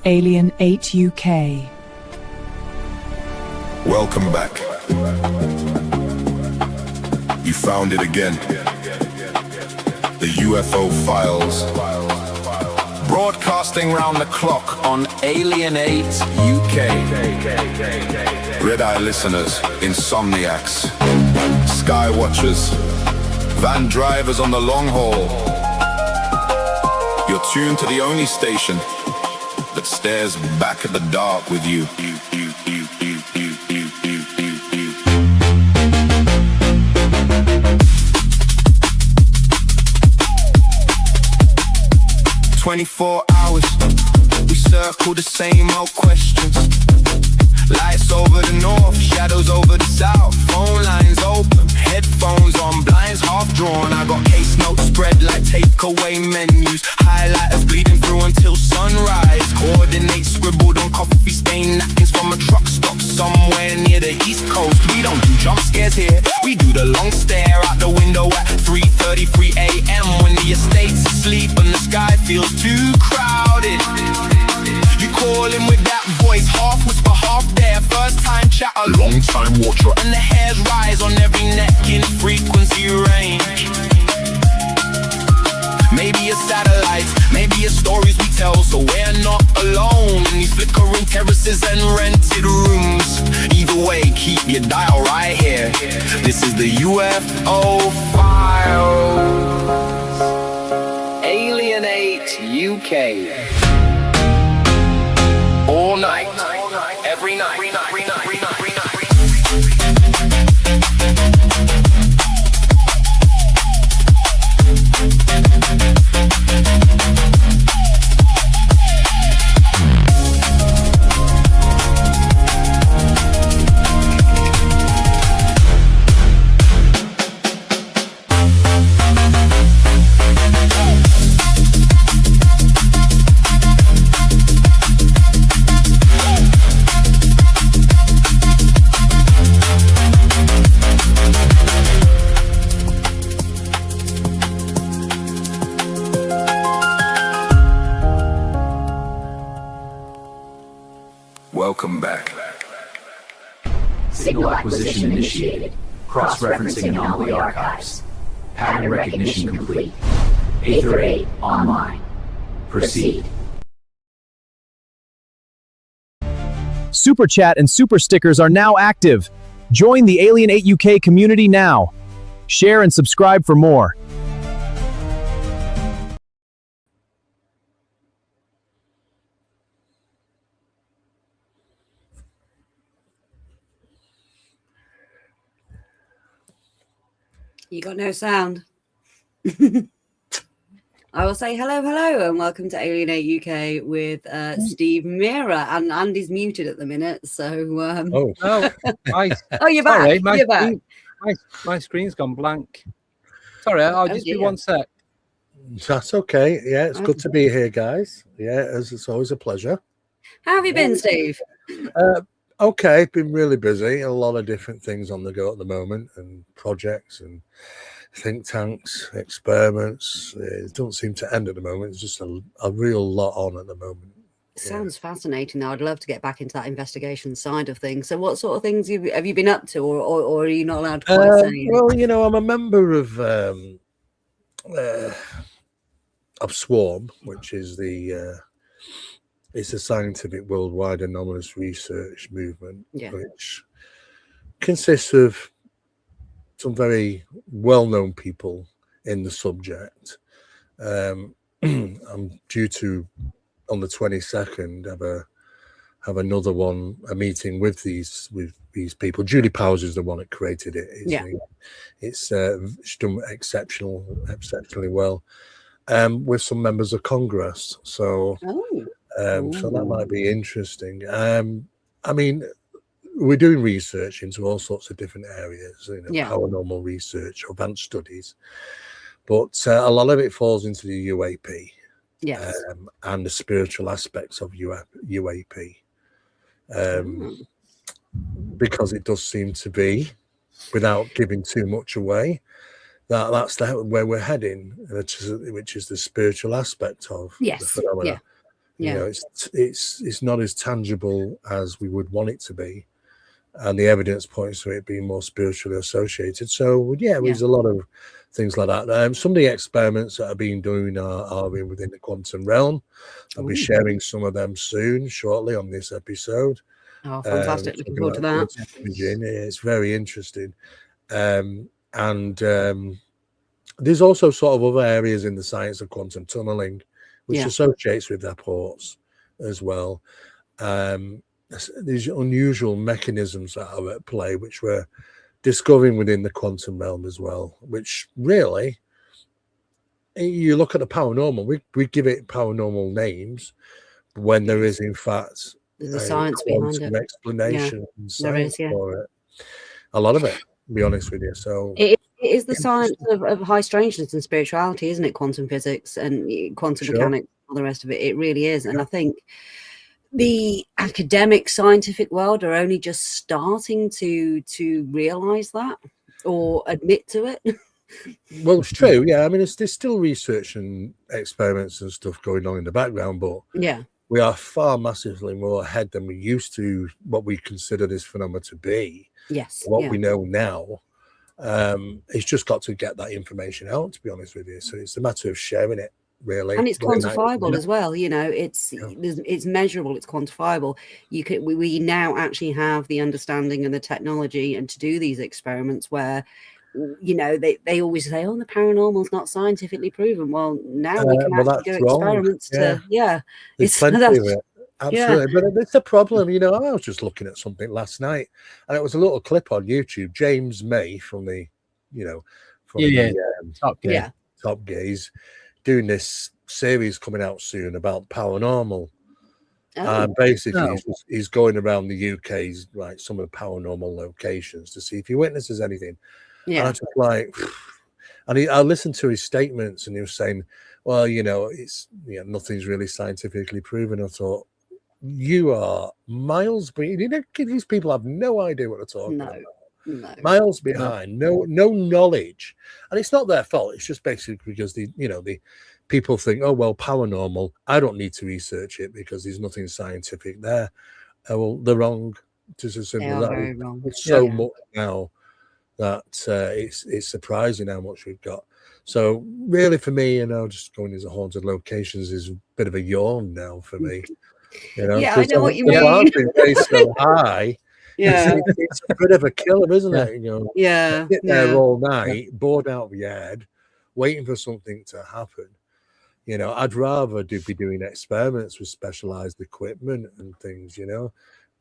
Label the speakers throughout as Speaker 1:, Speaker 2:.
Speaker 1: ALIEN8UK.
Speaker 2: Welcome back. You found it again. The UFO Files. Broadcasting round the clock on ALIEN8UK. Red-eye listeners, insomniacs, sky watchers, van drivers on the long haul. You're tuned to the only station that stares back at the dark with you. 24 hours, we circle the same old questions. Lights over the north, shadows over the south. Phone lines open, headphones on, blinds half drawn. I got case notes spread like takeaway menus. Highlighters bleeding through until sunrise. Coordinates scribbled on coffee stain napkins from a truck stop somewhere near the east coast. We don't do jump scares here, we do the long stare out the window at 3:33 a.m. when the estate's asleep and the sky feels too crowded. You call in with that voice, half whisper, half dare. First time chatter, long time watcher, and the hairs rise on every neck in frequency range. Maybe it's satellites, maybe it's stories we tell, so we're not alone in these flickering terraces and rented rooms. Either way, keep your dial right here. This is the UFO Files. ALIEN8UK. All night, every night, every night, every night, every night, every night. Welcome back.
Speaker 3: Signal acquisition initiated. Cross-referencing anomaly archives. Pattern recognition complete. Aether 8 online. Proceed.
Speaker 4: Super Chat and Super Stickers are now active. Join the ALIEN8UK community now. Share and subscribe for more.
Speaker 5: You got no sound. I will say hello, and welcome to ALIEN8UK with Steve Mera, and Andy's muted at the minute, so
Speaker 6: Nice.
Speaker 5: Oh, you're back.
Speaker 6: Sorry,
Speaker 5: You're back.
Speaker 6: my screen's gone blank. Sorry, I'll just do one sec.
Speaker 7: That's okay. Yeah, it's good to be here, guys. Yeah, it's always a pleasure.
Speaker 5: How have you been, Steve?
Speaker 7: Okay, been really busy. A lot of different things on the go at the moment, and projects and think tanks, experiments. It doesn't seem to end at the moment. It's just a real lot on at the moment.
Speaker 5: Sounds fascinating, though. I'd love to get back into that investigation side of things. So what sort of things have you been up to, or are you not allowed to quite say?
Speaker 7: Well, you know, I'm a member of SWARM, which is it's a scientific worldwide anomalous research movement, which consists of some very well-known people in the subject. I'm due to, on the 22nd, have another one, a meeting with these people. Julie Powers is the one that created it. It's done exceptionally well, with some members of Congress. So. So that might be interesting. I mean, we're doing research into all sorts of different areas, paranormal research, advanced studies, but a lot of it falls into the UAP, and the spiritual aspects of UAP, because it does seem to be, without giving too much away, that's where we're heading, which is the spiritual aspect of the phenomena. You know, it's not as tangible as we would want it to be, and the evidence points to it being more spiritually associated. So there's a lot of things like that. Some of the experiments that are being done are within the quantum realm. I'll be sharing some of them shortly on this episode.
Speaker 5: Oh, fantastic! Looking forward to that.
Speaker 7: It's very interesting, and there's also sort of other areas in the science of quantum tunneling, which associates with their ports as well. These unusual mechanisms that are at play, which we're discovering within the quantum realm as well, which really, you look at the paranormal, we give it paranormal names when there is in fact
Speaker 5: there's a science behind it,
Speaker 7: explanation for it. A lot of it, to be honest with you. So
Speaker 5: it is the science of high strangeness and spirituality, isn't it? Quantum physics and quantum mechanics, all the rest of it. It really is. And I think the academic scientific world are only just starting to realize that or admit to it.
Speaker 7: Well, it's true. Yeah. I mean, there's still research and experiments and stuff going on in the background, but we are far massively more ahead than we used to what we consider this phenomenon to be.
Speaker 5: Yes.
Speaker 7: What we know now. It's just got to get that information out, to be honest with you. So it's a matter of sharing it, really.
Speaker 5: And it's quantifiable as well. You know, it's measurable, it's quantifiable. We now actually have the understanding and the technology and to do these experiments where, you know, they always say, oh, the paranormal's not scientifically proven. Well, now we can actually do experiments
Speaker 7: There's plenty of it. Absolutely. But it's a problem. You know, I was just looking at something last night, and it was a little clip on YouTube. James May from the, Top Gaze, doing this series coming out soon about paranormal. Basically, he's going around the UK's, like, some of the paranormal locations to see if he witnesses anything. And I just like, and I listened to his statements, and he was saying, well, you know, nothing's really scientifically proven. I thought, you are miles behind. You know, these people have no idea what they're talking about. No. Miles behind, no knowledge, and it's not their fault. It's just basically because the people think, oh well, paranormal, I don't need to research it because there's nothing scientific there. Well, they're wrong. Just as simple as that. Very wrong. It's so much now that it's surprising how much we've got. So really, for me, just going into haunted locations is a bit of a yawn now for me. You know,
Speaker 5: I know what you mean.
Speaker 7: It's so high. It's a bit of a killer, isn't it? You know, sit there all night, bored out of your head, waiting for something to happen. You know, I'd rather be doing experiments with specialized equipment and things. You know,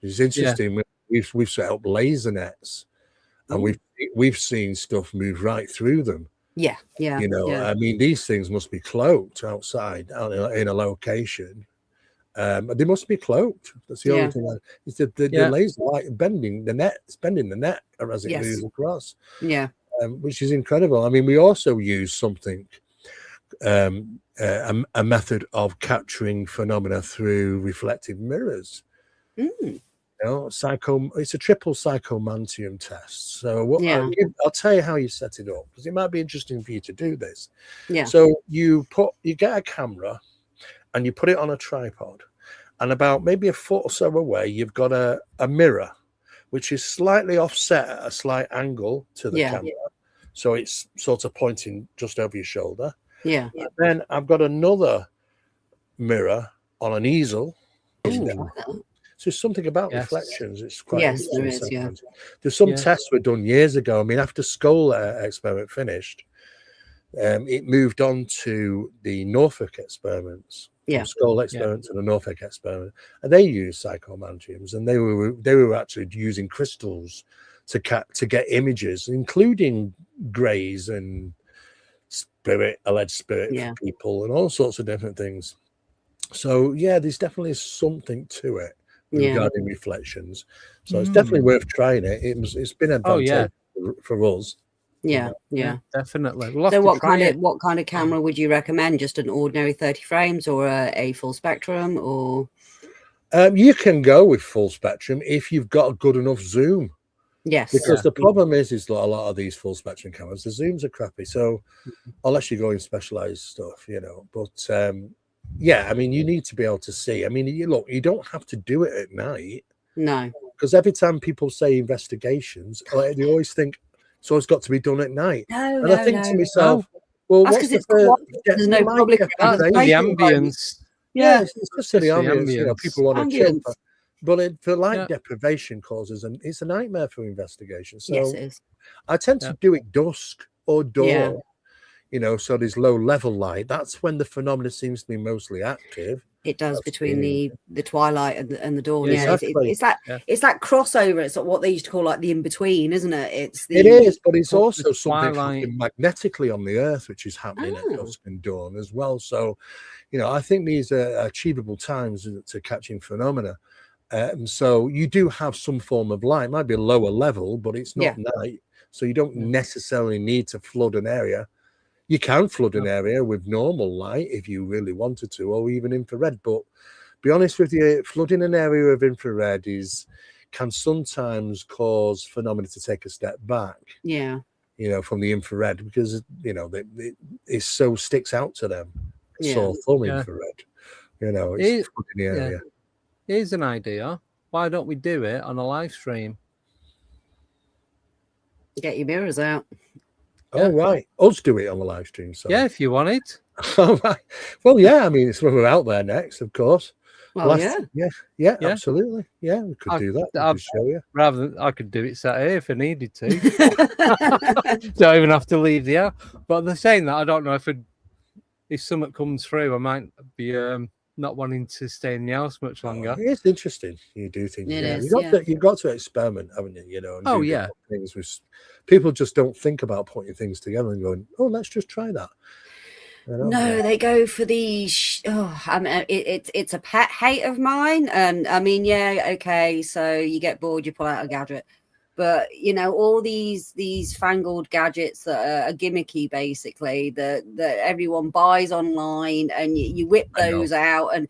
Speaker 7: it's interesting. We've set up laser nets, and we've seen stuff move right through them. You know, I mean, these things must be cloaked outside out in a location. They must be cloaked. That's the only thing. It's the laser light bending the net as it moves across. Which is incredible. I mean, we also use something, a method of capturing phenomena through reflective mirrors. You know, it's a triple psychomantium test. So I'll tell you how you set it up, because it might be interesting for you to do this. So you get a camera and you put it on a tripod, and about maybe a foot or so away, you've got a mirror, which is slightly offset at a slight angle to the camera. So it's sort of pointing just over your shoulder. And then I've got another mirror on an easel. So there's something about reflections. It's quite
Speaker 5: there is.
Speaker 7: There's some tests were done years ago. I mean, after Skull experiment finished, it moved on to the Norfolk experiments. Skull experiment and the Norfolk experiment, and they used psychomantiums, and they were actually using crystals to get images, including greys and alleged spirit people, and all sorts of different things. So there's definitely something to it regarding reflections. So it's definitely worth trying it. It's been advantageous for us.
Speaker 6: Definitely.
Speaker 5: So what kind of camera would you recommend? Just an ordinary 30 frames or a full spectrum, or
Speaker 7: you can go with full spectrum if you've got a good enough zoom. Because the problem is that a lot of these full spectrum cameras, the zooms are crappy. So unless you go in specialized stuff, you know, but Yeah, I mean, you need to be able to see. I mean, look, you don't have to do it at night.
Speaker 5: No.
Speaker 7: Because every time people say investigations, they always think so it's got to be done at night.
Speaker 5: No,
Speaker 7: And I think to myself, well,
Speaker 5: that's
Speaker 7: what's
Speaker 5: because
Speaker 7: the
Speaker 5: it's quiet. There's no
Speaker 7: light
Speaker 5: public around.
Speaker 6: That's
Speaker 5: There's
Speaker 6: the
Speaker 5: no
Speaker 6: ambience.
Speaker 7: Yeah, it's just for the ambience. You know,
Speaker 6: ambience.
Speaker 7: people want to chill.
Speaker 5: Ambience.
Speaker 7: But for light
Speaker 6: Yeah.
Speaker 7: deprivation causes, and it's a nightmare for investigation. So
Speaker 5: Yes, it is.
Speaker 7: I tend to do it dusk or dawn.
Speaker 5: Yeah.
Speaker 7: You know, so there's low level light. That's when the phenomena seems to be mostly active.
Speaker 5: It does between the twilight and the dawn.
Speaker 7: Yeah,
Speaker 5: Yeah,
Speaker 7: exactly.
Speaker 5: it's that crossover. It's what they used to call like the in between, isn't it?
Speaker 7: It is, but it's also
Speaker 6: the
Speaker 7: something
Speaker 6: twilight.
Speaker 7: happening magnetically on the Earth, which is happening at dusk and dawn as well. So, you know, I think these are achievable times to catching phenomena. So you do have some form of light. It might be a lower level, but it's not night. So you don't necessarily need to flood an area. You can flood an area with normal light if you really wanted to, or even infrared. But be honest with you, flooding an area of infrared can sometimes cause phenomena to take a step back.
Speaker 5: Yeah.
Speaker 7: You know, from the infrared, because you know it so sticks out to them.
Speaker 5: Yeah.
Speaker 7: So from infrared, you know, it's flooding the area.
Speaker 6: Here's an idea. Why don't we do it on a live stream?
Speaker 5: Get your mirrors out.
Speaker 7: Oh, right. Us do it on the live stream. So
Speaker 6: Yeah, if you want it.
Speaker 7: All right. Well, yeah. I mean, it's when we're out there next, of course.
Speaker 5: Well,
Speaker 7: yeah, absolutely. Yeah, we could do that. I could show you.
Speaker 6: Rather than I could do it sat here if I needed to. Don't even have to leave the house. But they're saying that I don't know if something comes through, I might be not wanting to stay in the house much longer.
Speaker 7: It's interesting. You do things.
Speaker 5: It is,
Speaker 7: you've got to experiment, haven't you? You know. And
Speaker 6: Oh
Speaker 7: do
Speaker 6: yeah.
Speaker 7: Things with people just don't think about putting things together and going, "Oh, let's just try that." You know?
Speaker 5: No, they go for the. I mean, it's a pet hate of mine, and I mean, yeah, okay. So you get bored, you pull out a gadget, but you know, all these fangled gadgets that are gimmicky, basically that everyone buys online, and you whip those out, and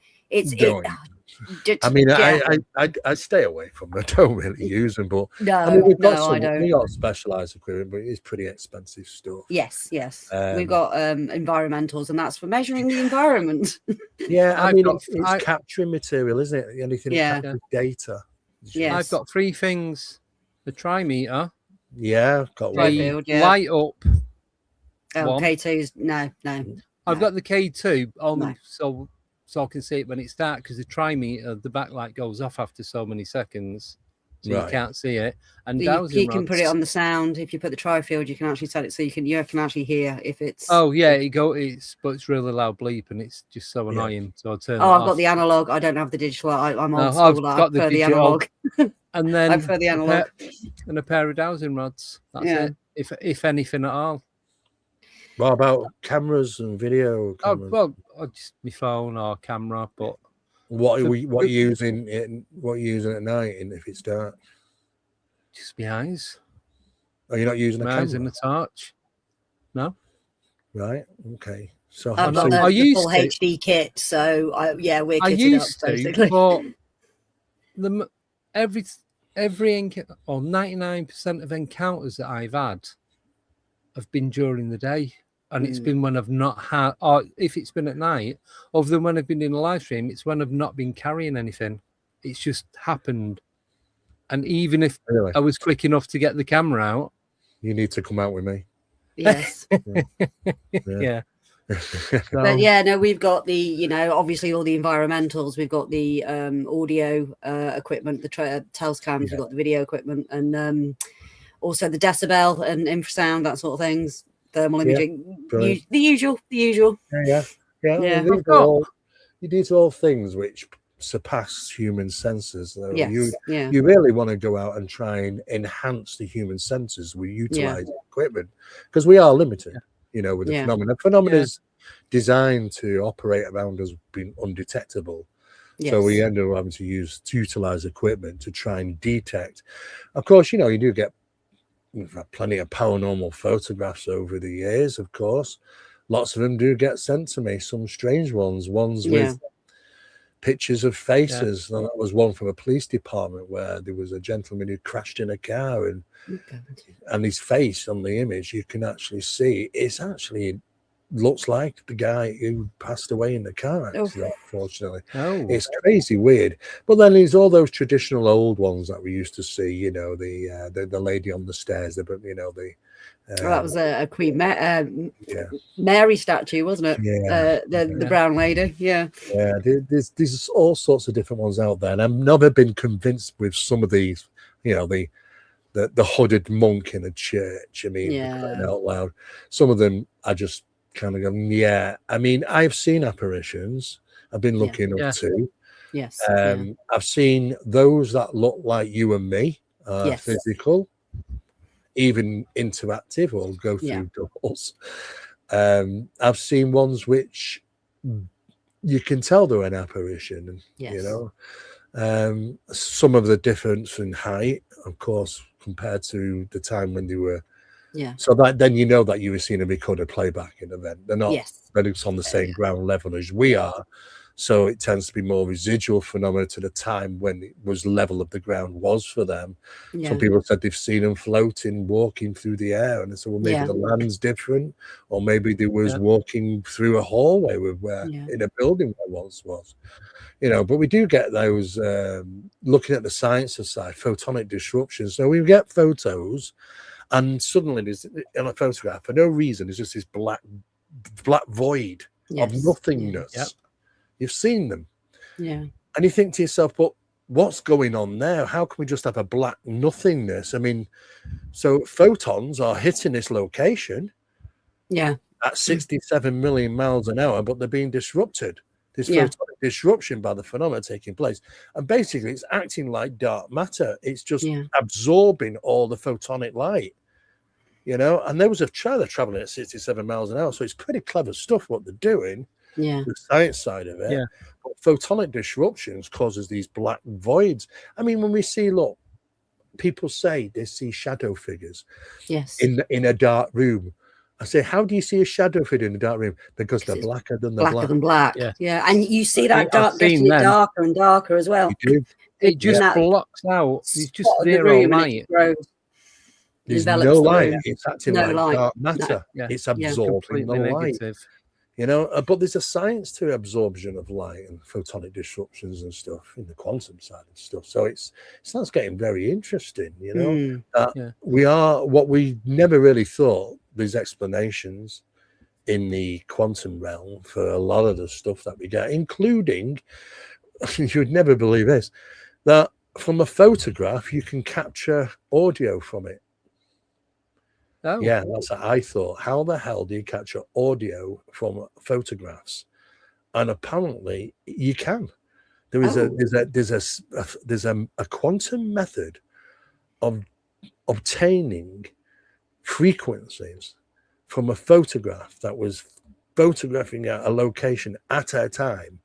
Speaker 7: I mean, I stay away from them. I don't really use them, but I mean, we got specialized equipment, but it's pretty expensive stuff.
Speaker 5: Yes. We've got environmentals, and that's for measuring the environment.
Speaker 7: Yeah, I mean, it's capturing material, isn't it? Anything that captures data.
Speaker 5: Yes.
Speaker 6: I've got three things: the trimeter.
Speaker 7: Yeah, got
Speaker 5: one.
Speaker 6: Light up.
Speaker 5: Oh, K2's no.
Speaker 6: I've got the K2 on, so I can see it when it's dark, because the trimeter, the backlight goes off after so many seconds, so you can't see it. And
Speaker 5: you can put it on the sound. If you put the tri-field, you can actually set it so you can actually hear if it's.
Speaker 6: Oh yeah, but it's really loud bleep, and it's just so annoying. So I turn.
Speaker 5: I've got the analog. I don't have the digital. I'm old school. I prefer the analog.
Speaker 6: And then
Speaker 5: I prefer the analog.
Speaker 6: And a pair of dowsing rods. That's it. If anything at all.
Speaker 7: What about cameras and video cameras?
Speaker 6: Oh, well, just my phone or camera. But
Speaker 7: what are you using at night? And if it's dark,
Speaker 6: just my eyes.
Speaker 7: Are you not using a camera?
Speaker 6: Eyes and a torch? No.
Speaker 7: Right. Okay. So
Speaker 5: I've got the full HD kit. So we're kitted up basically.
Speaker 6: But every 99% of encounters that I've had have been during the day, and it's been when I've not had, or if it's been at night, other than when I've been in a live stream, it's when I've not been carrying anything. It's just happened. And even if I was quick enough to get the camera out,
Speaker 7: you need to come out with me.
Speaker 5: Yes.
Speaker 6: Yeah.
Speaker 5: But no, we've got the, obviously all the environmentals. We've got the audio equipment, the Telscams. We've got the video equipment, and also the decibel and infrasound, that sort of things, thermal imaging, the usual.
Speaker 7: Yeah. These are all things which surpass human senses. You really want to go out and try and enhance the human senses. We utilize equipment because we are limited, with the phenomena. Phenomena is designed to operate around us being undetectable. Yes. So we end up having to utilize equipment to try and detect. Of course, you do get. We've had plenty of paranormal photographs over the years, of course. Lots of them do get sent to me, some strange ones with pictures of faces. And that was one from a police department where there was a gentleman who crashed in a car, and his face on the image, you can actually see it's actually looks like the guy who passed away in the car accident, unfortunately.
Speaker 6: Oh.
Speaker 7: It's crazy weird. But then there's all those traditional old ones that we used to see, you know, the lady on the stairs, you know,
Speaker 5: that was a Queen Mary statue, wasn't it?
Speaker 7: Yeah.
Speaker 5: The brown lady. Yeah.
Speaker 7: Yeah, there's all sorts of different ones out there. And I've never been convinced with some of these, you know, the hooded monk in a church. I mean, crying out loud. Some of them I just kind of go, yeah. I mean, I've seen apparitions. I've been lucky enough to.
Speaker 5: Yes.
Speaker 7: I've seen those that look like you and me, physical, even interactive, or go through doors. I've seen ones which you can tell they're an apparition, you know. Some of the difference in height, of course, compared to the time when they were, so that then you know that you were seeing a recorded playback in event. They're not, but it's on the same ground level as we are. So it tends to be more residual phenomena to the time when it was level of the ground was for them. Some people said they've seen them floating, walking through the air, and so well, maybe the land's different, or maybe they was walking through a hallway where in a building where once was, you know. But we do get those looking at the science side, photonic disruptions. So we get photos, and suddenly there's in a photograph for no reason there's just this black void of nothingness. You've seen them. And you think to yourself, but what's going on there? How can we just have a black nothingness? I mean, so photons are hitting this location at 67 million miles an hour, but they're being disrupted. This photonic disruption by the phenomena taking place. And basically it's acting like dark matter. It's just absorbing all the photonic light, you know. And there was a trailer traveling at 67 miles an hour. So it's pretty clever stuff what they're doing. The science side of it. But photonic disruptions causes these black voids. I mean, when we see, look, people say they see shadow figures in a dark room. I say, how do you see a shadow figure in a dark room? Because they're blacker than the
Speaker 5: black. And you see that dark getting darker and darker as well.
Speaker 6: It just blocks out. It's just zero light.
Speaker 7: There's no light. It's acting like dark matter. It's absorbing the light. You know, but there's a science to absorption of light and photonic disruptions and stuff in the quantum side and stuff. So it starts getting very interesting, you know. We are what we never really thought, these explanations in the quantum realm for a lot of the stuff that we get, including, you would never believe this, that from a photograph, you can capture audio from it. Yeah, that's what I thought. How the hell do you capture audio from photographs? And apparently you can. There is there's a quantum method of obtaining frequencies from a photograph that was photographing a location at a time.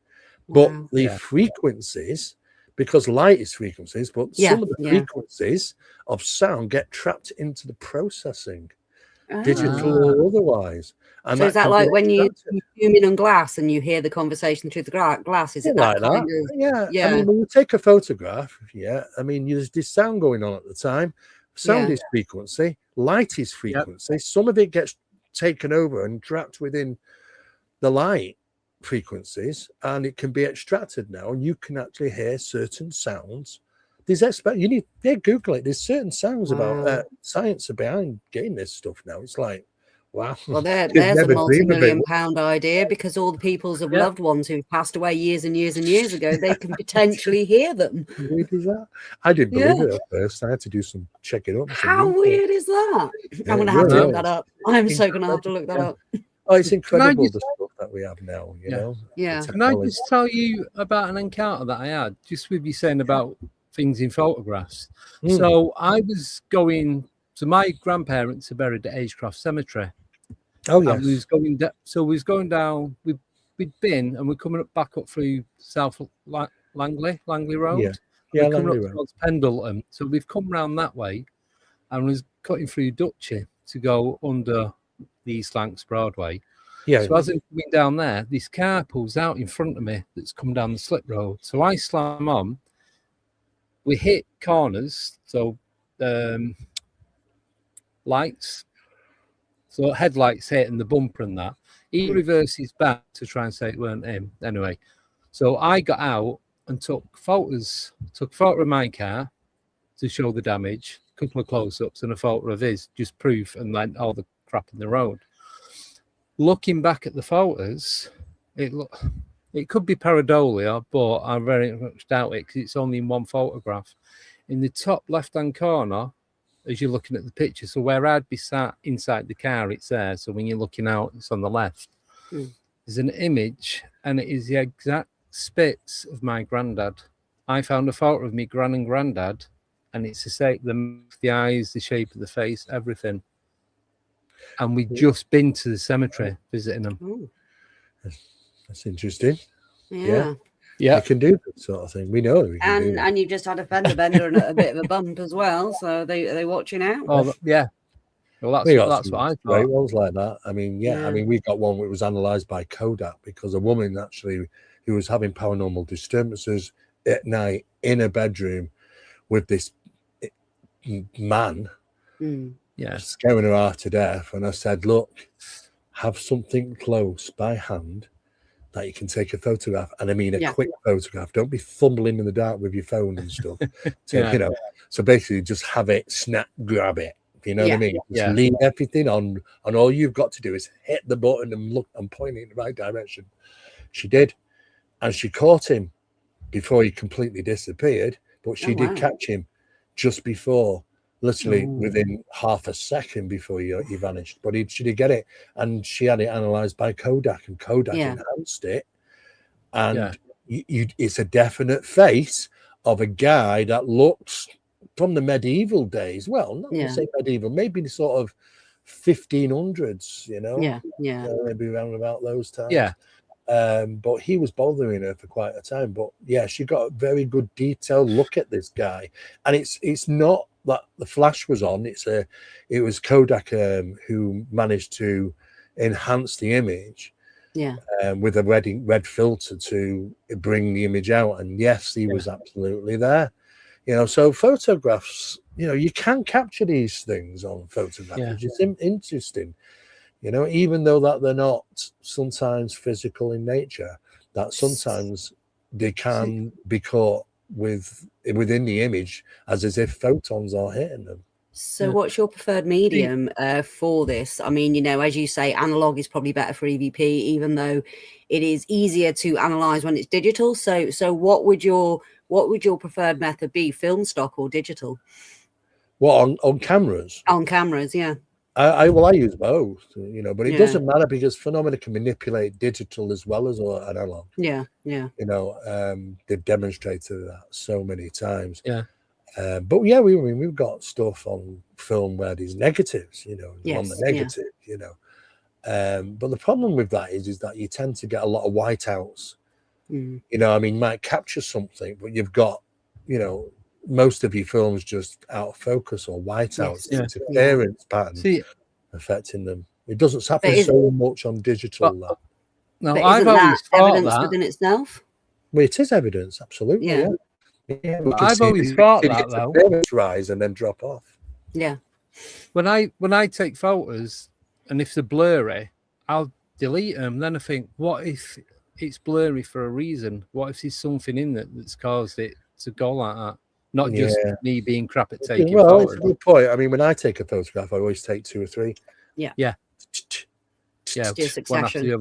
Speaker 7: But the frequencies, because light is frequencies, but some of the frequencies of sound get trapped into the processing, digital or otherwise. And
Speaker 5: so is that like when you zoom in on glass and you hear the conversation through the glass? Is it that kind of?
Speaker 7: I mean, when you take a photograph, I mean, there's this sound going on at the time. Sound is frequency, light is frequency. Some of it gets taken over and trapped within the light frequencies, and it can be extracted now, and you can actually hear certain sounds. There's Google it. There's certain sounds about science behind getting this stuff now. It's like, wow.
Speaker 5: Well, there's a multi-million-pound idea, because all the peoples of loved ones who've passed away years and years and years ago, they can potentially hear them.
Speaker 7: I didn't believe it at first. I had to do some checking up.
Speaker 5: How weird is that? I'm going to have to look that up. I'm so going to have to look that up.
Speaker 7: Oh, it's incredible the stuff that we have now, you know.
Speaker 6: Can I just tell you about an encounter that I had, just with you saying about things in photographs? So I was going, so my grandparents are buried at Agecroft Cemetery.
Speaker 7: Oh, yes.
Speaker 6: And we was going down, we'd been, and we're coming back up through South Langley Road. We're coming up towards Pendleton. So we've come round that way, and was cutting through Dutchy to go under the East Lancs Broadway. So as I'm coming down there, this car pulls out in front of me that's come down the slip road. So I slam on. We hit corners, so lights. So headlights hitting the bumper and that. He reverses back to try and say it weren't him. Anyway, so I got out and took photos. Took a photo of my car to show the damage, a couple of close-ups, and a photo of his, just proof, and then all the crap in the road. Looking back at the photos, it could be pareidolia, but I very much doubt it because it's only in one photograph. In the top left-hand corner, as you're looking at the picture, so where I'd be sat inside the car, it's there. So when you're looking out, it's on the left. There's an image, and it is the exact spits of my granddad. I found a photo of me gran and granddad, and it's the same, the eyes, the shape of the face, everything. And we'd just been to the cemetery visiting them.
Speaker 7: That's interesting.
Speaker 5: Yeah.
Speaker 7: You can do that sort of thing. We know that we can do that.
Speaker 5: And you've just had a fender bender and a bit of a bump as well, so they're watching out.
Speaker 6: Oh yeah. Well, that's what I thought.
Speaker 7: Great ones like that. I mean, I mean, we got one that was analysed by Kodak because a woman actually who was having paranormal disturbances at night in a bedroom with this man, scaring her half to death. And I said, look, have something close by hand that you can take a photograph, and I mean a quick photograph. Don't be fumbling in the dark with your phone and stuff. So, you know, so basically just have it, snap, grab it. You know what I mean? Just leave everything on, and all you've got to do is hit the button and look and point in the right direction. She did, and she caught him before he completely disappeared, but she did catch him just before, literally within half a second before he vanished. But she did get it, and she had it analysed by Kodak, and Kodak enhanced it. And it's a definite face of a guy that looks from the medieval days. Well, not to say medieval, maybe the sort of 1500s, you know? Maybe around about those times. But he was bothering her for quite a time. But yeah, she got a very good detailed look at this guy. And it's not that the flash was on, it was Kodak who managed to enhance the image with a red filter to bring the image out. And yes, he was absolutely there. You know, so photographs, you know, you can capture these things on photographs, which is interesting. You know, even though that they're not sometimes physical in nature, that sometimes they can be caught within the image as if photons are hitting them.
Speaker 5: So what's your preferred medium for this? I mean, you know, as you say, analog is probably better for EVP, even though it is easier to analyze when it's digital. So what would your preferred method be, film stock or digital?
Speaker 7: Well, on cameras?
Speaker 5: On cameras, yeah.
Speaker 7: I use both, you know, but it doesn't matter because phenomena can manipulate digital as well as analog.
Speaker 5: Yeah.
Speaker 7: You know, they've demonstrated that so many times. But yeah, we've got stuff on film where there's negatives, you know, on the negative, you know. But the problem with that is that you tend to get a lot of whiteouts. You know, I mean, you might capture something, but you've got, you know, most of your films just out of focus or whiteouts, interference patterns affecting them. It doesn't happen so much on digital.
Speaker 5: No, I've always thought evidence within itself.
Speaker 7: Well, it is evidence, absolutely.
Speaker 6: I've always thought that though.
Speaker 7: Rise and then drop off.
Speaker 5: Yeah.
Speaker 6: When I take photos, and if they're blurry, I'll delete them. Then I think, what if it's blurry for a reason? What if there's something in it that's caused it to go like that? Not just me being crap at taking photos.
Speaker 7: That's a good point. I mean, when I take a photograph, I always take 2 or 3.
Speaker 6: Yeah.
Speaker 5: Succession.
Speaker 7: You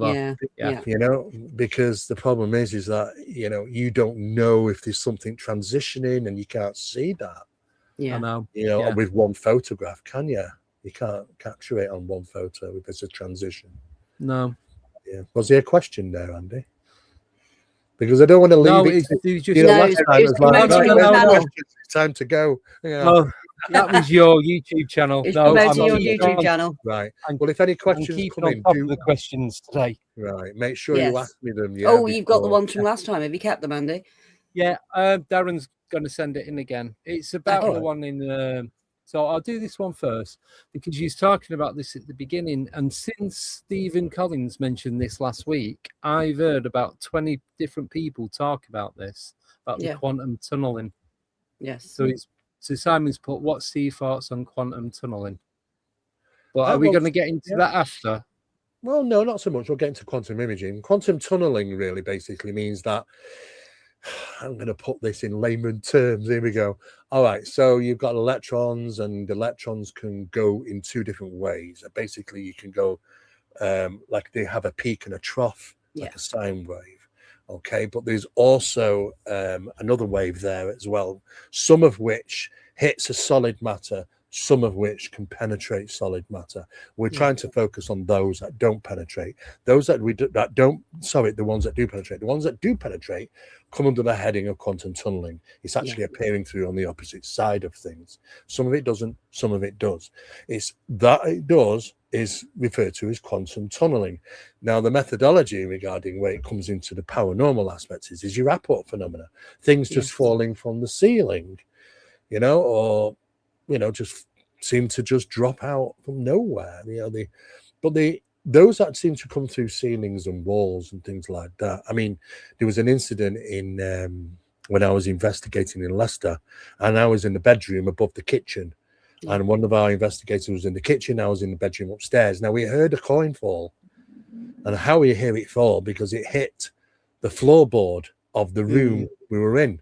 Speaker 7: know, because the problem is that, you know, you don't know if there's something transitioning and you can't see that.
Speaker 6: I know.
Speaker 7: You know, with one photograph, can you? You can't capture it on one photo if it's a transition.
Speaker 6: No.
Speaker 7: Yeah. Was there a question there, Andy? Because I don't want to leave it's time to go. You know.
Speaker 6: Oh, that was your YouTube channel.
Speaker 5: It's your YouTube channel.
Speaker 7: Right. Well, if any questions come in,
Speaker 6: do the questions today.
Speaker 7: Right. Make sure you ask me them.
Speaker 5: You've got the one from last time. Have you kept them, Andy?
Speaker 6: Yeah. Darren's going to send it in again. It's about the one in so I'll do this one first because you was talking about this at the beginning. And since Stephen Collins mentioned this last week, I've heard about 20 different people talk about this, about the quantum tunneling.
Speaker 5: Yes.
Speaker 6: So Simon's put, what's your thoughts on quantum tunneling? But are we going to get into that after?
Speaker 7: Well, no, not so much. We'll get into quantum imaging. Quantum tunneling really basically means that, I'm going to put this in layman terms. Here we go. All right. So you've got electrons, and electrons can go in two different ways. Basically, you can go like they have a peak and a trough, like a sine wave. Okay. But there's also another wave there as well, some of which hits a solid matter, some of which can penetrate solid matter. We're trying to focus on those that don't penetrate. Those that the ones that do penetrate. The ones that do penetrate come under the heading of quantum tunneling. It's actually appearing through on the opposite side of things. Some of it doesn't, some of it does. It's that it does is referred to as quantum tunneling. Now, the methodology regarding where it comes into the paranormal aspects is your apport phenomena, things just falling from the ceiling, or just seem to just drop out from nowhere. Those that seem to come through ceilings and walls and things like that. I mean, there was an incident in when I was investigating in Leicester, and I was in the bedroom above the kitchen, and one of our investigators was in the kitchen. I was in the bedroom upstairs. Now, we heard a coin fall, and how we hear it fall, because it hit the floorboard of the room we were in.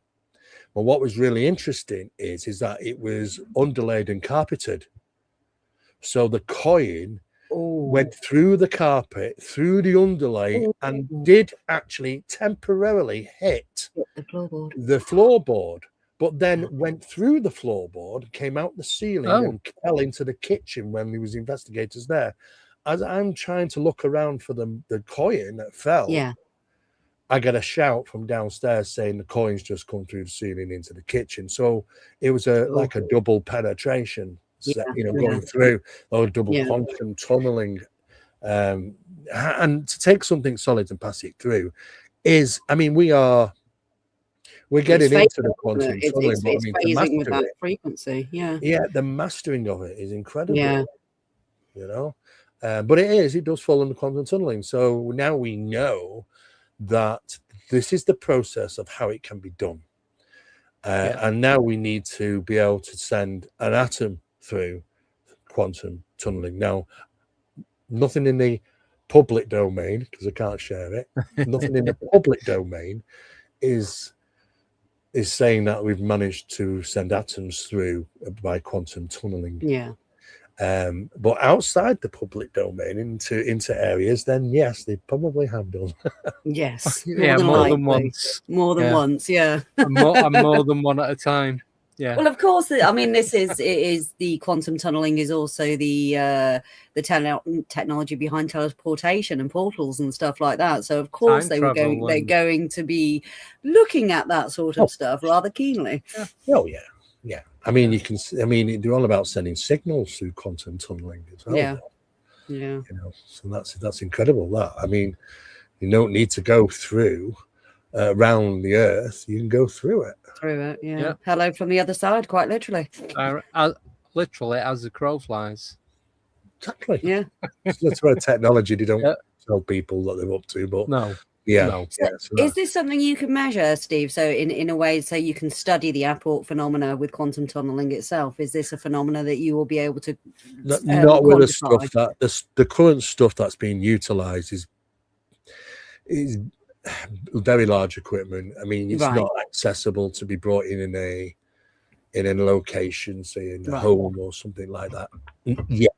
Speaker 7: Well, what was really interesting is that it was underlaid and carpeted. So the coin went through the carpet, through the underlay, and did actually temporarily hit the floorboard, but then went through the floorboard, came out the ceiling, and fell into the kitchen when there was investigators there. As I'm trying to look around for the coin that fell, I get a shout from downstairs saying the coins just come through the ceiling into the kitchen. So it was like a double penetration, going through, or double quantum tunneling. And to take something solid and pass it through is, I mean, we're getting into the quantum tunneling, but I mean,
Speaker 5: phasing with that frequency.
Speaker 7: The mastering of it is incredible. But it does fall under quantum tunneling. So now we know that this is the process of how it can be done. And now we need to be able to send an atom through quantum tunneling. Now, nothing in the public domain, because I can't share it, nothing in the public domain is saying that we've managed to send atoms through by quantum tunneling. But outside the public domain into areas, then yes, they probably have done.
Speaker 6: More than once.
Speaker 5: More than once,
Speaker 6: and more than one at a time.
Speaker 5: Well, of course, I mean, it is the quantum tunneling is also the technology behind teleportation and portals and stuff like that. So of course they're going to be looking at that sort of stuff rather keenly.
Speaker 7: Yeah. I mean, they're all about sending signals through quantum tunneling as well. So that's incredible. That, I mean, you don't need to go through around the earth. You can go through it.
Speaker 5: Hello from the other side, quite literally.
Speaker 6: Literally, as the crow flies.
Speaker 7: Exactly. That's where technology they don't tell people that they're up to, but
Speaker 6: no.
Speaker 5: Is this something you can measure, Steve? So in a way, so you can study the apport phenomena with quantum tunneling itself. Is this a phenomena that you will be able to
Speaker 7: not with the stuff that the current stuff that's being utilized is very large equipment. I mean, it's not accessible to be brought in a location, say in a home or something like that yet.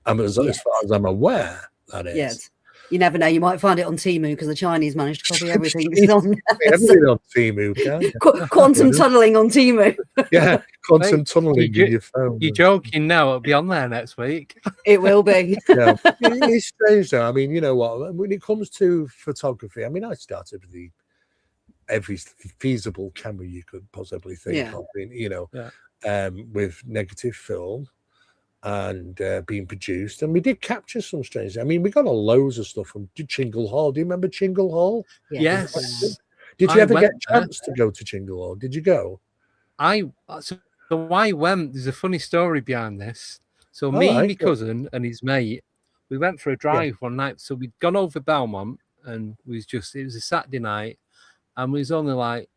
Speaker 7: As far as I'm aware, that is.
Speaker 5: You never know. You might find it on Temu, because the Chinese managed to copy everything on
Speaker 7: everything on Temu.
Speaker 5: Quantum tunneling on Temu.
Speaker 7: Quantum tunneling in your phone.
Speaker 6: You're joking now. It'll be on there next week.
Speaker 5: It will be.
Speaker 7: It's strange though. I mean, you know what? When it comes to photography, I mean, I started with every feasible camera you could possibly think of. With negative film and being produced, and we did capture some strange. I mean, we got loads of stuff from Chingle Hall. Do you remember Chingle Hall?
Speaker 6: Yes.
Speaker 7: Did you ever get a chance to go to Chingle Hall? Did you go?
Speaker 6: I went. There's a funny story behind this. So me and my cousin and his mate, we went for a drive one night. So we'd gone over Belmont, and it was a Saturday night, and we was only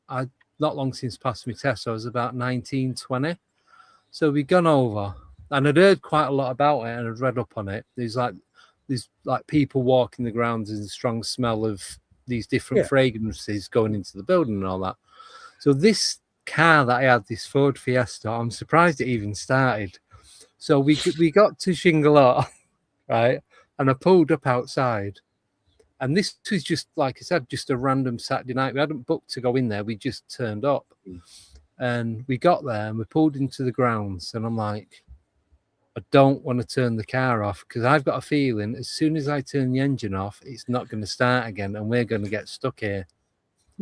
Speaker 6: I'd not long since passed my test, so I was about 19, 20. So we'd gone over, and I'd heard quite a lot about it, and I'd read up on it. There's there's like people walking the grounds and the strong smell of these different fragrances going into the building and all that. So this car that I had, this Ford Fiesta, I'm surprised it even started. So we got to Shingle Hut, right? And I pulled up outside. And this was just, like I said, just a random Saturday night. We hadn't booked to go in there. We just turned up. And we got there and we pulled into the grounds. And I'm like, I don't want to turn the car off because I've got a feeling as soon as I turn the engine off, it's not going to start again and we're going to get stuck here.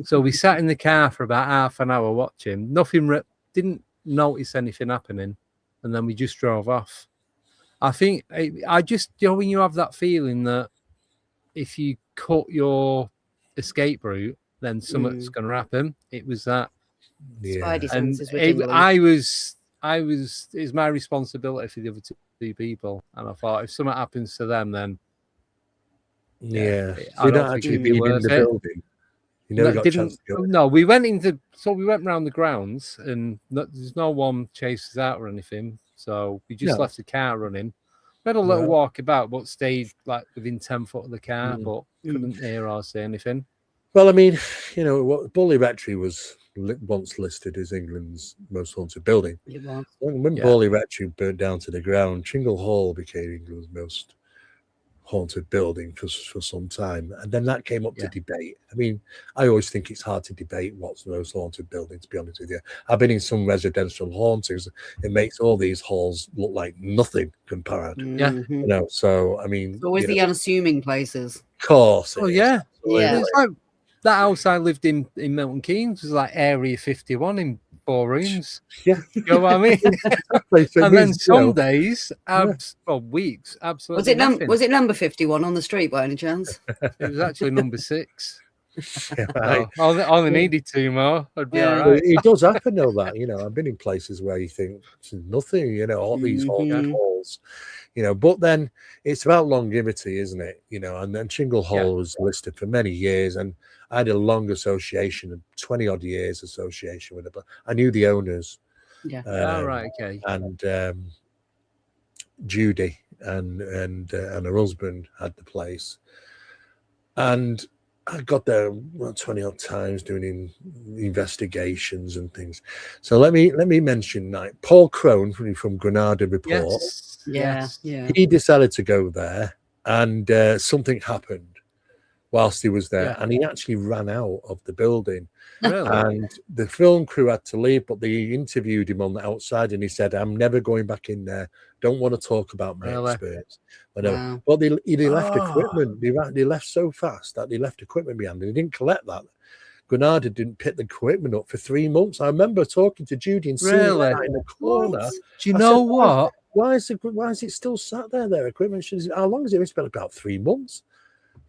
Speaker 6: So we sat in the car for about half an hour watching. Didn't notice anything happening. And then we just drove off. I think I just, when you have that feeling that if you cut your escape route, then something's going to happen. It was that.
Speaker 5: Spidey
Speaker 6: And
Speaker 5: senses were
Speaker 6: it's my responsibility for the other two people. And I thought if something happens to them, then
Speaker 7: I don't actually be in the building. You never got a chance to go.
Speaker 6: No, we went round the grounds and there's no one chased us out or anything. So we just left the car running. We had a little walk about, but stayed like within 10 foot of the car, but couldn't hear or say anything.
Speaker 7: Well, I mean, what Bully Rectory was once listed as England's most haunted building.
Speaker 5: It was.
Speaker 7: When Bully Rectory burnt down to the ground, Shingle Hall became England's most haunted building for some time, and then that came up to debate. I mean, I always think it's hard to debate what's the most haunted building, to be honest with you. I've been in some residential hauntings. It makes all these halls look like nothing compared. So I mean,
Speaker 5: it's always the unassuming places.
Speaker 7: Of course.
Speaker 6: It's like that house I lived in Milton Keynes was like Area 51 in 4 rooms. You know what I mean? And then some days, weeks, absolutely.
Speaker 5: Was it number 51 on the street by any chance?
Speaker 6: It was actually number 6. I only needed 2 more. I'd be all right.
Speaker 7: It does happen though, that I've been in places where you think it's nothing, all these haunted halls, but then it's about longevity, isn't it? And then Shingle Hall was listed for many years, and I had a long association, 20 odd years association with it, but I knew the owners. And Judy and her husband had the place, and I got there 20 odd times doing investigations and things. So let me mention Paul Crone from Granada Report. He decided to go there, and something happened whilst he was there, and he actually ran out of the building. And the film crew had to leave, but they interviewed him on the outside, and he said, "I'm never going back in there. Don't want to talk about my experience." But they left equipment. They left so fast that they left equipment behind, and they didn't collect that. Granada didn't pick the equipment up for 3 months. I remember talking to Judy and seeing that in the corner.
Speaker 6: Do you know what?
Speaker 7: Why is it still sat there? Their equipment how long has it been? It's been about 3 months.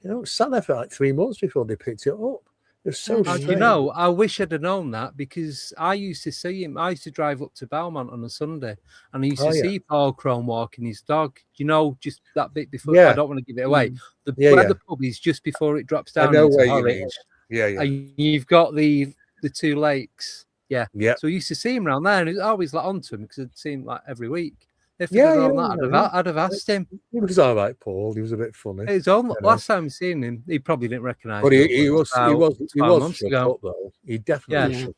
Speaker 7: It sat there for like 3 months before they picked it up. It was so strange.
Speaker 6: I wish I'd have known that, because I used to see him. I used to drive up to Belmont on a Sunday, and I used to see Paul Crone walking his dog. Just that bit before. I don't want to give it away. The pub is just before it drops down.
Speaker 7: I know
Speaker 6: into
Speaker 7: where
Speaker 6: Horwich.
Speaker 7: you mean.
Speaker 6: And you've got the 2 lakes. So we used to see him around there, and it was always like onto him because I'd see him like every week. If I'd have asked him.
Speaker 7: He was all right, Paul. He was a bit funny.
Speaker 6: It's last time I seen him, he probably didn't recognise.
Speaker 7: But he was shut up though. He definitely shut up.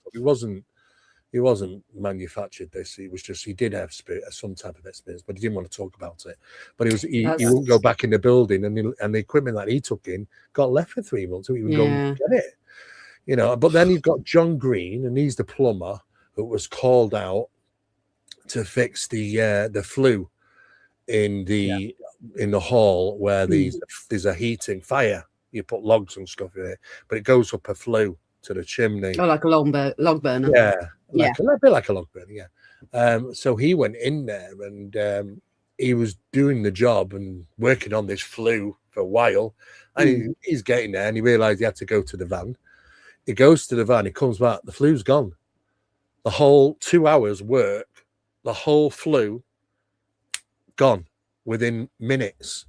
Speaker 7: He wasn't manufactured this. He did have some type of experience, but he didn't want to talk about it. But he wouldn't go back in the building, and the equipment that he took in got left for 3 months, so he would go and get it. But then you've got John Green, and he's the plumber who was called out to fix the flue in the hall where there's a heating fire. You put logs and stuff in it, but it goes up a flue to the chimney.
Speaker 5: Oh, like a log burner.
Speaker 7: A bit like a log burner. So he went in there, and he was doing the job and working on this flue for a while, and he's getting there, and he realized he had to go to the van. He goes to the van, he comes back, the flue's gone. The whole 2 hours work, the whole flue gone within minutes.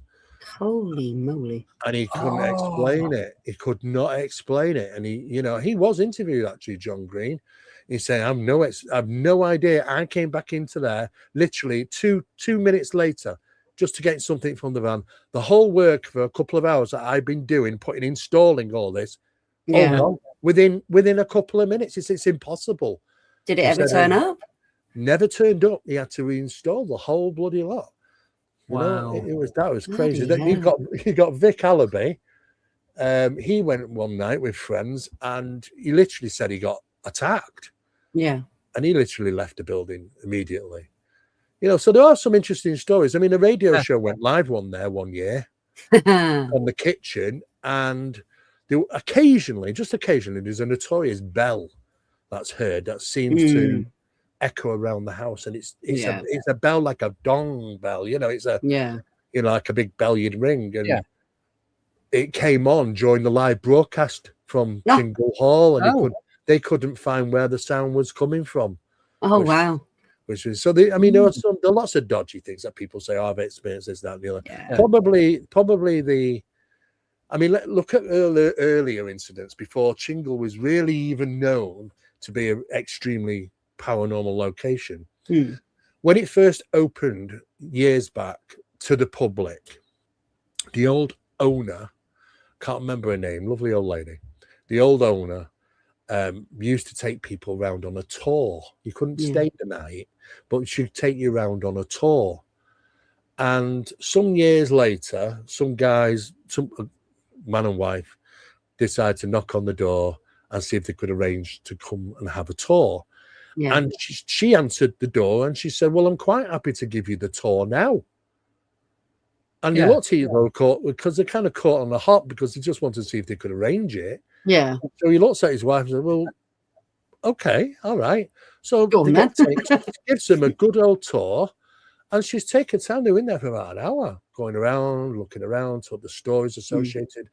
Speaker 5: Holy moly.
Speaker 7: And he couldn't explain it. He could not explain it. And he was interviewed, actually, John Green. He's saying, I've no idea. I came back into there literally two minutes later. just to get something from the van. The whole work for a couple of hours that I've been doing, installing all this, gone within a couple of minutes. It's impossible.
Speaker 5: Did it ever turn up?
Speaker 7: Never turned up. He had to reinstall the whole bloody lot.
Speaker 6: Wow.
Speaker 7: That was crazy. Then you got Vic Allaby. He went one night with friends, and he literally said he got attacked.
Speaker 5: Yeah.
Speaker 7: And he literally left the building immediately. So there are some interesting stories. I mean, a radio show went live one year on the kitchen, and there occasionally, there's a notorious bell that's heard that seems to echo around the house, and it's a bell like a dong bell. It's a like a big bell you'd ring, and it came on during the live broadcast from Tingle Hall, and they couldn't find where the sound was coming from.
Speaker 5: Oh, wow.
Speaker 7: Which was there are lots of dodgy things that people say, I've experienced this, that, and the other.
Speaker 5: Yeah.
Speaker 7: Probably look at earlier incidents before Chingle was really even known to be an extremely paranormal location. When it first opened years back to the public, the old owner, can't remember her name, lovely old lady, the old owner used to take people around on a tour. You couldn't stay the night, but she'd take you around on a tour. And some years later, some guys, some man and wife, decided to knock on the door and see if they could arrange to come and have a tour. Yeah. And she answered the door and she said, well, I'm quite happy to give you the tour now. And he looked at you, because they're kind of caught on the hop, because he just wanted to see if they could arrange it.
Speaker 5: Yeah.
Speaker 7: So he looks at his wife and said, well, okay, all right. So gives him a good old tour, and she's taken time. They were in there for about an hour, going around, looking around, told the stories associated.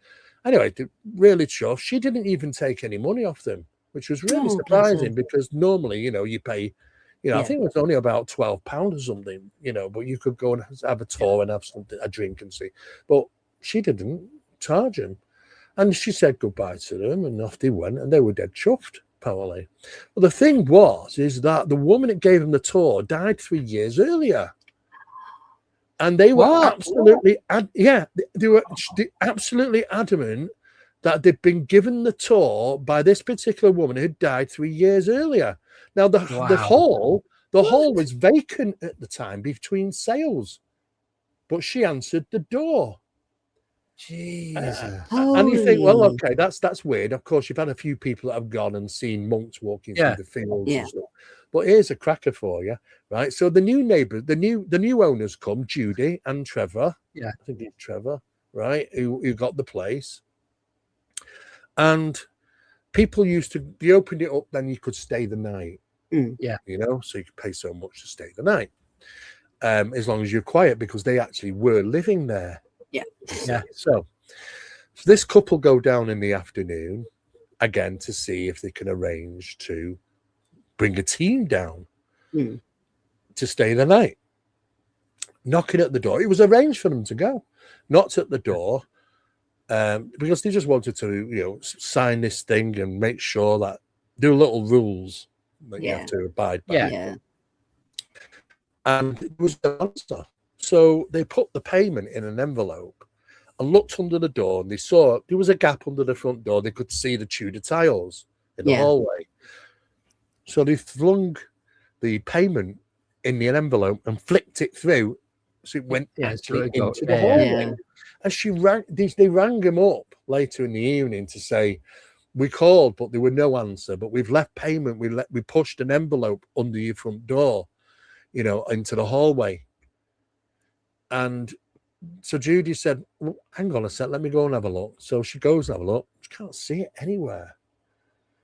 Speaker 7: Anyway, really chuffed. She didn't even take any money off them, which was really surprising, because normally, you pay, I think it was only about £12 or something, but you could go and have a tour and have a drink and see. But she didn't charge him. And she said goodbye to them, and off they went, and they were dead chuffed, apparently. Well, the thing is that the woman that gave them the tour died 3 years earlier. And they were absolutely adamant that they'd been given the tour by this particular woman who died 3 years earlier. Now, the hall was vacant at the time between sales, but she answered the door. Jesus. And you think, well, okay, that's weird. Of course, you've had a few people that have gone and seen monks walking through the fields and stuff. But here's a cracker for you, right? So the new neighbors, the new owners come, Judy and Trevor. Yeah, I think it's Trevor, right? Who got the place. And people they opened it up, then you could stay the night. Yeah. So you could pay so much to stay the night. As long as you're quiet, because they actually were living there. Yeah. So this couple go down in the afternoon again to see if they can arrange to bring a team down to stay the night. Knocking at the door. It was arranged for them to go. Knocked at the door because they just wanted to, sign this thing and make sure that there are little rules that you have to abide by. Yeah. And it was the answer. So they put the payment in an envelope and looked under the door, and they saw there was a gap under the front door. They could see the Tudor tiles in the hallway. So they flung the payment in the envelope and flicked it through, so it went actually into the hallway. And they rang him up later in the evening to say, we called, but there were no answer. But we've left payment. We pushed an envelope under your front door, into the hallway. And so Judy said, well, hang on a sec, let me go and have a look. So she goes and have a look. She can't see it anywhere.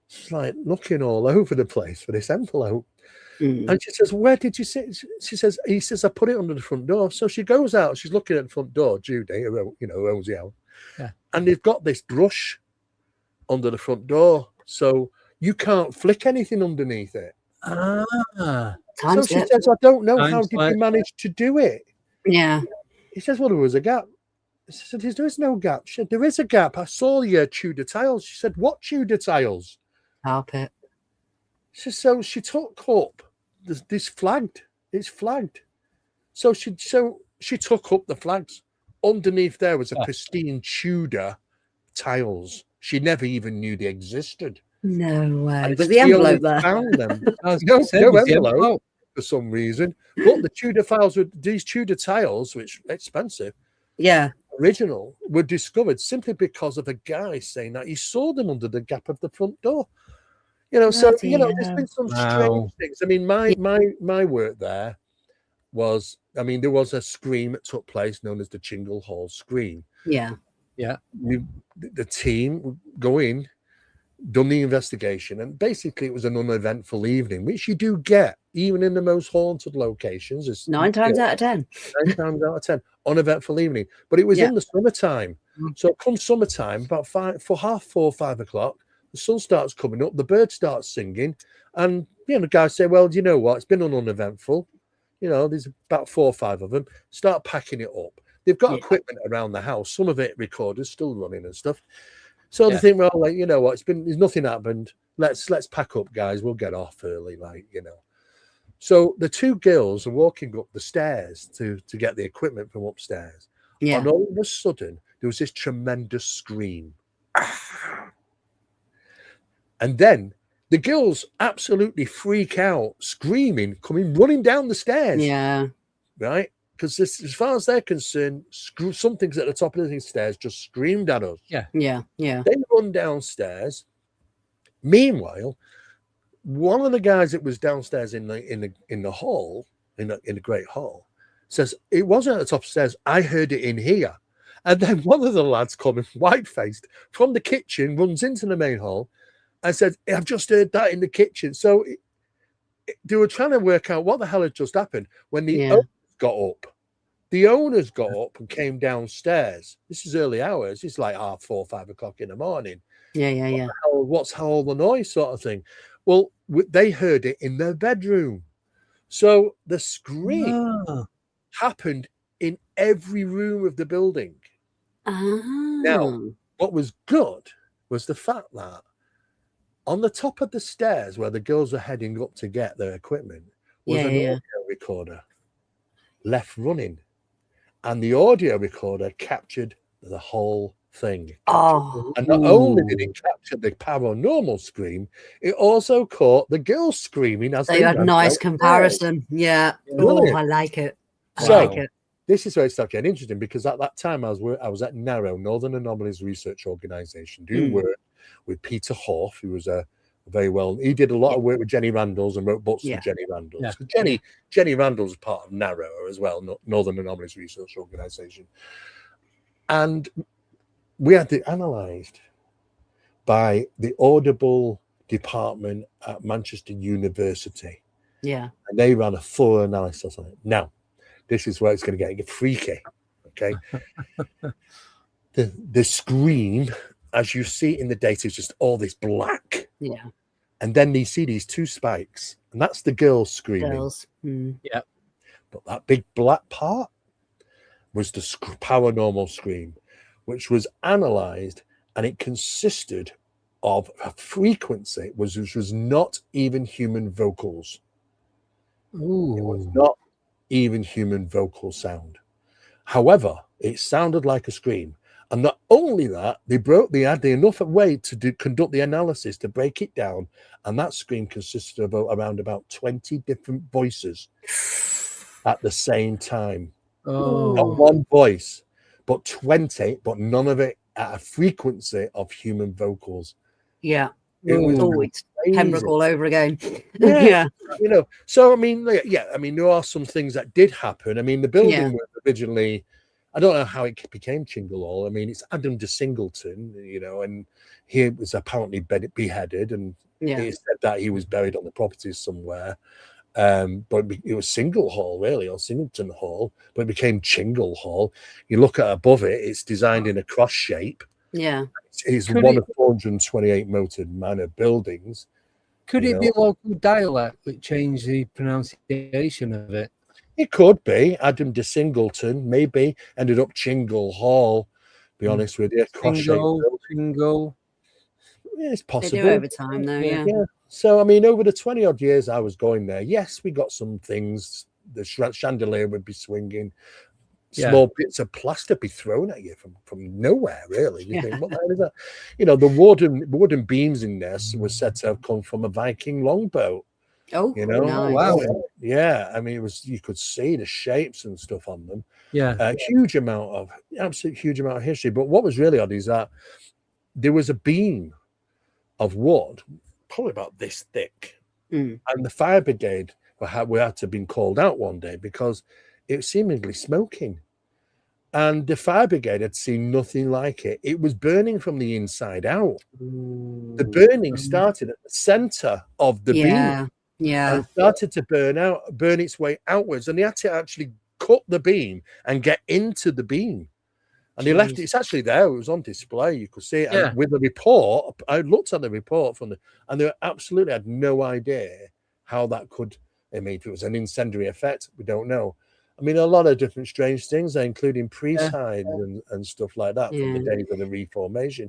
Speaker 7: She's like looking all over the place for this envelope. And she says, where did you see it? He says, I put it under the front door. So she goes out, she's looking at the front door, Judy, who owns the house. Yeah. And they've got this brush under the front door. So you can't flick anything underneath it. So she says, I don't know, how did you manage to do it?
Speaker 5: Yeah.
Speaker 7: He says, well, there was a gap. She said, there is no gap. She said, there is a gap. I saw your Tudor tiles. She said, what Tudor tiles? Carpet. So she took up this flagged. It's flagged. So she took up the flags. Underneath there was a pristine Tudor tiles. She never even knew they existed.
Speaker 5: No way.
Speaker 7: And
Speaker 5: Was the envelope there?
Speaker 7: found them.
Speaker 6: No
Speaker 7: envelope for some reason. But the Tudor files with these Tudor tiles, which are expensive, original, were discovered simply because of a guy saying that he saw them under the gap of the front door. You know, so you know, there's been some strange things. I mean, my work there was, I mean, there was a scream that took place known as the Chingle Hall scream.
Speaker 6: Yeah.
Speaker 7: The team go in, done the investigation, and basically it was an uneventful evening, which you do get even in the most haunted locations. It's
Speaker 5: 9 times out of 10.
Speaker 7: 9 times out of 10, uneventful evening. But it was in the summertime. So come summertime, about 4:30, 5 o'clock, the sun starts coming up, the birds start singing, and the guys say, well, you know what, it's been uneventful. You know, there's about 4 or 5 of them. Start packing it up. They've got equipment around the house. Some of it recorders still running and stuff. So they think, well, like, you know what, there's nothing happened. Let's pack up, guys. We'll get off early, like, you know. So the 2 girls are walking up the stairs to get the equipment from upstairs. Yeah. And all of a sudden, there was this tremendous scream. And then the girls absolutely freak out, screaming, running down the stairs.
Speaker 5: Yeah.
Speaker 7: Right? Because as far as they're concerned, something's at the top of the stairs just screamed at us.
Speaker 6: Yeah.
Speaker 7: They run downstairs. Meanwhile, one of the guys that was downstairs in the hall, in the great hall, says, it wasn't at the top of the stairs. I heard it in here. And then one of the lads coming, white-faced, from the kitchen, runs into the main hall and said, I've just heard that in the kitchen. So they were trying to work out what the hell had just happened when the owners got up. The owners got up and came downstairs. This is early hours. It's like 4:30, 5 o'clock in the morning.
Speaker 5: Yeah.
Speaker 7: What's all the noise sort of thing? Well, they heard it in their bedroom. So the scream happened in every room of the building. Now, what was good was the fact that on the top of the stairs where the girls were heading up to get their equipment was an audio recorder left running. And the audio recorder captured the whole thing. And not only did it capture the paranormal scream, it also caught the girls screaming as
Speaker 5: they had a nice comparison. Yeah.
Speaker 7: Brilliant.
Speaker 5: I like it.
Speaker 7: Like it. This is where it started getting interesting, because at that time I was at NARO, Northern Anomalies Research Organization, doing work with Peter Hoff, who was a very well. He did a lot of work with Jenny Randalls and wrote books with Jenny Randalls. Yeah. Jenny Randalls is part of NARO as well, Northern Anomalies Research Organization, and we had it analysed by the Audible department at Manchester University.
Speaker 5: Yeah,
Speaker 7: and they ran a thorough analysis on it. Now, this is where it's going to get freaky. Okay, the screen, as you see in the data, is just all this black.
Speaker 5: Yeah.
Speaker 7: And then you see these 2 spikes, and that's the girls screaming.
Speaker 6: Yeah.
Speaker 7: But that big black part was the paranormal scream, which was analysed, and it consisted of a frequency which was not even human vocals.
Speaker 6: Ooh.
Speaker 7: It was not even human vocal sound. However, it sounded like a scream. And not only that, they had enough way to conduct the analysis to break it down. And that scream consisted of around about 20 different voices at the same time. Not one voice, but 20, but none of it at a frequency of human vocals.
Speaker 5: Yeah.
Speaker 7: It was
Speaker 5: always Pembroke all over again.
Speaker 7: You know, so I mean, there are some things that did happen. I mean, the building was originally, I don't know how it became Chingle Hall. I mean, it's Adam de Singleton, you know, and he was apparently beheaded, and he said that he was buried on the property somewhere. But it was Single Hall, really, or Singleton Hall, but it became Chingle Hall. You look at above it, it's designed in a cross shape.
Speaker 5: Yeah.
Speaker 7: It's one of 428 moated manor buildings.
Speaker 6: Could it be local dialect that changed the pronunciation of it?
Speaker 7: It could be. Adam de Singleton maybe ended up Chingle Hall, be honest with you.
Speaker 6: Chingle.
Speaker 7: Yeah, it's possible.
Speaker 5: They do over time, though, yeah.
Speaker 7: So, I mean, over the 20-odd years I was going there, yes, we got some things. The chandelier would be swinging. small bits of plaster be thrown at you from nowhere, really. You think, what the hell is that? You know, the wooden beams in this was said to have come from a Viking longboat.
Speaker 5: Oh,
Speaker 7: you know,
Speaker 5: nice.
Speaker 6: Wow.
Speaker 7: Yeah, I mean, it was, you could see the shapes and stuff on them.
Speaker 6: Yeah.
Speaker 7: Absolute huge amount of history. But what was really odd is that there was a beam of wood, probably about this thick, and the fire brigade had to have been called out one day because it was seemingly smoking. And the fire brigade had seen nothing like it. It was burning from the inside out. The burning started at the center of the beam.
Speaker 5: Yeah.
Speaker 7: And started to burn its way outwards. And they had to actually cut the beam and get into the beam. And they left it. It's actually there. It was on display. You could see it. And with the report, I looked at the report and they absolutely had no idea how that could, I mean, if it was an incendiary effect, we don't know. I mean, a lot of different strange things, including priest-hide and stuff like that from the days of the Reformation.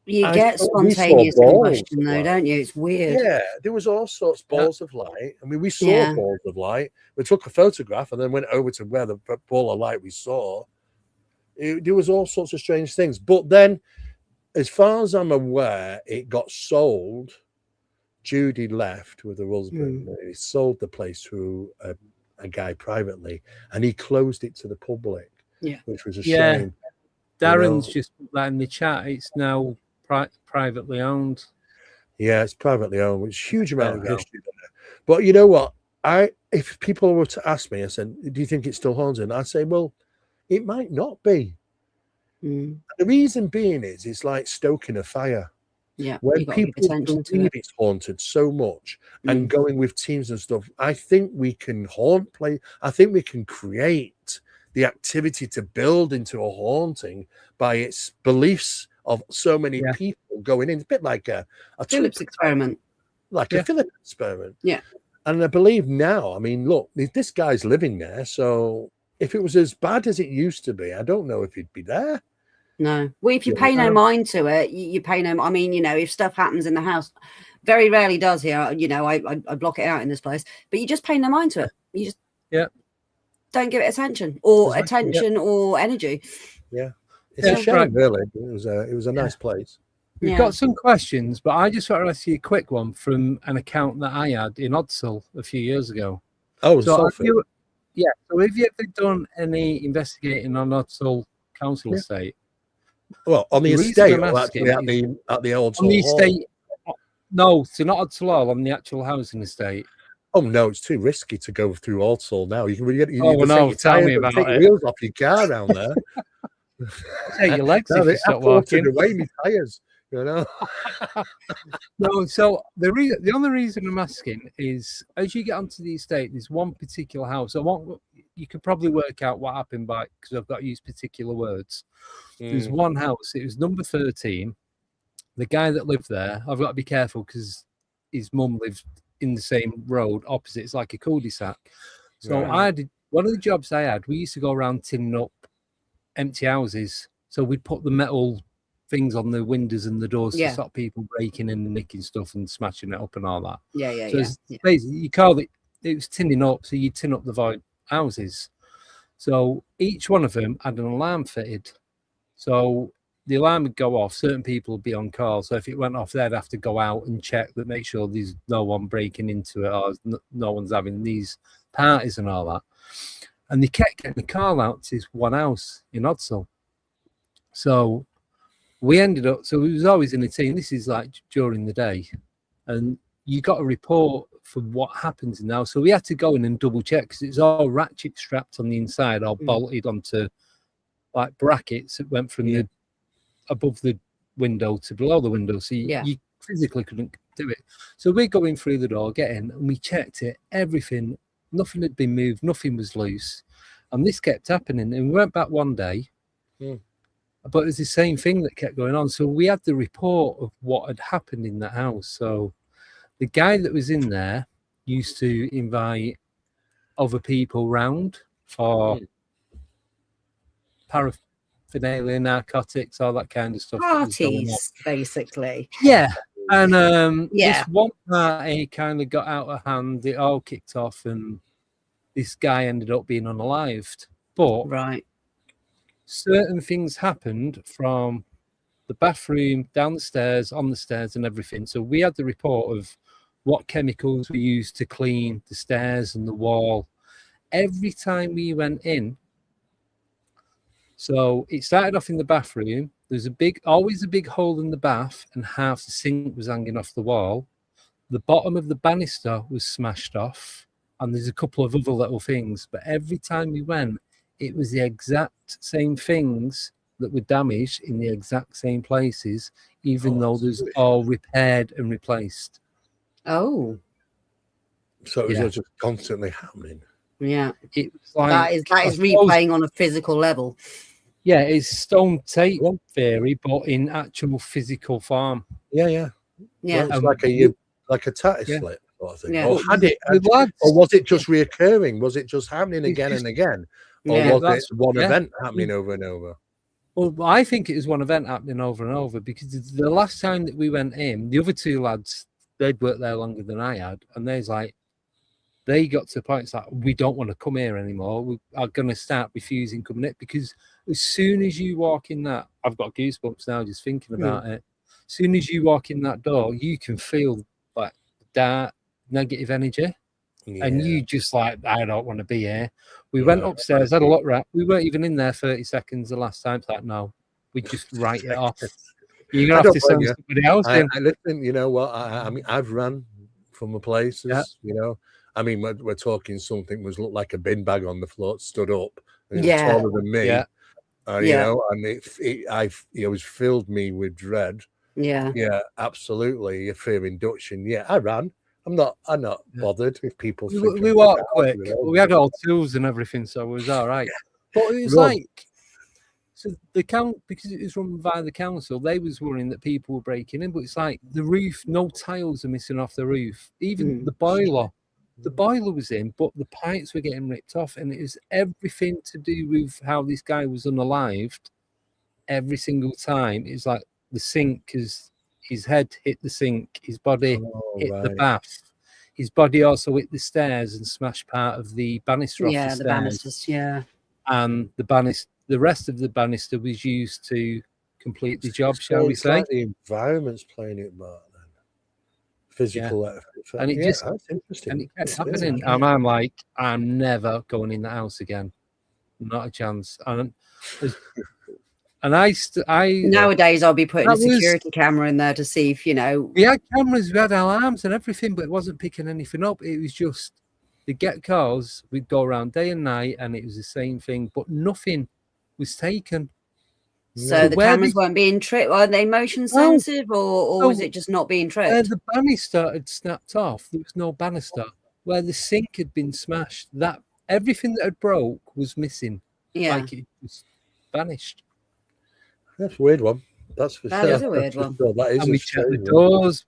Speaker 5: You get spontaneous combustion, though, don't you? It's weird.
Speaker 7: Yeah, there was all sorts of balls of light. I mean, we saw balls of light. We took a photograph and then went over to where the ball of light we saw. There was all sorts of strange things. But then, as far as I'm aware, it got sold. Judy left with her husband. He sold the place to a guy privately, and he closed it to the public, which was a shame.
Speaker 6: Darren's just put that in the chat. It's now privately owned.
Speaker 7: Yeah, it's privately owned, which is a huge amount of history there. But you know what? If people were to ask me, I said, do you think it's still haunted? I'd say, well, it might not be. The reason being is it's like stoking a fire.
Speaker 5: Yeah,
Speaker 7: when people believe it's haunted so much and going with teams and stuff, I think we can I think we can create the activity to build into a haunting by its beliefs of so many people going in. It's a bit like a
Speaker 5: Phillips experiment.
Speaker 7: Like a Phillips experiment.
Speaker 5: Yeah.
Speaker 7: And I believe now, I mean, look, this guy's living there. So if it was as bad as it used to be, I don't know if he'd be there.
Speaker 5: No. Well, if you pay no mind to it, you pay no. I mean, you know, if stuff happens in the house, very rarely does here. You know, I block it out in this place, but you just pay no mind to it. You just don't give it attention or or energy.
Speaker 7: Yeah, it's a shame, really. It was a nice place.
Speaker 6: We've got some questions, but I just want to ask you a quick one from an account that I had in Odsal a few years ago.
Speaker 7: Oh,
Speaker 6: so have you ever done any investigating on Odsal council estate?
Speaker 7: Well, on the estate, or actually at the old
Speaker 6: on the estate. No, so not Odsal Hall, on the actual housing estate.
Speaker 7: Oh no, it's too risky to go through Odsal now. You can really
Speaker 6: tell me about it.
Speaker 7: Wheels off your car down there.
Speaker 6: Take your legs if you stop walking.
Speaker 7: Away my tires, you know.
Speaker 6: No, so the only reason I'm asking is as you get onto the estate, there's one particular house. You could probably work out what happened by because I've got to use particular words. There's one house. It was number 13. The guy that lived there, I've got to be careful because his mum lived in the same road opposite. It's like a cul-de-sac. So I did one of the jobs I had. We used to go around tinning up empty houses. So we'd put the metal things on the windows and the doors to stop people breaking in and nicking stuff and smashing it up and all that. Basically, you call it. It was tinning up. So you tin up the void houses. So each one of them had an alarm fitted. So the alarm would go off. Certain people would be on call. So if it went off, they'd have to go out and check that, make sure there's no one breaking into it or no one's having these parties and all that. And they kept getting a call out to this one house in Odsal. So we ended up, so we was always in a team. This is like during the day. And you got a report for what happens now. So we had to go in and double check because it's all ratchet strapped on the inside or bolted onto like brackets that went from the above the window to below the window. So you physically couldn't do it. So we're going through the door, get in, and we checked it, everything, nothing had been moved, nothing was loose. And this kept happening. And we went back one day, but it was the same thing that kept going on. So we had the report of what had happened in that house. So the guy that was in there used to invite other people round for paraphernalia, narcotics, all that kind of stuff.
Speaker 5: Parties, basically.
Speaker 6: Yeah. And this one party kind of got out of hand. It all kicked off and this guy ended up being unalived. But certain things happened from the bathroom, down the stairs, on the stairs, and everything. So we had the report of what chemicals we used to clean the stairs and the wall. Every time we went in, so it started off in the bathroom. There's always a big hole in the bath, and half the sink was hanging off the wall. The bottom of the banister was smashed off, and there's a couple of other little things. But every time we went, it was the exact same things that were damaged in the exact same places, even though there's all repaired and replaced.
Speaker 5: Oh.
Speaker 7: So it was just constantly happening.
Speaker 5: Yeah.
Speaker 6: It was like,
Speaker 5: that is replaying on a physical level.
Speaker 6: Yeah, it's stone tape theory, but in actual physical form.
Speaker 7: Yeah.
Speaker 5: Yeah.
Speaker 7: Well, it's like a tatty slip sort of thing.
Speaker 5: Yeah.
Speaker 7: Or or was it just reoccurring? Was it just happening again and again? Or was it one event happening over and over?
Speaker 6: Well, I think it was one event happening over and over, because the last time that we went in, the other two lads, they'd worked there longer than I had, and they got to the point, it's like, we don't want to come here anymore. We are going to start refusing coming in, because as soon as you walk in that, I've got goosebumps now just thinking about it. As soon as you walk in that door, you can feel like dark, negative energy. And you just like, I don't want to be here. We went upstairs, had a look right. We weren't even in there 30 seconds the last time. It's like, no, we just write it off. You're going to have to send somebody else in.
Speaker 7: I listen, you know what? I mean, I've run from the places, you know. I mean, we're talking something was looked like a bin bag on the floor, stood up, and it was taller than me. You know, and it was filled me with dread. Yeah, absolutely. A fear induction. Yeah, I ran. I'm not bothered if people.
Speaker 6: We walked quick. We had all tools and everything, so it was all right. But it was like, so because it was run by the council, they was worrying that people were breaking in. But it's like the roof, no tiles are missing off the roof. Even the boiler was in, but the pipes were getting ripped off, and it was everything to do with how this guy was unalived. Every single time, it's like the sink is. His head hit the sink, his body hit the bath, his body also hit the stairs and smashed part of the banister off the stairs.
Speaker 5: The banisters,
Speaker 6: And the rest of the banister was used to complete the job, shall we say.
Speaker 7: Like the environment's playing it back then. Physical effort.
Speaker 6: And it just,
Speaker 7: that's interesting.
Speaker 6: And it kept happening. And I'm like, I'm never going in the house again. Not a chance. And I
Speaker 5: nowadays I'll be putting a security camera in there to see if, you know.
Speaker 6: We had cameras, we had alarms and everything, but it wasn't picking anything up. It was just the get calls. We'd go around day and night, and it was the same thing, but nothing was taken.
Speaker 5: So the cameras weren't being tripped. Are they motion sensitive, or was it just not being tripped?
Speaker 6: The banister had snapped off. There was no banister. Where the sink had been smashed, that everything that had broke was missing. Like it just vanished.
Speaker 7: That's a weird one.
Speaker 5: That is a weird one.
Speaker 7: That is.
Speaker 6: And we checked the doors.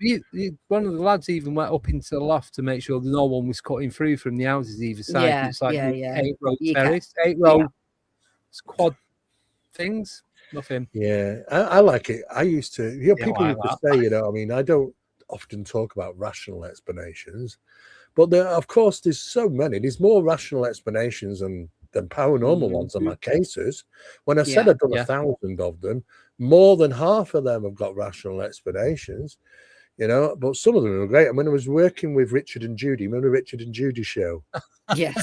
Speaker 6: One of the lads even went up into the loft to make sure that no one was cutting through from the houses either side. It's like 8-row terrace, 8-row quad things. Nothing.
Speaker 7: Yeah, I like it. I used to. People used to say, I mean, I don't often talk about rational explanations, but of course, there's so many. There's more rational explanations than paranormal ones on my cases. When I said I'd done 1,000 of them, more than half of them have got rational explanations, but some of them are great. And when I was working with Richard and Judy, remember Richard and Judy show?
Speaker 5: Yes.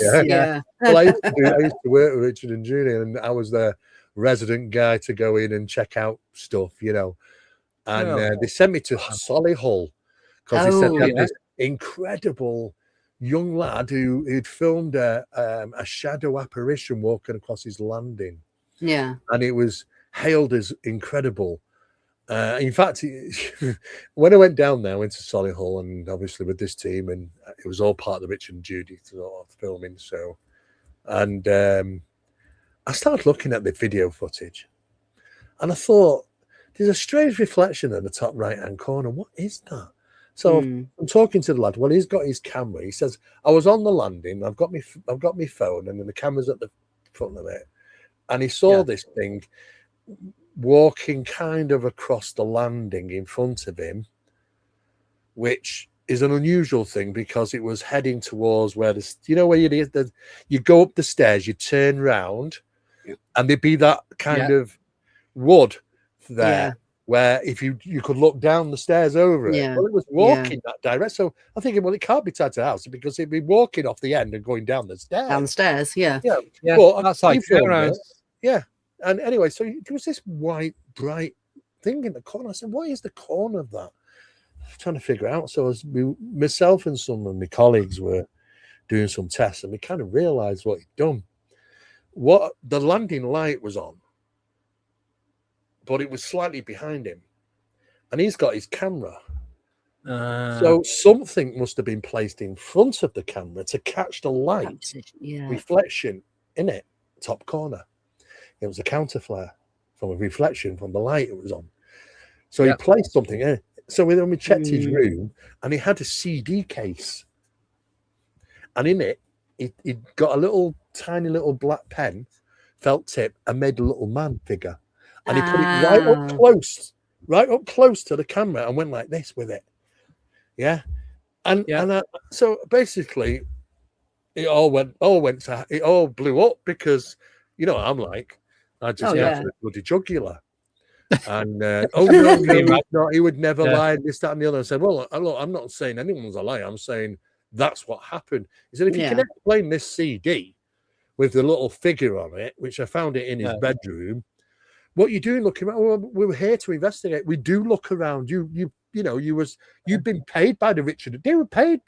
Speaker 7: Well, I used to work with Richard and Judy, and I was the resident guy to go in and check out stuff, and they sent me to Solihull because they said they had this incredible young lad who'd filmed a shadow apparition walking across his landing.
Speaker 5: Yeah.
Speaker 7: And it was hailed as incredible. In fact, when I went down there, I went to Solihull, and obviously with this team, and it was all part of the Richard and Judy sort of filming show. And I started looking at the video footage, and I thought, there's a strange reflection in the top right-hand corner. What is that? So I'm talking to the lad. Well, he's got his camera. He says, I was on the landing. I've got my phone, and then the camera's at the front of it. And he saw this thing walking kind of across the landing in front of him, which is an unusual thing because it was heading towards where where you go up the stairs, you turn round, and there'd be that kind of wood there where if you could look down the stairs over it. Well, it was walking that direction. So I'm thinking, well, it can't be tied to the house because it'd be walking off the end and going down the stairs.
Speaker 5: Downstairs,
Speaker 6: Yeah,
Speaker 7: but
Speaker 6: that's like
Speaker 7: yeah. And anyway, so there was this white, bright thing in the corner. I said, what is the corner of that? I'm trying to figure it out. So as myself and some of my colleagues were doing some tests, and we kind of realized what he'd done. What the landing light was on, but it was slightly behind him, and he's got his camera. So something must have been placed in front of the camera to catch the light reflection in it, top corner. It was a counter flare from a reflection from the light it was on. So he placed something in. So when we checked his room, and he had a CD case, and in it, he'd got a tiny little black pen, felt tip, and made a little man figure. And he put it right up close to the camera, and went like this with it. Yeah. So basically, it all blew up because, you know what I'm like. I just got the bloody jugular. And no, he would never lie, this, that, and the other. I said, well, look, I'm not saying anyone's a liar. I'm saying that's what happened. He said, if you can explain this CD with the little figure on it, which I found it in his bedroom, what you doing looking around? Well, we were here to investigate. We do look around. You've been paid by the Richard. They were paid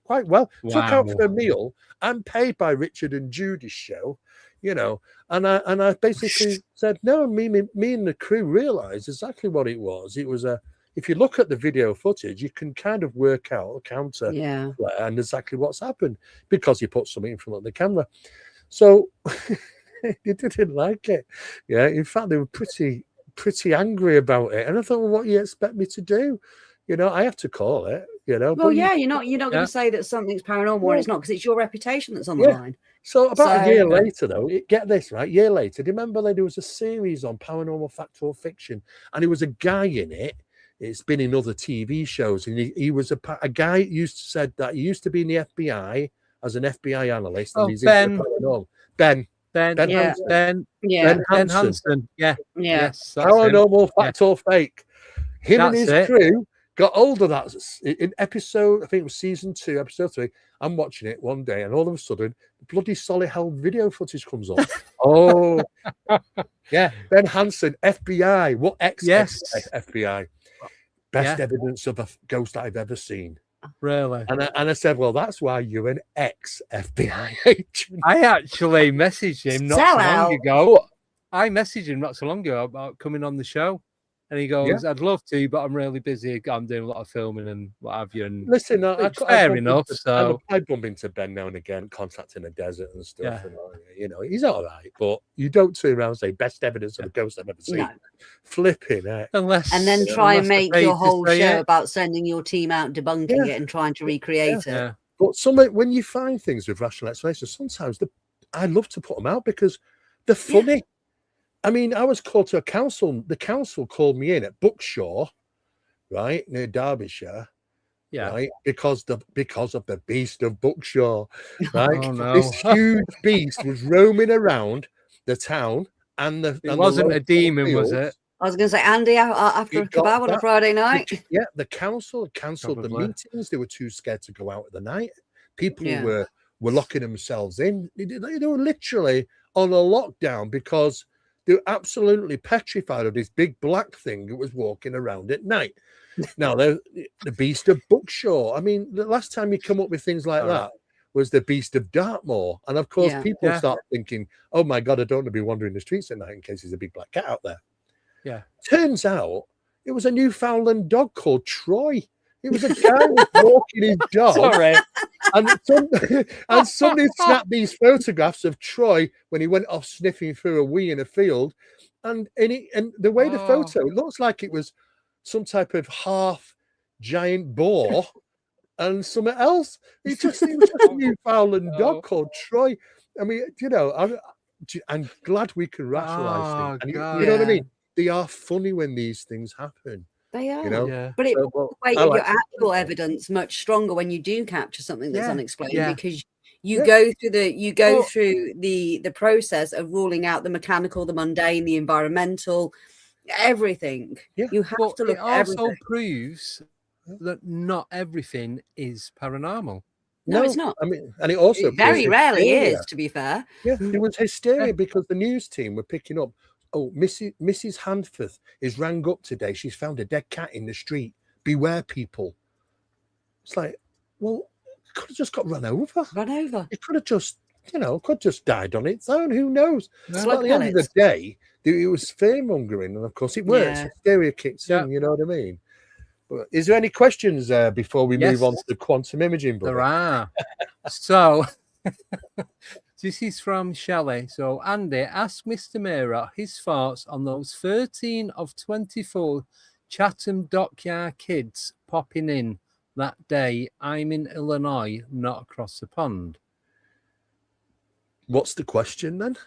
Speaker 7: quite well. Wow. Took out for a meal and paid by Richard and Judy's show. You know, and I basically said, no, me and the crew realized exactly what it was. It was if you look at the video footage, you can kind of work out a counter flare and exactly what's happened because you put something in front of the camera. So they didn't like it. Yeah, in fact, they were pretty angry about it. And I thought, well, what do you expect me to do? You know, I have to call it. You know,
Speaker 5: well, you're not going to say that something's paranormal when it's not, because it's your reputation that's on the line.
Speaker 7: So about a year later, though, get this, right? A year later, do you remember there was a series on Paranormal Fact or Fiction, and there was a guy in it. It's been in other TV shows, and he was a guy who said that he used to be in the FBI as an FBI analyst, and he's into paranormal. Ben Hansen.
Speaker 6: Yes,
Speaker 7: Paranormal Fact or Fake. Him and his crew got hold of that in episode, I think it was season 2, episode 3. I'm watching it one day, and all of a sudden, the bloody solid held video footage comes up. Ben Hansen, FBI. What FBI? Best evidence of a ghost I've ever seen.
Speaker 6: Really?
Speaker 7: And I said, well, that's why you're an ex-FBI agent.
Speaker 6: I actually messaged him not so long ago. I messaged him not so long ago about coming on the show. And he goes, I'd love to, but I'm really busy. I'm doing a lot of filming and what have you. And
Speaker 7: listen,
Speaker 6: fair enough. So
Speaker 7: I bump into Ben now and again, contacting the desert and stuff. And, you know, he's all right, but you don't turn around and say best evidence of a ghost I've ever seen. No. Flipping it.
Speaker 5: And then try and make your whole show about sending your team out debunking it and trying to recreate it.
Speaker 7: But when you find things with rational explanation, sometimes I love to put them out because they're funny. I mean, I was called to a council. The council called me in at Bookshaw, right, near Derbyshire, right, because of the beast of Bookshaw, right.
Speaker 6: Oh, no.
Speaker 7: This huge beast was roaming around the town, and it
Speaker 6: wasn't a demon, was it?
Speaker 5: I was going to say, Andy, after a kebab on a Friday night.
Speaker 7: The council cancelled the meetings. They were too scared to go out at the night. People were locking themselves in. They were literally on a lockdown because they were absolutely petrified of this big black thing that was walking around at night. Now, the beast of Bookshaw. I mean, the last time you come up with things like that was the beast of Dartmoor. And, of course, people start thinking, oh, my God, I don't want to be wandering the streets at night in case there's a big black cat out there.
Speaker 6: Yeah.
Speaker 7: Turns out it was a Newfoundland dog called Troy. It was a guy walking his dog.
Speaker 6: Sorry.
Speaker 7: And somebody snapped these photographs of Troy when he went off sniffing through a wee in a field. And the way the photo, it looks like it was some type of half giant boar and something else. It was just a Newfoundland dog called Troy. I mean, you know, I'm glad we can rationalize things. And you know what I mean? They are funny when these things happen.
Speaker 5: They are,
Speaker 7: you know?
Speaker 5: But it makes your actual evidence much stronger when you do capture something that's unexplained, because You go through the process of ruling out the mechanical, the mundane, the environmental, everything. You have to look
Speaker 6: it
Speaker 5: at
Speaker 6: also
Speaker 5: everything.
Speaker 6: proves that not everything is paranormal.
Speaker 5: No, it's not.
Speaker 7: I mean, and it also
Speaker 5: Very rarely is, to be fair.
Speaker 7: Yeah, it was hysteria because the news team were picking up. Oh, Mrs. Handforth is rang up today. She's found a dead cat in the street. Beware, people. It's like, well, it could have just got run over.
Speaker 5: Run over.
Speaker 7: It could have just, could just died on its own. Who knows?
Speaker 5: Slow
Speaker 7: But at the end of the day, it was fear mongering, and of course it works.
Speaker 5: Yeah.
Speaker 7: Hysteria kicks in. You know what I mean? But is there any questions before we move on to the quantum imaging? Buddy?
Speaker 6: There are. So this is from Shelley. So Andy asked Mr. Mera his thoughts on those 13 of 24 Chatham Dockyard kids popping in that day. I'm in Illinois, not across the pond.
Speaker 7: What's the question then?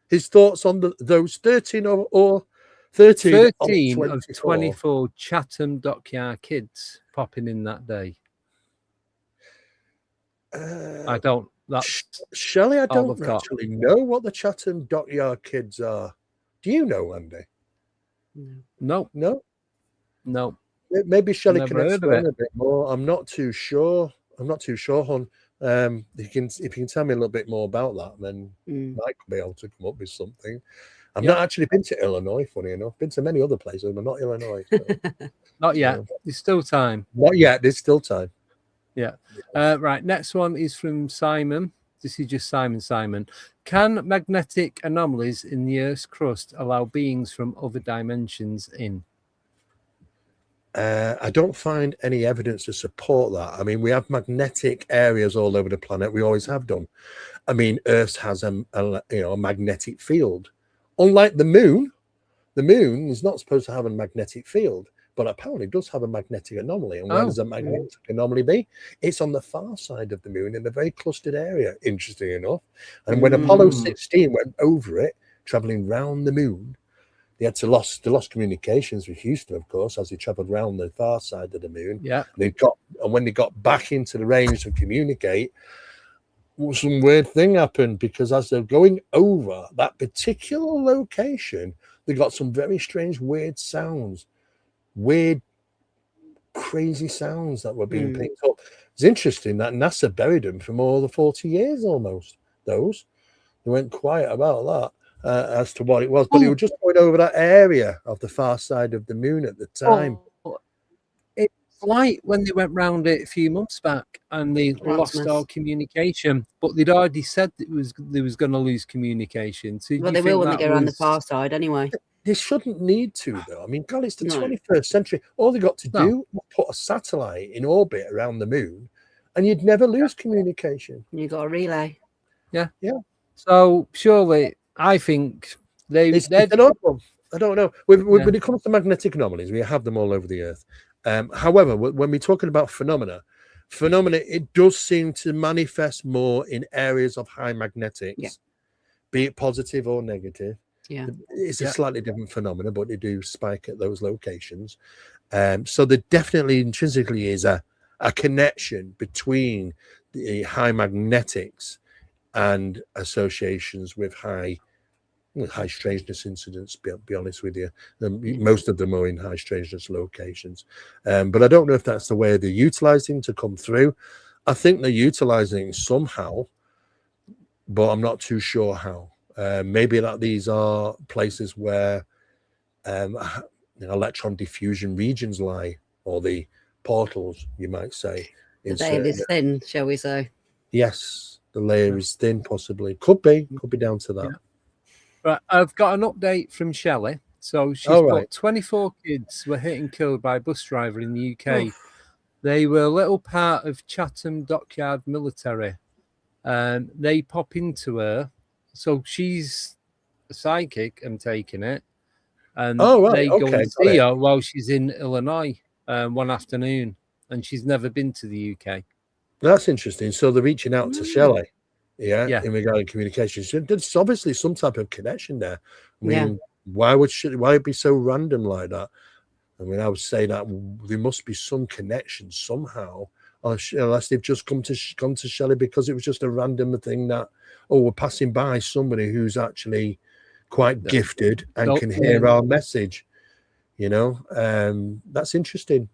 Speaker 7: His thoughts on those 13 or 13
Speaker 6: of 24 Chatham Dockyard kids popping in that day. I don't.
Speaker 7: Shelley, I don't actually know what the Chatham Dockyard kids are. Do you know, Andy?
Speaker 6: No.
Speaker 7: Maybe Shelley can explain a bit more. I'm not too sure. Hon. If you can tell me a little bit more about that, then I could be able to come up with something. I've not actually been to Illinois, funny enough. Been to many other places, but not Illinois. So.
Speaker 6: Not yet. There's still time.
Speaker 7: Not yet. There's still time.
Speaker 6: Yeah. Right. Next one is from Simon. This is just Simon. Can magnetic anomalies in the Earth's crust allow beings from other dimensions in?
Speaker 7: I don't find any evidence to support that. I mean, we have magnetic areas all over the planet. We always have done. I mean, Earth has a magnetic field. Unlike the moon is not supposed to have a magnetic field, but apparently it does have a magnetic anomaly. And where does a magnetic anomaly be? It's on the far side of the moon in a very clustered area, interesting enough. And when Apollo 16 went over it, traveling round the moon, they lost communications with Houston, of course, as they traveled around the far side of the moon.
Speaker 6: Yeah.
Speaker 7: And when they got back into the range to communicate, some weird thing happened, because as they're going over that particular location, they got some very strange, weird sounds, crazy sounds that were being picked up. It's interesting that NASA buried them for more than 40 years almost. They went quiet about that as to what it was, but they were just going over that area of the far side of the moon at the time.
Speaker 6: It's like when they went round it a few months back and they lost all communication, but they'd already said that they was going to lose communication. So
Speaker 5: well, they will when they go around the far side anyway.
Speaker 7: They shouldn't need to, though. I mean, God, it's the 21st century. All they got to do was put a satellite in orbit around the moon, and you'd never lose communication.
Speaker 5: You got a relay.
Speaker 6: Yeah. So surely, I think
Speaker 7: it's an odd one. I don't know. When it comes to magnetic anomalies, we have them all over the Earth. However, when we're talking about phenomena, it does seem to manifest more in areas of high magnetics, be it positive or negative.
Speaker 5: Yeah,
Speaker 7: it's a slightly different phenomena, but they do spike at those locations. So there definitely intrinsically is a connection between the high magnetics and associations with high strangeness incidents. Be honest with you, most of them are in high strangeness locations, but I don't know if that's the way they're utilizing to come through. I think they're utilizing somehow, but I'm not too sure how. Maybe that these are places where electron diffusion regions lie, or the portals, you might say.
Speaker 5: The veil is thin, shall we say?
Speaker 7: Yes, the layer is thin, possibly. Could be down to that.
Speaker 6: Yeah. Right, I've got an update from Shelley. So she's got 24 kids were hit and killed by a bus driver in the UK. They were a little part of Chatham Dockyard military. They pop into her. So she's a psychic, I'm taking it. And they go and see her while she's in Illinois one afternoon. And she's never been to the UK.
Speaker 7: That's interesting. So they're reaching out to Shelley, in regarding communications. There's obviously some type of connection there. I mean, why it be so random like that? I mean, I would say that there must be some connection somehow unless they've just come to Shelley because it was just a random thing that, oh, we're passing by somebody who's actually quite gifted and can hear our message. You know, that's interesting,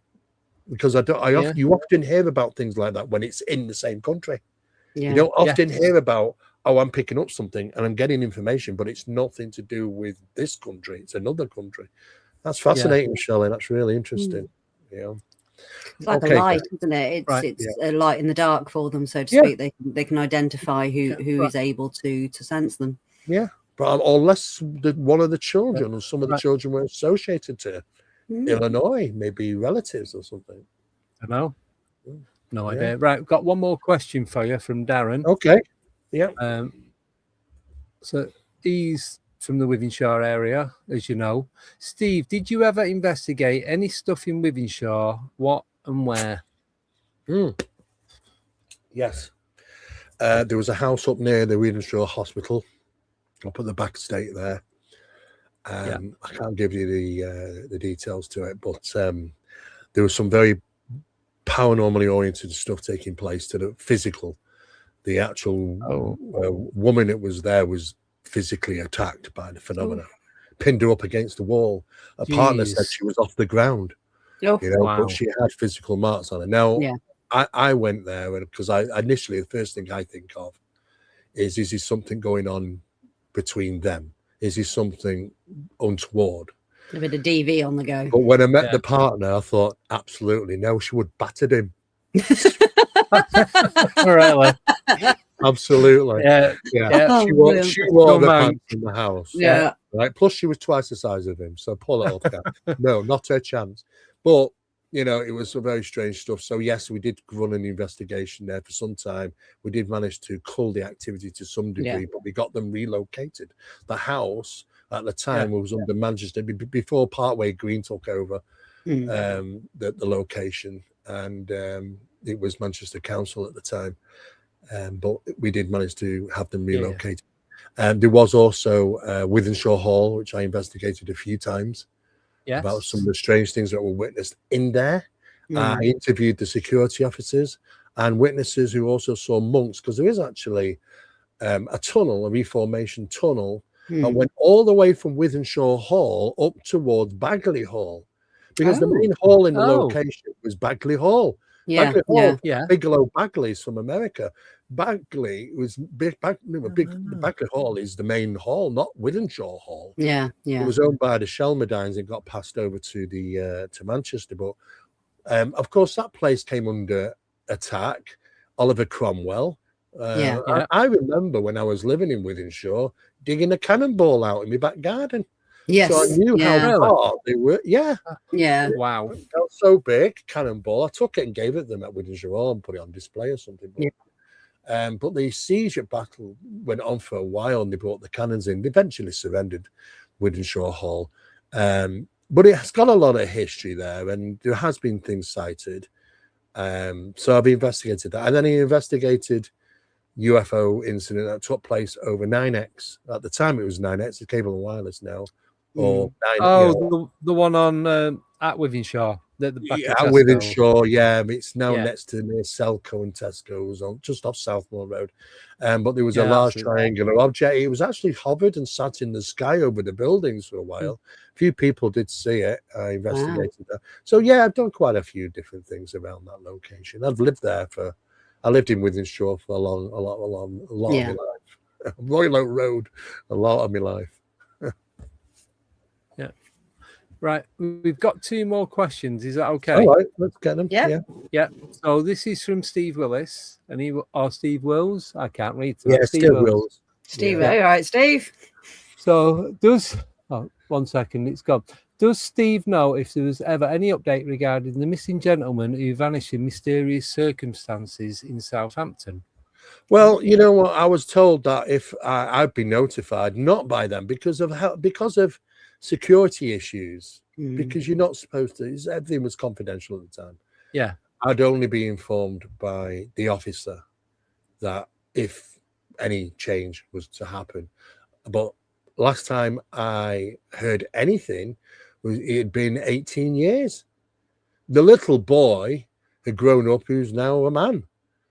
Speaker 7: because you often hear about things like that when it's in the same country. You don't often hear about, oh, I'm picking up something and I'm getting information, but it's nothing to do with this country. It's another country. That's fascinating, Shelley. That's really interesting. Yeah.
Speaker 5: It's like a light, isn't it? It's a light in the dark for them, so to speak. They can identify who is able to sense them. Yeah.
Speaker 7: But unless one of the children or some of the children were associated to Illinois, maybe relatives or something.
Speaker 6: I know. No idea. Right, got one more question for you from Darren.
Speaker 7: Okay. Yeah.
Speaker 6: So he's from the Wythenshawe area, as you know. Steve, did you ever investigate any stuff in Wythenshawe? What and where?
Speaker 7: Yes. There was a house up near the Wythenshawe Hospital, up at the back estate there. I can't give you the details to it, but there was some very paranormally oriented stuff taking place to the physical. The actual woman that was there was physically attacked by the phenomena, pinned her up against the wall. Her partner said she was off the ground, but she had physical marks on her. Now, I went there because initially the first thing I think of is there something going on between them? Is there something untoward?
Speaker 5: A bit of DV on the go.
Speaker 7: But when I met the partner, I thought, absolutely no, she would battered him.
Speaker 6: Really?
Speaker 7: Absolutely.
Speaker 6: Yeah.
Speaker 7: She wore the pants in the house.
Speaker 5: Yeah.
Speaker 7: Right. Plus, she was twice the size of him. So poor little cat. No, not her chance. But you know, it was some very strange stuff. So yes, we did run an investigation there for some time. We did manage to cull the activity to some degree, but we got them relocated. The house at the time was under Manchester before Parkway Green took over the location, and it was Manchester Council at the time. But we did manage to have them relocated. There was also Wythenshawe Hall, which I investigated a few times. About some of the strange things that were witnessed in there. I interviewed the security officers and witnesses who also saw monks, because there is actually a tunnel, a reformation tunnel, that went all the way from Wythenshawe Hall up towards Bagley Hall, because the main hall in the location was Bagley Hall. Bagley Hall, Bigelow Bagley's from America. Bagley was big. Bagley Hall is the main hall, not Wythenshawe Hall. It was owned by the Shelmerdines and got passed over to the to Manchester. But of course, that place came under attack. Oliver Cromwell. I remember when I was living in Wythenshawe, digging a cannonball out in my back garden.
Speaker 5: Yes.
Speaker 7: So I knew how far they were.
Speaker 6: Wow.
Speaker 7: It felt so big, cannonball. I took it and gave it them at Wythenshawe Hall and put it on display or something. But the siege battle went on for a while, and they brought the cannons in. They eventually surrendered Wythenshawe Hall. But it has got a lot of history there, and there has been things cited. So I've investigated that. And then he investigated UFO incident that took place over 9X. At the time, it was 9X, the Cable and Wireless now. Or 9,
Speaker 6: the one on at Wythenshawe. At
Speaker 7: Wythenshawe, it's now next to near Selco and Tesco's, on just off Southmore Road. But there was a large triangular object. It was actually hovered and sat in the sky over the buildings for a while. A few people did see it. I investigated that. So I've done quite a few different things around that location. I've lived there I lived in Wythenshawe for a lot of my life. Royal Oak Road, a lot of my life.
Speaker 6: Right, we've got 2 more questions. Is that okay?
Speaker 7: All right, let's get them.
Speaker 6: Yeah. So this is from Steve Willis, and Steve Wills. I can't read.
Speaker 7: Steve Wills.
Speaker 5: Steve, all right, Steve.
Speaker 6: So one second, it's gone. Does Steve know if there was ever any update regarding the missing gentleman who vanished in mysterious circumstances in Southampton?
Speaker 7: Well, you know what? I was told that if I'd be notified, not by them, because of security issues, because you're not supposed to. Everything was confidential at the time. I'd only be informed by the officer that if any change was to happen. But last time I heard anything, it had been 18 years. The little boy had grown up, who's now a man.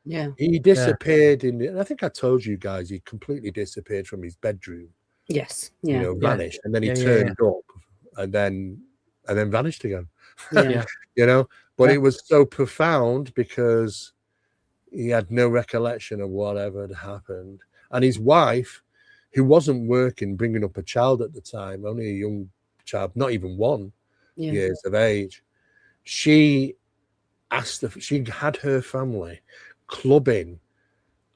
Speaker 5: Yeah.
Speaker 7: He disappeared I think I told you guys, he completely disappeared from his bedroom.
Speaker 5: Yes. Yeah.
Speaker 7: Vanished, and then he turned up, and then vanished again.
Speaker 5: Yeah.
Speaker 7: But it was so profound because he had no recollection of whatever had happened, and his wife, who wasn't working, bringing up a child at the time, only a young child, not even 1 years of age, she asked if she had her family club in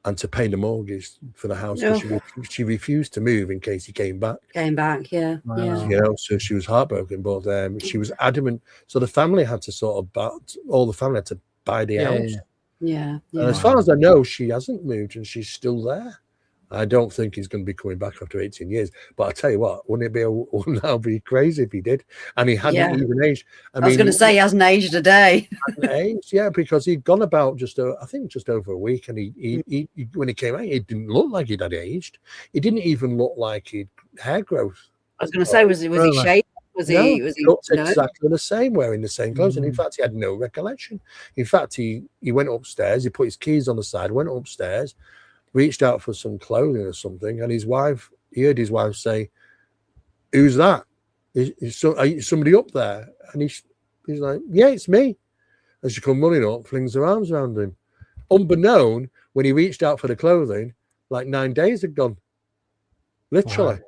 Speaker 7: and to pay the mortgage for the house, because she refused to move in case he came back.
Speaker 6: Wow.
Speaker 7: So she was heartbroken, but she was adamant. So the family had to all the family had to buy the house.
Speaker 5: Yeah.
Speaker 7: And as far as I know, she hasn't moved and she's still there. I don't think he's going to be coming back after 18 years. But I tell you what, wouldn't that be crazy if he did? And he hadn't even aged.
Speaker 5: I was going to say he hasn't aged a day.
Speaker 7: Because he'd gone about just over a week, and he when he came out, it didn't look like he'd had aged. He didn't even look like he'd hair growth.
Speaker 5: I was going to say, was he shaved? He
Speaker 7: looked exactly the same, wearing the same clothes, and in fact, he had no recollection. In fact, he went upstairs, he put his keys on the side, went upstairs, reached out for some clothing or something, and he heard his wife say, "Who's that? Is somebody up there?" And he's like, "Yeah, it's me." And she come running up, flings her arms around him. Unbeknown, when he reached out for the clothing, like 9 days had gone. Literally. Wow.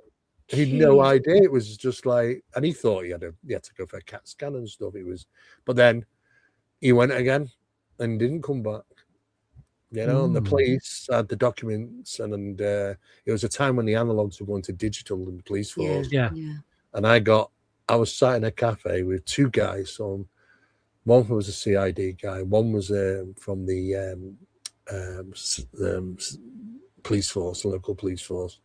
Speaker 7: He'd no idea. It was just like, and he thought he had to go for a CAT scan and stuff. But then he went again and didn't come back. And the police had the documents, and it was a time when the analogs were going to digital in the police force. And I was sat in a cafe with 2 guys. One was a CID guy, one was from the police force, the local police force,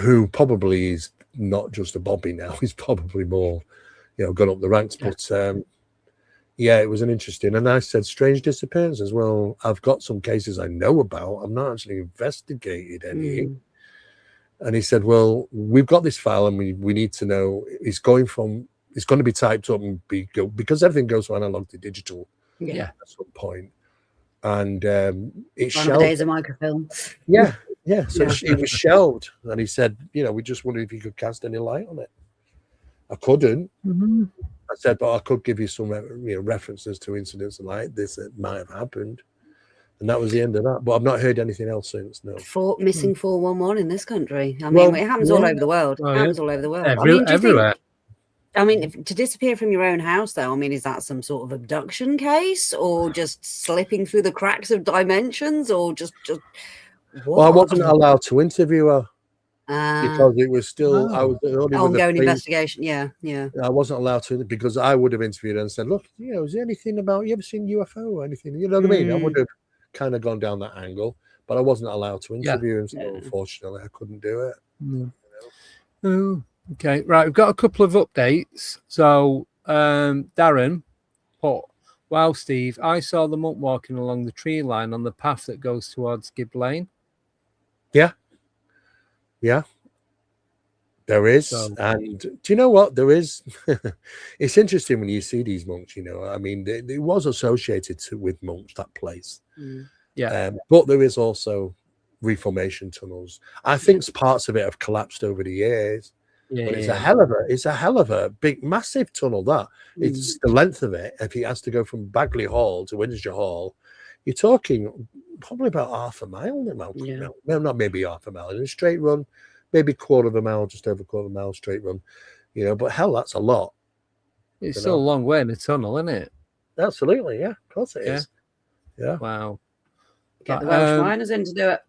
Speaker 7: who probably is not just a bobby now. He's probably more, gone up the ranks. But it was an interesting. And I said, strange disappearances. Well, I've got some cases I know about. I've not actually investigated any. And he said, well, we've got this file, and we need to know. It's going to be typed up and because everything goes from analog to digital at some point. And it's shelved.
Speaker 5: One of the days of microfilm.
Speaker 7: So it was shelved. And he said, we just wondered if you could cast any light on it. I couldn't. I said, but I could give you some references to incidents like this that might have happened. And that was the end of that. But I've not heard anything else since. No.
Speaker 5: Missing 411 in this country. I mean, it happens all over the world. It happens all over the world.
Speaker 6: Everywhere.
Speaker 5: To disappear from your own house, though, I mean, is that some sort of abduction case, or just slipping through the cracks of dimensions, or just what?
Speaker 7: Well, I wasn't allowed to interview her because it was still
Speaker 5: ongoing investigation.
Speaker 7: I wasn't allowed to, because I would have interviewed her and said, "Look, is there anything about you ever seen UFO or anything?" You know what I mean? I would have kind of gone down that angle, but I wasn't allowed to interview him. So unfortunately, I couldn't do it.
Speaker 6: Okay, right. We've got a couple of updates. So, Darren put, "Wow, Steve, I saw the monk walking along the tree line on the path that goes towards Gibb Lane."
Speaker 7: Yeah. There is. And do you know what? There is. It's interesting when you see these monks, I mean, it was associated with monks, that place. But there is also reformation tunnels. I think parts of it have collapsed over the years. But it's a hell of a big, massive tunnel. That it's the length of it. If he has to go from Bagley Hall to Windsor Hall, you're talking probably about half a mile. No, not maybe half a mile in a straight run, maybe quarter of a mile, just over quarter of a mile straight run. But hell, that's a lot.
Speaker 6: It's still a long way in a tunnel, isn't it?
Speaker 7: Absolutely, yeah, of course it is. Yeah.
Speaker 6: Wow.
Speaker 5: Get the Welsh miners in to do it.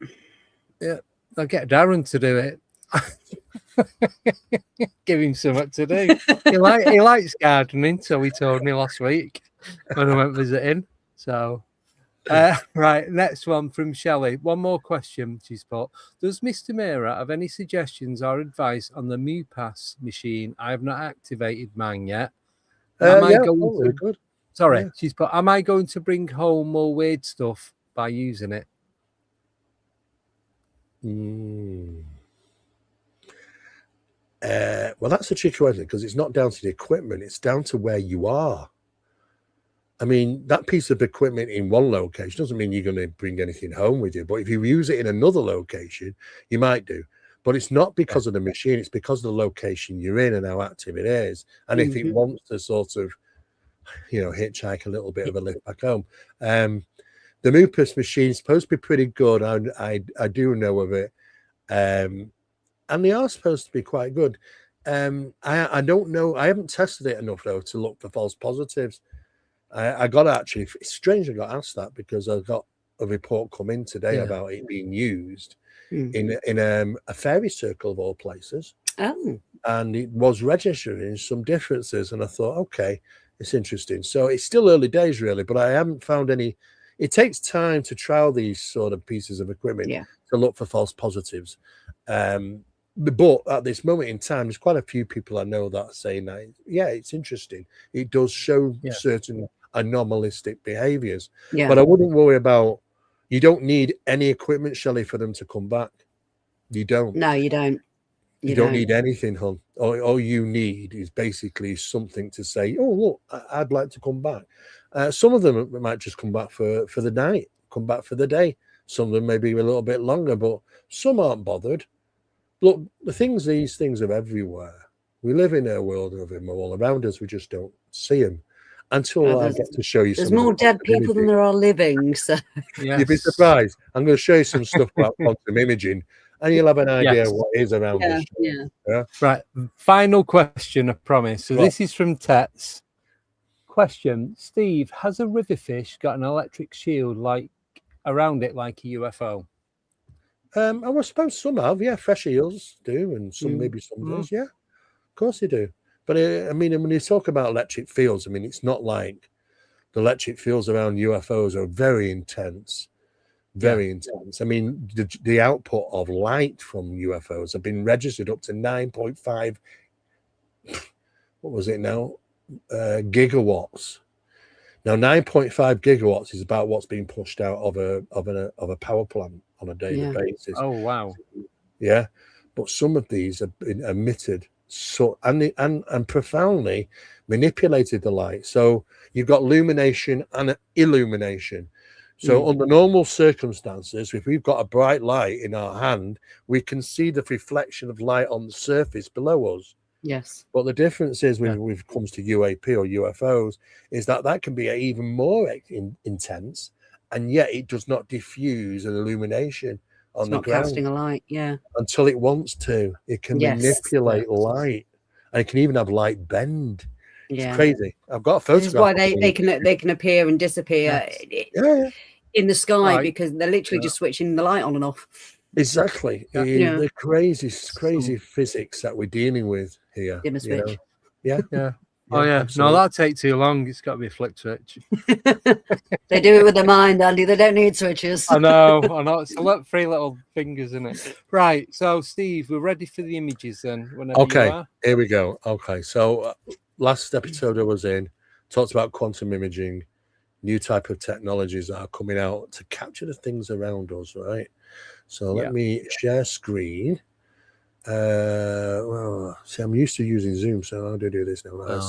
Speaker 6: Yeah, I'll get Darren to do it. Give him something to do. He likes gardening, so he told me last week when I went visiting. So, right, next one from Shelley. One more question she's put. Does Mr. Mera have any suggestions or advice on the MUPAS machine? I have not activated mine yet.
Speaker 7: Good.
Speaker 6: Sorry, she's put, am I going to bring home more weird stuff by using it?
Speaker 7: Well, that's a tricky question, because it's not down to the equipment, it's down to where you are. I mean, that piece of equipment in one location doesn't mean you're going to bring anything home with you. But if you use it in another location, you might do. But it's not because of the machine. It's because of the location you're in and how active it is. And if it wants to sort of, you know, hitchhike a little bit of a lift back home. The Mupus machine is supposed to be pretty good. I do know of it. And they are supposed to be quite good. I don't know. I haven't tested it enough, though, to look for false positives. I got actually, it's strange I got asked that because I got a report come in today about it being used in a fairy circle of all places.
Speaker 5: Oh.
Speaker 7: And it was registering some differences. And I thought, okay, it's interesting. So it's still early days, really, but I haven't found any. It takes time to trial these sort of pieces of equipment to look for false positives. But at this moment in time, there's quite a few people I know that are saying that, yeah, it's interesting. It does show certain anomalistic behaviors. But I wouldn't worry about, you don't need any equipment, Shelley, for them to come back. You don't.
Speaker 5: No, you don't.
Speaker 7: You don't need anything, hon. All you need is basically something to say, oh, look, I'd like to come back. Some of them might just come back for the night, come back for the day. Some of them may be a little bit longer, but some aren't bothered. Look, these things are everywhere. We live in a world of them all around us. We just don't see them until I get to show you.
Speaker 5: There's more dead people than there are living. So
Speaker 7: you'd be surprised. I'm going to show you some stuff about quantum imaging, and you'll have an idea what is around us.
Speaker 6: Right. Final question, I promise. So this is from Tets. Question: Steve, has a river fish got an electric shield like around it like a UFO?
Speaker 7: I suppose some have, fresh eels do, and some maybe some does, of course they do. But I mean, when you talk about electric fields, I mean, it's not like the electric fields around UFOs are very intense, very intense. I mean, the output of light from UFOs have been registered up to 9.5. What was it now? Gigawatts. Now, 9.5 gigawatts is about what's being pushed out of a power plant on a daily basis.
Speaker 6: Oh wow!
Speaker 7: Yeah, but some of these have been emitted and profoundly manipulated the light. So you've got lumination and illumination. So under normal circumstances, if we've got a bright light in our hand, we can see the reflection of light on the surface below us.
Speaker 5: Yes.
Speaker 7: But the difference is when it comes to UAP or UFOs is that can be even more intense, and yet it does not diffuse an illumination on the ground.
Speaker 5: Casting a light,
Speaker 7: until it wants to. It can manipulate light, and it can even have light bend. It's crazy. I've got a photograph.
Speaker 5: This is why they can appear and disappear in the sky because they're literally just switching the light on and off.
Speaker 7: Exactly. The crazy physics that we're dealing with here.
Speaker 5: In a switch.
Speaker 6: Oh yeah, absolutely. No, that'll take too long. It's got to be a flick switch.
Speaker 5: They do it with their mind, Andy. They don't need switches.
Speaker 6: I know. It's a three little fingers, isn't it? Right. So, Steve, we're ready for the images then. Whenever you are.
Speaker 7: Here we go. Okay. So, last episode I was in talked about quantum imaging, new type of technologies that are coming out to capture the things around us. Right. So let me share screen. Well, see, I'm used to using Zoom, so how do I do this now?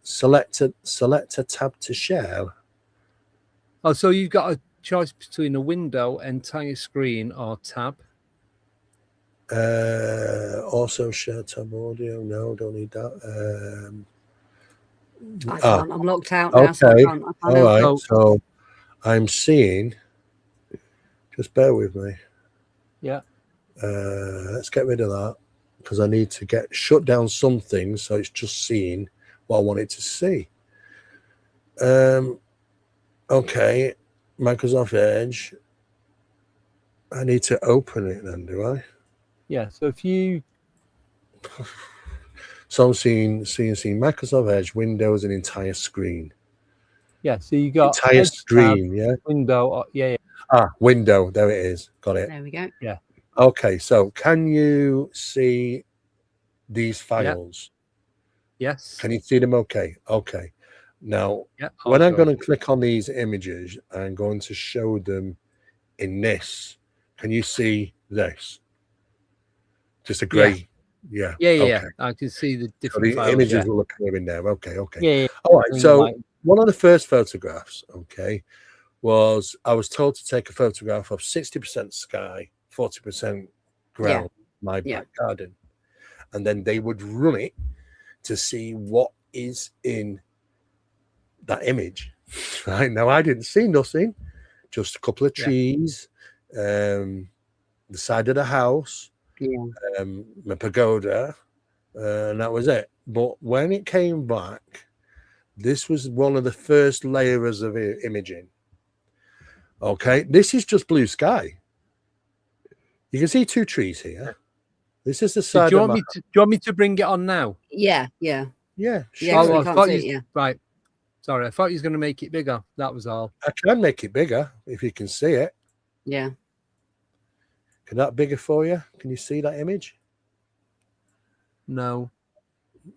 Speaker 7: Select a tab to share.
Speaker 6: Oh, so you've got a choice between a window, entire screen, or tab.
Speaker 7: Also share tab audio. No, don't need that.
Speaker 5: I can't. I'm locked out now.
Speaker 7: Okay.
Speaker 5: So I can't
Speaker 7: all right. So I'm seeing. Just bear with me.
Speaker 6: Yeah.
Speaker 7: Let's get rid of that because I need to shut down some things so it's just seeing what I want it to see. Okay, Microsoft Edge. I need to open it then, do I?
Speaker 6: Yeah. So if you.
Speaker 7: So I'm seeing Microsoft Edge, Windows, and entire screen.
Speaker 6: Yeah. So you got
Speaker 7: entire screen.
Speaker 6: Window.
Speaker 7: Window. There it is. Got it.
Speaker 5: There we go.
Speaker 6: Yeah.
Speaker 7: Okay, so can you see these files?
Speaker 6: Yes.
Speaker 7: Can you see them okay? Okay. Now, when I'm going to click on these images, I'm going to show them in this. Can you see this? Just a grey. Yeah.
Speaker 6: Yeah. I can see the different
Speaker 7: so the
Speaker 6: files,
Speaker 7: images will appear in there. Okay.
Speaker 6: Yeah.
Speaker 7: All right, so one of the first photographs, okay, was I was told to take a photograph of 60% sky, 40% ground, my back garden. And then they would run it to see what is in that image. Right now, I didn't see nothing, just a couple of trees, the side of the house, my pagoda, and that was it. But when it came back, this was one of the first layers of imaging. Okay, this is just blue sky. You can see 2 trees here. This is the side.
Speaker 6: Do you want me to bring it on now?
Speaker 5: Yeah.
Speaker 7: Sure.
Speaker 5: Yeah, I thought
Speaker 6: right. Sorry, I thought you was going to make it bigger. That was all.
Speaker 7: I can make it bigger if you can see it.
Speaker 5: Yeah.
Speaker 7: Can that bigger for you? Can you see that image?
Speaker 6: No.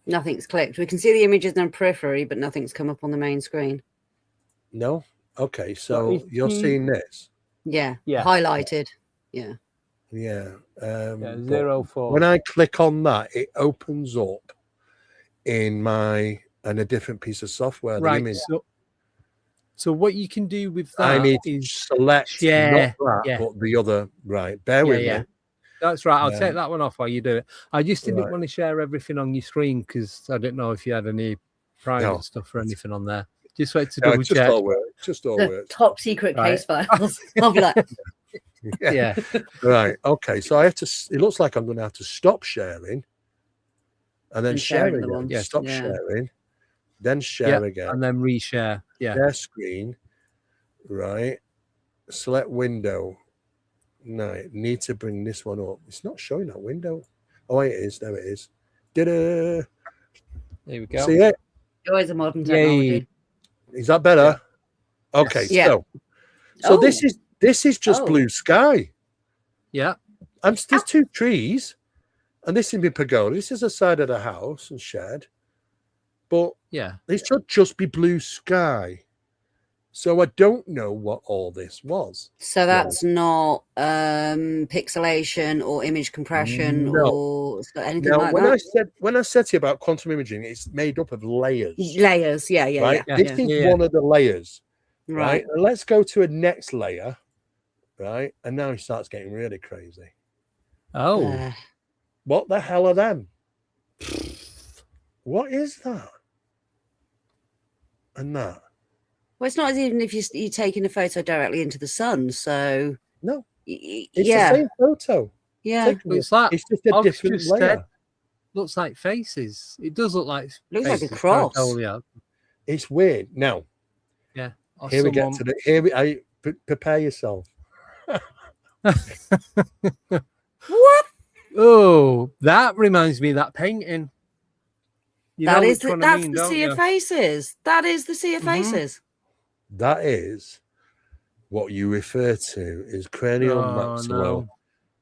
Speaker 5: Nothing's clicked. We can see the images in periphery, but nothing's come up on the main screen.
Speaker 7: No? Okay, so you're seeing this?
Speaker 5: Yeah. Highlighted. Yeah.
Speaker 7: Yeah.
Speaker 6: 04.
Speaker 7: When I click on that, it opens up in a different piece of software.
Speaker 6: Right. So what you can do with that,
Speaker 7: I need to select not that, but the other. Right. Bear with me.
Speaker 6: That's right. I'll take that one off while you do it. I just didn't want to share everything on your screen because I didn't know if you had any private stuff or anything on there. Just wait to double check.
Speaker 7: Just all works.
Speaker 5: Top secret case files. I'll be like,
Speaker 6: yeah.
Speaker 7: Right. Okay. So I have to. It looks like I'm going to have to stop sharing, and then share again. Stop sharing, then share again,
Speaker 6: and then reshare. Yeah.
Speaker 7: Share screen. Right. Select window. No, need to bring this one up. It's not showing that window. Oh, it is. There it is. There
Speaker 6: we go.
Speaker 7: See it?
Speaker 5: Always a modern technology.
Speaker 7: Is that better? Yeah. Okay.
Speaker 5: Yes.
Speaker 7: So this is just blue sky.
Speaker 6: Yeah.
Speaker 7: There's 2 trees, and this is my pagoda. This is the side of the house and shed. But it should just be blue sky. So I don't know what all this was.
Speaker 5: So that's not pixelation or image compression or anything like that?
Speaker 7: When I said to you about quantum imaging, it's made up of layers.
Speaker 5: Layers,
Speaker 7: right? This is one of the layers. Right. And let's go to a next layer. Right. And now it starts getting really crazy.
Speaker 6: Oh.
Speaker 7: What the hell are them? What is that? And that.
Speaker 5: Well, it's not as even if you're taking a photo directly into the sun. So
Speaker 7: no, it's the same photo.
Speaker 5: Yeah,
Speaker 6: it's just
Speaker 7: a different layer.
Speaker 6: Looks like faces. It does look like
Speaker 5: looks like a cross.
Speaker 7: It's weird. Now, here we get to the. Prepare yourself.
Speaker 5: What?
Speaker 6: Oh, that reminds me of that painting.
Speaker 5: That's the sea of faces. That is the sea of faces.
Speaker 7: That is what you refer to as cranial maxillofacial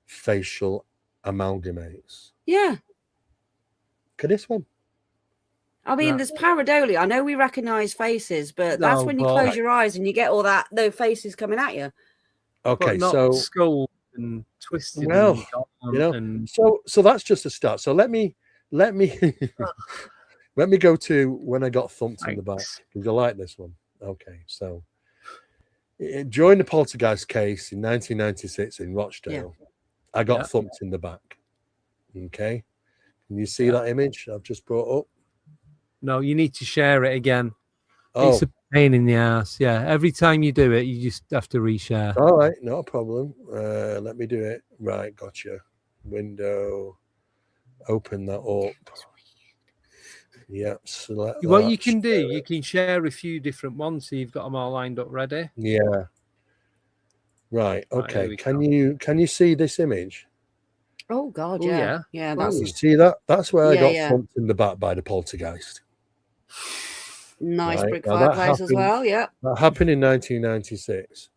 Speaker 7: facial amalgamates.
Speaker 5: Yeah.
Speaker 7: Look at this one.
Speaker 5: I mean, there's pareidolia. I know we recognize faces, but that's when you close your eyes and you get all those faces coming at you.
Speaker 7: Okay, so
Speaker 6: skull and twisted.
Speaker 7: Well, so that's just a start. So let me let me go to when I got thumped in the back. Because I like this one. Okay, so during the poltergeist case in 1996 in Rochdale, I got thumped in the back. Okay, can you see that image I've just brought up?
Speaker 6: No, you need to share it again. Oh. It's a pain in the ass. Yeah, every time you do it, you just have to reshare.
Speaker 7: All right, no problem. Let me do it. Right, gotcha. Window, open that up. Yep. Select
Speaker 6: what you can do, you can share a few different ones, so you've got them all lined up ready.
Speaker 7: Yeah. Right. Okay. Can you see this image?
Speaker 5: Oh God, yeah.
Speaker 7: That's you see that? That's where I got thumped in the back by the poltergeist.
Speaker 5: Nice brick fireplace as well. Yeah.
Speaker 7: That happened in 1996.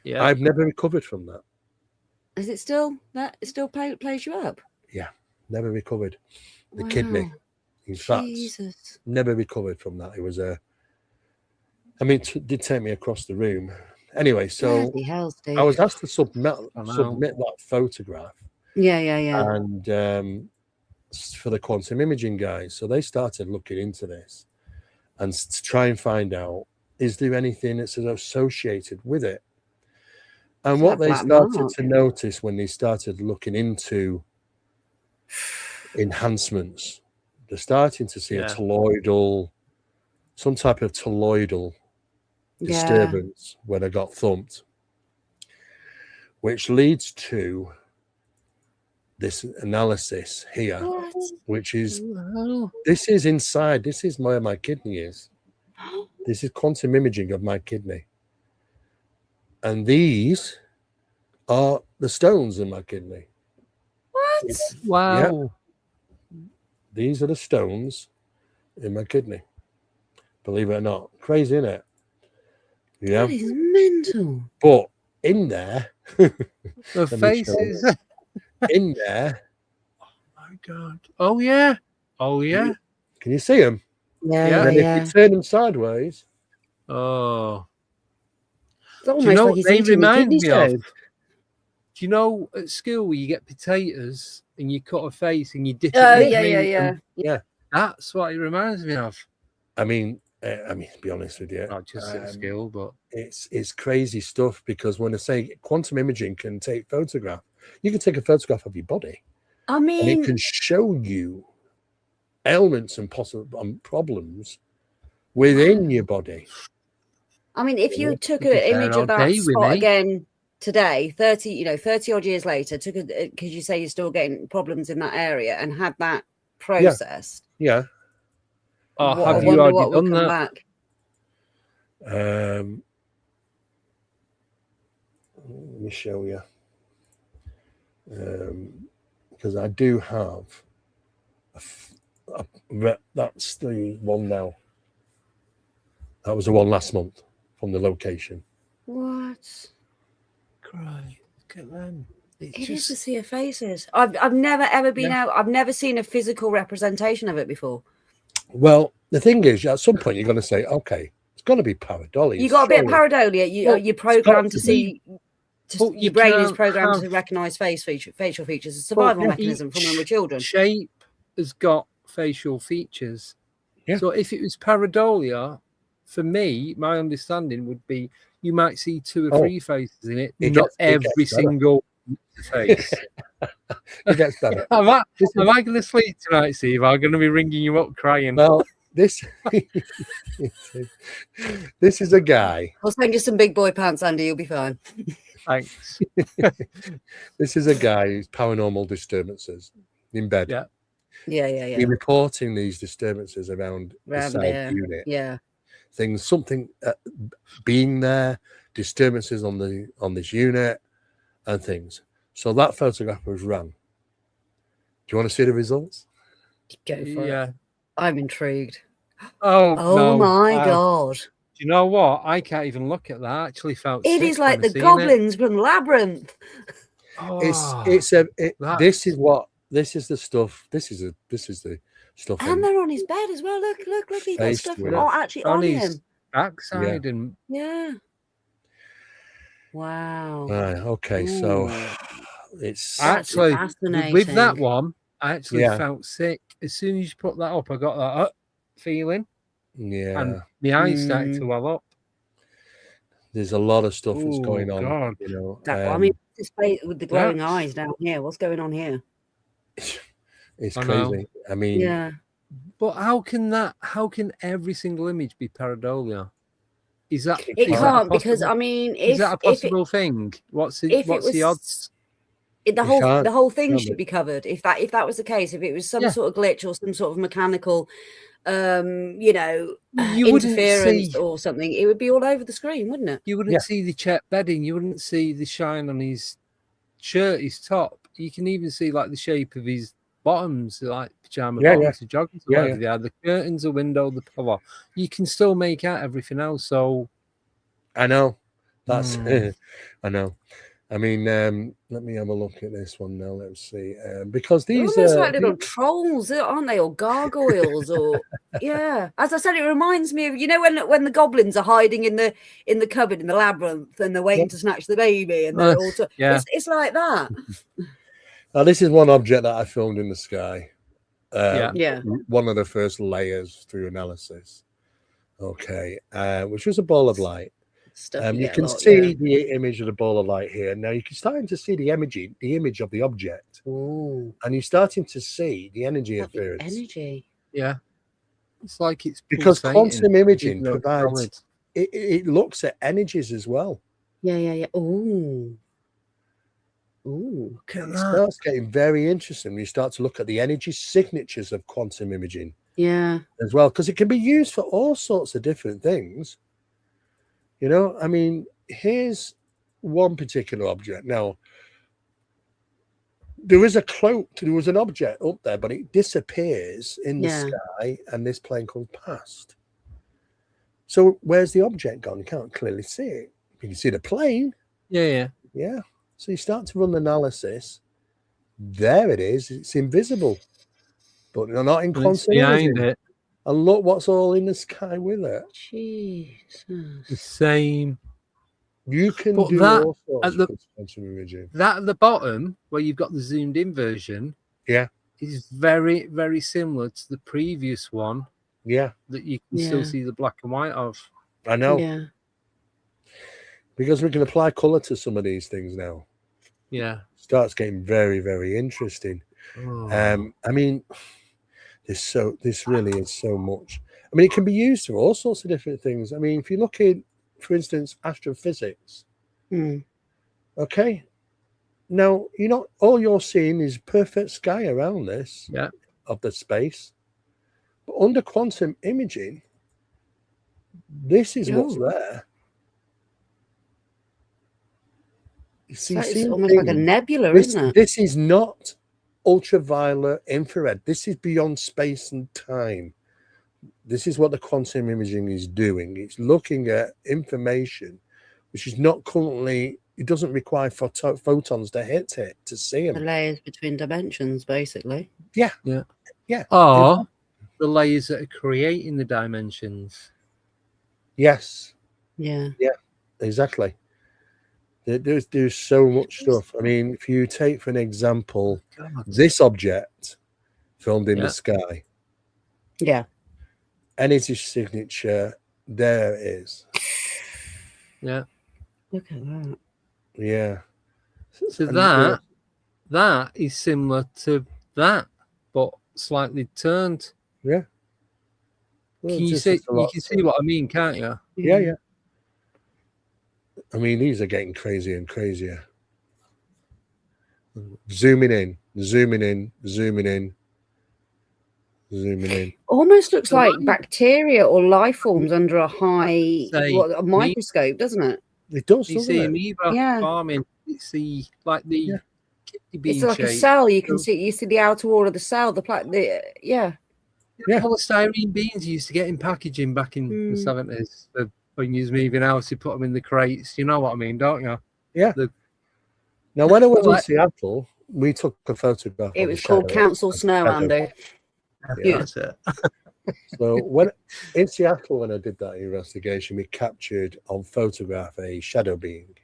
Speaker 7: Yeah. I've never recovered from that.
Speaker 5: Is it still that? It still plays you up?
Speaker 7: Yeah. Never recovered. The kidney. In fact, never recovered from that. It was it did take me across the room. Anyway, so I was asked to submit that photograph.
Speaker 5: Yeah.
Speaker 7: And for the quantum imaging guys. So they started looking into this. and to try and find out, is there anything that's associated with it? And what they started to notice when they started looking into enhancements, they're starting to see a toroidal, some type of toroidal disturbance when I got thumped, which leads to this analysis here, which is, this is inside, this is where my kidney is. This is quantum imaging of my kidney. And these are the stones in my kidney.
Speaker 5: What?
Speaker 6: Wow.
Speaker 7: Yeah. These are the stones in my kidney. Believe it or not. Crazy, isn't it? Yeah.
Speaker 5: That is mental.
Speaker 7: But in there,
Speaker 6: the faces.
Speaker 7: In there.
Speaker 6: Oh my God. Oh, yeah. Oh, yeah.
Speaker 7: Can you see them?
Speaker 5: Yeah.
Speaker 7: And then if you turn them sideways.
Speaker 6: Oh.
Speaker 5: It's almost
Speaker 6: Do you know
Speaker 5: like
Speaker 6: what they remind me of?
Speaker 5: stove.
Speaker 6: Do you know at school where you get potatoes and you cut a face and you dip it in
Speaker 5: yeah.
Speaker 6: That's what it reminds me of.
Speaker 7: I mean, to be honest with you,
Speaker 6: not just at school, but
Speaker 7: it's crazy stuff, because when I say quantum imaging can take photograph, you can take a photograph of your body.
Speaker 5: I mean,
Speaker 7: and it can show you ailments and possible problems within your body.
Speaker 5: I mean, if you took an image of that spot again today, 30 odd years later, because you say you're still getting problems in that area, and had that processed.
Speaker 7: Yeah.
Speaker 6: Oh, have you already done that?
Speaker 5: Back?
Speaker 7: Let me show you. Because I do have that's the one now. That was the one last month from the location.
Speaker 5: What?
Speaker 6: Cry. Look at them.
Speaker 5: It is to see her faces. I've never ever been out. I've never seen a physical representation of it before.
Speaker 7: Well, the thing is, at some point you're going to say, okay, it's got to be pareidolia.
Speaker 5: You got a bit of pareidolia. You're programmed to see. Your brain is programmed to recognise facial features. It's a survival mechanism from when we're children.
Speaker 6: Shape has got facial features.
Speaker 7: Yeah.
Speaker 6: So if it was pareidolia, for me, my understanding would be you might see 2 or 3 faces in it, not every single face.
Speaker 7: It gets better.
Speaker 6: Am I going to sleep tonight, Steve? I'm going to be ringing you up crying.
Speaker 7: Well, this is a guy.
Speaker 5: I'll send you some big boy pants, Andy. You'll be fine.
Speaker 6: Thanks.
Speaker 7: This is a guy who's paranormal disturbances in bed.
Speaker 5: Yeah.
Speaker 7: He's reporting these disturbances around the side unit.
Speaker 5: Yeah.
Speaker 7: Things, something being there, disturbances on this unit, and things. So that photograph was run. Do you want to see the results?
Speaker 5: Go for it. I'm intrigued.
Speaker 6: Oh no.
Speaker 5: My God.
Speaker 6: Do you know what? I can't even look at that. I actually felt
Speaker 5: it is like the goblins from Labyrinth.
Speaker 7: This is the stuff. This is the stuff.
Speaker 5: And they're on his bed as well. Look, he got stuff actually on him.
Speaker 6: Backside and
Speaker 5: wow.
Speaker 7: Right, okay, so it's
Speaker 6: actually with that one, I actually felt sick. As soon as you put that up, I got that feeling.
Speaker 7: Yeah.
Speaker 6: And my eyes started to well up.
Speaker 7: There's a lot of stuff that's going on.
Speaker 6: God.
Speaker 7: You know,
Speaker 5: I mean, this place with the glowing eyes down here. What's going on here?
Speaker 7: It's crazy. I mean,
Speaker 6: but how can every single image be pareidolia? Is that
Speaker 5: it can't because I mean,
Speaker 6: is that a possible thing? What's the odds?
Speaker 5: The whole thing should be covered. If that was the case, if it was some sort of glitch or some sort of mechanical, interference or something, it would be all over the screen, wouldn't it?
Speaker 6: You wouldn't see the check bedding. You wouldn't see the shine on his shirt, his top. You can even see like the shape of his bottoms, like pajama bottoms, the joggers, the curtains, the window, the power. You can still make out everything else. So
Speaker 7: I know that's I know. I mean, let me have a look at this one now. Let's see, because these
Speaker 5: are like little trolls, aren't they, or gargoyles, or As I said, it reminds me of when the goblins are hiding in the cupboard in the labyrinth and they're waiting to snatch the baby, and they're all it's like that.
Speaker 7: Now, this is one object that I filmed in the sky.
Speaker 5: One
Speaker 7: of the first layers through analysis. okay, which was a ball of light.
Speaker 5: Stuff
Speaker 7: You
Speaker 5: get a
Speaker 7: can
Speaker 5: lot,
Speaker 7: see the image of the ball of light here. Now you can starting to see the image of the object,
Speaker 5: Ooh,
Speaker 7: and you're starting to see the energy
Speaker 5: like the
Speaker 7: interference.
Speaker 5: energy.
Speaker 6: Yeah. It's like it's
Speaker 7: Because
Speaker 6: pulsating.
Speaker 7: quantum imaging
Speaker 6: It's not
Speaker 7: provides
Speaker 6: solid.
Speaker 7: it looks at energies as well.
Speaker 5: Yeah. Ooh. Ooh.
Speaker 6: Look at
Speaker 7: It
Speaker 6: that.
Speaker 7: starts getting very interesting when you start to look at the energy signatures of quantum imaging
Speaker 5: Yeah.
Speaker 7: as well, because it can be used for all sorts of different things. You know, I mean, here's one particular object. Now, there was an object up there, but it disappears in the sky, and this plane comes past. So where's the object gone? You can't clearly see it. You can see the plane.
Speaker 6: Yeah.
Speaker 7: So you start to run the analysis. There it is. It's invisible, but they're not in quantum
Speaker 6: behind
Speaker 7: imaging.
Speaker 6: it.
Speaker 7: And look what's all in the sky with it.
Speaker 5: Jesus.
Speaker 6: The same.
Speaker 7: You can
Speaker 6: But
Speaker 7: do
Speaker 6: that
Speaker 7: all sorts
Speaker 6: at the-
Speaker 7: of quantum imaging.
Speaker 6: That at the bottom, where you've got the zoomed in version, is very, very similar to the previous one.
Speaker 7: Yeah,
Speaker 6: That you can still see the black and white of.
Speaker 7: I know.
Speaker 5: Yeah.
Speaker 7: Because we can apply color to some of these things now.
Speaker 6: Yeah.
Speaker 7: Starts getting very, very interesting.
Speaker 6: Oh.
Speaker 7: I mean, this really is so much. I mean, it can be used for all sorts of different things. I mean, if you look at, for instance, astrophysics, okay, now all you're seeing is perfect sky around this of the space, but under quantum imaging, this is what's there. You see,
Speaker 5: It's almost like a nebula, isn't it?
Speaker 7: This is not ultraviolet infrared. This is beyond space and time. This is what the quantum imaging is doing. It's looking at information which is not currently, it doesn't require photons to hit it to see them.
Speaker 5: The layers between dimensions, basically.
Speaker 7: Yeah.
Speaker 6: Or the layers that are creating the dimensions.
Speaker 7: Yes.
Speaker 5: Yeah.
Speaker 7: Exactly. There's so much stuff. I mean, if you take for an example, this object filmed in the sky.
Speaker 5: Yeah.
Speaker 7: Energy signature, there it is.
Speaker 6: Yeah.
Speaker 5: Look at that.
Speaker 7: Yeah.
Speaker 6: So that is similar to that, but slightly turned.
Speaker 7: Yeah.
Speaker 6: Well, you can see what I mean, can't you?
Speaker 7: Yeah. I mean, these are getting crazier and crazier. Zooming in.
Speaker 5: Almost looks like bacteria or life forms under a a microscope, doesn't it?
Speaker 7: It does.
Speaker 6: You see amoeba farming. It's the kidney bean
Speaker 5: it's like
Speaker 6: shape.
Speaker 5: a cell. You can see. You see the outer wall of the cell. The
Speaker 6: polystyrene beans you used to get in packaging back in the 70s. When you was moving house, you put them in the crates. You know what I mean, don't you?
Speaker 7: Yeah. Now, when I was in Seattle, we took a photograph.
Speaker 5: It was called Council Snow, Andy.
Speaker 6: Yeah, that's it.
Speaker 7: So when in Seattle, when I did that investigation, we captured on photograph a shadow being.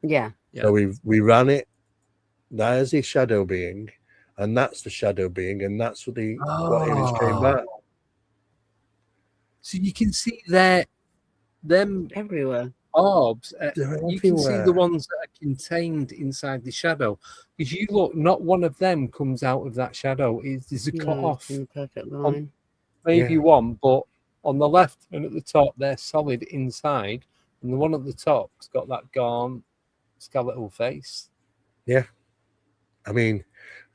Speaker 5: Yeah.
Speaker 7: So we ran it. That is a shadow being, and that's the shadow being, and that's what what image came back.
Speaker 6: So you can see them
Speaker 5: everywhere.
Speaker 6: Orbs.
Speaker 7: You
Speaker 6: can see the ones that are contained inside the shadow. Because you look, not one of them comes out of that shadow. There's a cut off.
Speaker 5: Perfect line.
Speaker 6: Maybe one, but on the left and at the top, they're solid inside. And the one at the top's got that gaunt skeletal face.
Speaker 7: Yeah. I mean,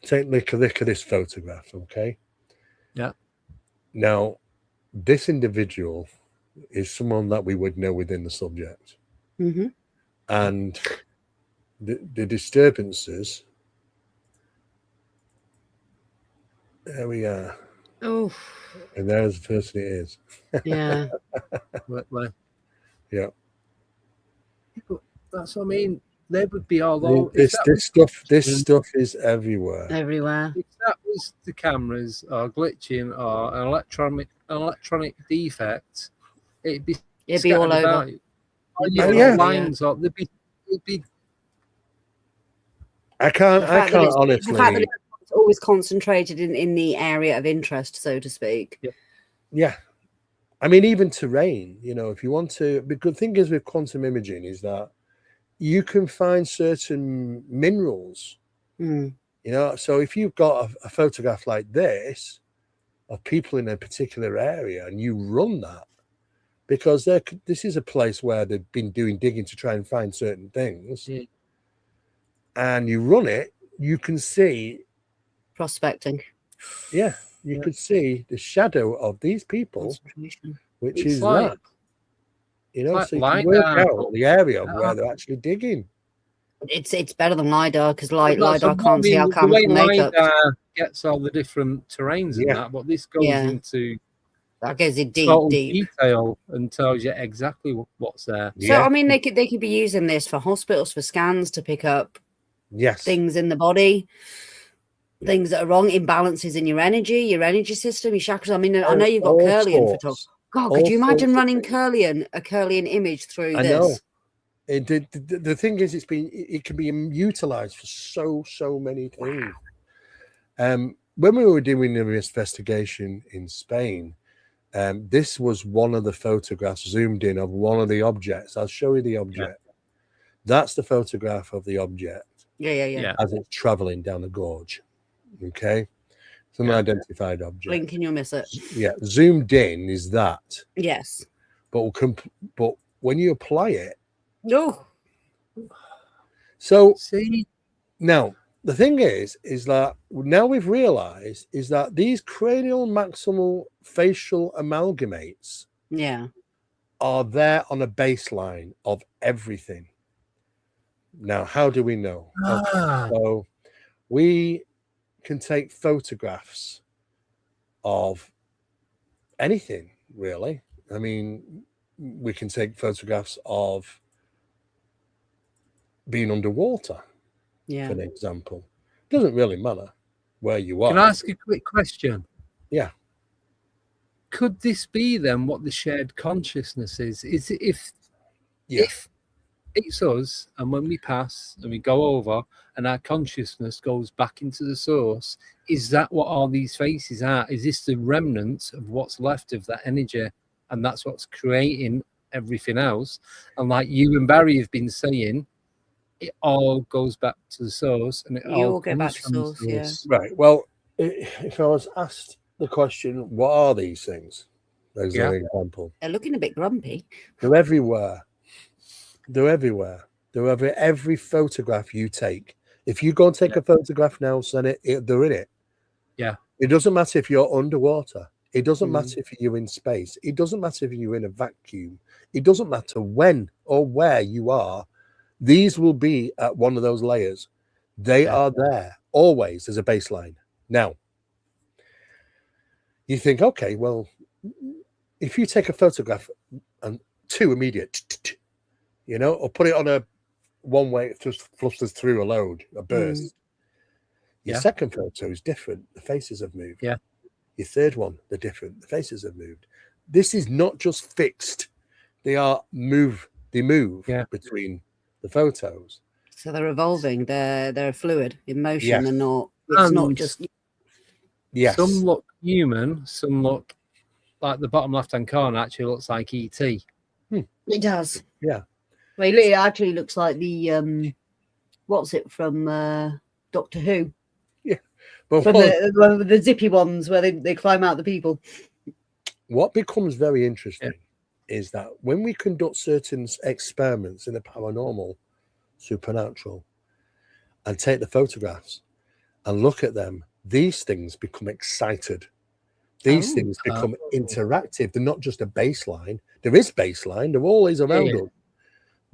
Speaker 7: take a look at this photograph, okay?
Speaker 6: Yeah.
Speaker 7: Now, this individual is someone that we would know within the subject. And the disturbances, there we are.
Speaker 5: Oh.
Speaker 7: And there's the person it is.
Speaker 5: Yeah.
Speaker 7: Yeah.
Speaker 6: That's what I mean. They would be all over.
Speaker 7: This stuff is everywhere.
Speaker 5: Everywhere.
Speaker 6: If that was the cameras or glitching or an electronic defect, it'd be
Speaker 5: all over.
Speaker 6: Lines or it'd be.
Speaker 7: I can't honestly.
Speaker 5: The fact that it's always concentrated in the area of interest, so to speak.
Speaker 7: Yeah. I mean, even terrain, you know, if you want to, the good thing is with quantum imaging is that you can find certain minerals, you know, so if you've got a photograph like this of people in a particular area and you run that, because this is a place where they've been doing digging to try and find certain things, and you run it, you can see
Speaker 5: prospecting.
Speaker 7: Yeah, you could see the shadow of these people, which
Speaker 6: It's
Speaker 7: is
Speaker 6: like,
Speaker 7: that. You know,
Speaker 6: like
Speaker 7: so you can work
Speaker 6: LiDAR,
Speaker 7: out the area of where they're actually digging.
Speaker 5: It's better than LiDAR because
Speaker 6: That's
Speaker 5: LiDAR
Speaker 6: what I
Speaker 5: can't see
Speaker 6: mean,
Speaker 5: our
Speaker 6: the
Speaker 5: chemical
Speaker 6: way
Speaker 5: makeup.
Speaker 6: LiDAR gets all the different terrains and
Speaker 7: Yeah.
Speaker 6: that, but this goes into
Speaker 5: That goes in
Speaker 6: total
Speaker 5: deep.
Speaker 6: detail and tells you exactly what's there.
Speaker 5: So I mean, they could be using this for hospitals, for scans to pick up things in the body, things that are wrong, imbalances in your energy system, your chakras. I mean, I know you've got Kirlian photography. God, could you imagine running a Kirlian image through this?
Speaker 7: Know. The thing is, it can be utilized for so many things. Wow. When we were doing the investigation in Spain, this was one of the photographs zoomed in of one of the objects. I'll show you the object. Yeah. That's the photograph of the object.
Speaker 5: Yeah.
Speaker 7: As it's traveling down the gorge. Okay. It's an unidentified object.
Speaker 5: Blink and you'll miss it.
Speaker 7: Yeah. Zoomed in is that.
Speaker 5: Yes.
Speaker 7: But when you apply it.
Speaker 5: No.
Speaker 7: So
Speaker 6: see
Speaker 7: now the thing is that now we've realized is that these cranial maximal facial amalgamates are there on a baseline of everything. Now, how do we know? Okay, so we can take photographs of anything, really. I mean, we can take photographs of being underwater, for an example. It doesn't really matter where you are.
Speaker 6: Can I ask a quick question?
Speaker 7: Yeah.
Speaker 6: Could this be then what the shared consciousness is? Is it if it's us and when we pass and we go over and our consciousness goes back into the source, is that what all these faces are? Is this the remnants of what's left of that energy? And that's what's creating everything else. And like you and Barry have been saying, it all goes back to the source, and it all
Speaker 5: go back to source. Yeah.
Speaker 7: Right. Well, if I was asked the question, what are these things? As an example,
Speaker 5: they're looking a bit grumpy.
Speaker 7: They're everywhere. They're everywhere. They're every photograph you take. If you go and take a photograph now, they're in it.
Speaker 6: Yeah.
Speaker 7: It doesn't matter if you're underwater. It doesn't matter if you're in space. It doesn't matter if you're in a vacuum. It doesn't matter when or where you are. These will be at one of those layers. They are there always as a baseline. Now, you think, okay, well, if you take a photograph and two immediate, you know, or put it on a one way, it just flusters through a load, a burst. Your second photo is different. The faces have moved.
Speaker 6: Yeah.
Speaker 7: Your third one, they're different. The faces have moved. This is not just fixed. They move between the photos.
Speaker 5: So they're evolving. They're fluid in motion and not. It's not just.
Speaker 7: Yes.
Speaker 6: Some look human. Some look like the bottom left-hand corner actually looks like ET.
Speaker 5: It does.
Speaker 7: Yeah.
Speaker 5: Well, it actually looks like the what's it from Doctor Who?
Speaker 7: Yeah. Well,
Speaker 5: from the zippy ones where they climb out the people.
Speaker 7: What becomes very interesting is that when we conduct certain experiments in the paranormal, supernatural, and take the photographs and look at them, these things become excited. These things become interactive. They're not just a baseline. There is baseline. They're always around us.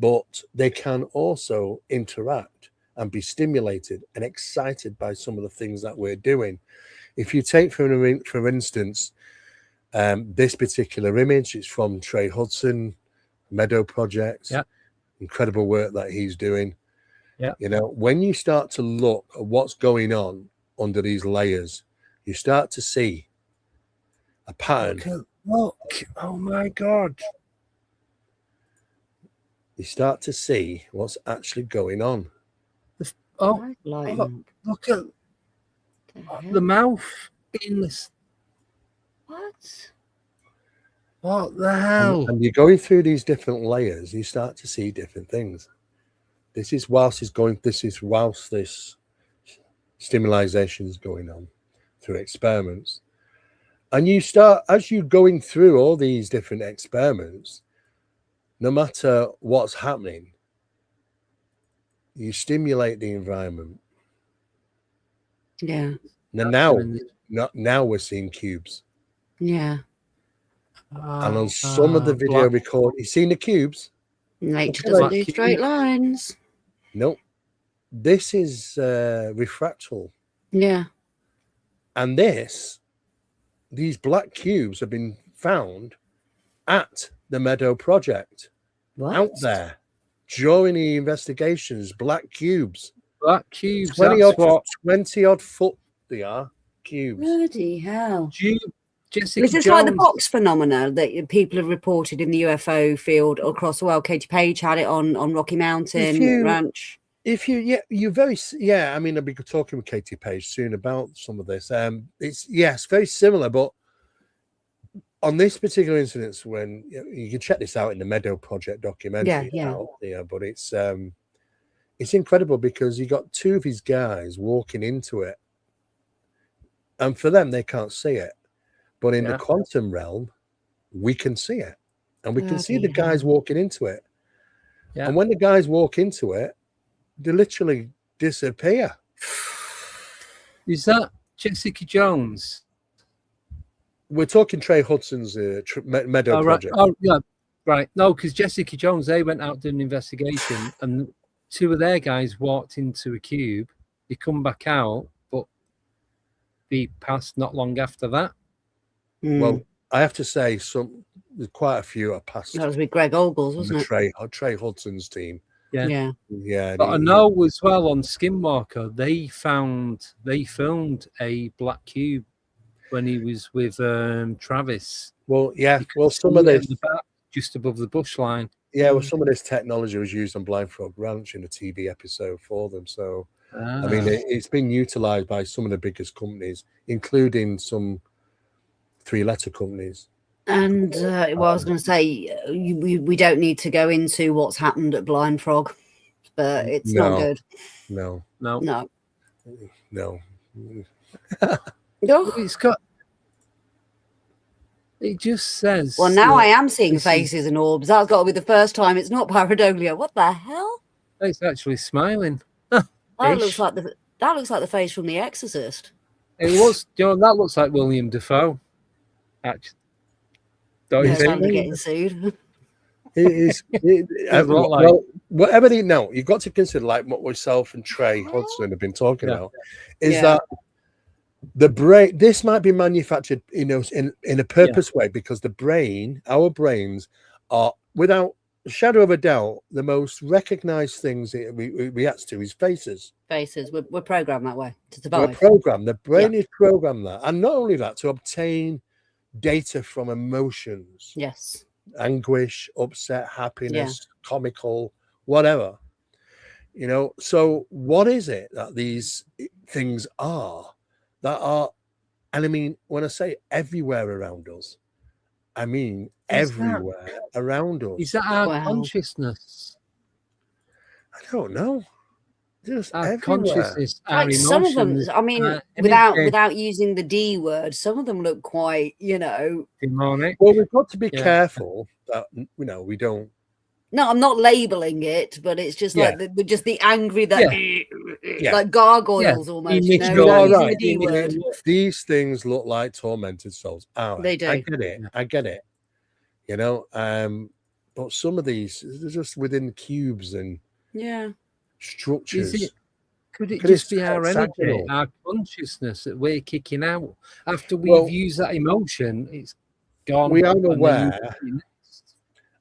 Speaker 7: But they can also interact and be stimulated and excited by some of the things that we're doing. If you take, for instance, this particular image, it's from Trey Hudson, Meadow Project. Yeah. Incredible work that he's doing.
Speaker 6: Yeah.
Speaker 7: You know, when you start to look at what's going on under these layers, you start to see a pattern.
Speaker 6: Look. Oh my God.
Speaker 7: You start to see what's actually going on.
Speaker 6: Look at the mouth in this.
Speaker 5: What?
Speaker 6: What the hell?
Speaker 7: And you're going through these different layers, you start to see different things. This is whilst this stimulation is going on through experiments. And you start, as you're going through all these different experiments, no matter what's happening, you stimulate the environment.
Speaker 5: Yeah.
Speaker 7: Now we're seeing cubes.
Speaker 5: Yeah.
Speaker 7: And on some of the video record, you seen the cubes?
Speaker 5: Nature doesn't do straight lines.
Speaker 7: Nope. This is refractal.
Speaker 5: Yeah.
Speaker 7: And these black cubes have been found at the Meadow Project.
Speaker 5: What?
Speaker 7: Out there during the investigations. Black cubes.
Speaker 6: 20
Speaker 7: odd foot they are. Cubes.
Speaker 5: Bloody hell.
Speaker 6: Jessica
Speaker 5: Is this like the box phenomena that people have reported in the UFO field across the world? Katie Page had it on Rocky Mountain Ranch.
Speaker 7: I mean, I'll be talking with Katie Page soon about some of this. It's very similar, but on this particular incident, when you can check this out in the Meadow Project documentary, but it's incredible because you got two of his guys walking into it, and for them they can't see it, but in the quantum realm we can see it, and we can see the guys walking into it, and when the guys walk into it, they literally disappear.
Speaker 6: Is that Jessica Jones?
Speaker 7: We're talking Trey Hudson's Meadow Project.
Speaker 6: Oh, yeah, right. No, because Jessica Jones, they went out doing an investigation, and two of their guys walked into a cube. They come back out, but they passed not long after that.
Speaker 7: Well, I have to say, there's quite a few are passed.
Speaker 5: That was with Greg Ogles, wasn't it?
Speaker 7: Trey Hudson's team.
Speaker 6: Yeah.
Speaker 7: But
Speaker 6: I know as well on Skinwalker, they filmed a black cube when he was with Travis.
Speaker 7: Well, some of this
Speaker 6: just above the bush line.
Speaker 7: Yeah, well, some of this technology was used on Blind Frog Ranch in a TV episode for them. So, I mean, it's been utilized by some of the biggest companies, including some 3-letter companies.
Speaker 5: And I was going to say, we don't need to go into what's happened at Blind Frog, but it's not good.
Speaker 7: No.
Speaker 6: It's got. It just says.
Speaker 5: Well, now I am seeing faces and orbs. That's got to be the first time. It's not pareidolia. What the hell?
Speaker 6: It's actually smiling.
Speaker 5: That looks like the face from The Exorcist.
Speaker 6: It was. That looks like William Dafoe. Actually, don't you think?
Speaker 5: Getting sued.
Speaker 7: It is. Whatever you've got to consider, like what myself and Trey Hudson have been talking about, is that the brain. This might be manufactured, in a purpose way, because our brains are, without a shadow of a doubt, the most recognized things that we react to is faces.
Speaker 5: Faces. We're programmed that way to survive.
Speaker 7: We're programmed. The brain is programmed that, and not only that, to obtain data from emotions.
Speaker 5: Yes.
Speaker 7: Anguish, upset, happiness, comical, whatever. So what is it that these things are that are, and I mean, when I say everywhere around us, I mean everywhere around us.
Speaker 6: Is that our consciousness?
Speaker 7: I don't know. Just
Speaker 6: our
Speaker 7: everywhere.
Speaker 6: Consciousness, our emotions.
Speaker 5: Some of them, I mean, without using the D word, some of them look quite,
Speaker 6: demonic.
Speaker 7: Well, we've got to be careful that we don't.
Speaker 5: No, I'm not labeling it, but it's just like the angry like gargoyles almost.
Speaker 7: Right. The D word. These things look like tormented souls.
Speaker 5: They do.
Speaker 7: I get it. But some of these are just within cubes and structures.
Speaker 6: Could it just be our energy, our consciousness that we're kicking out after we've used that emotion? It's gone.
Speaker 7: We are aware.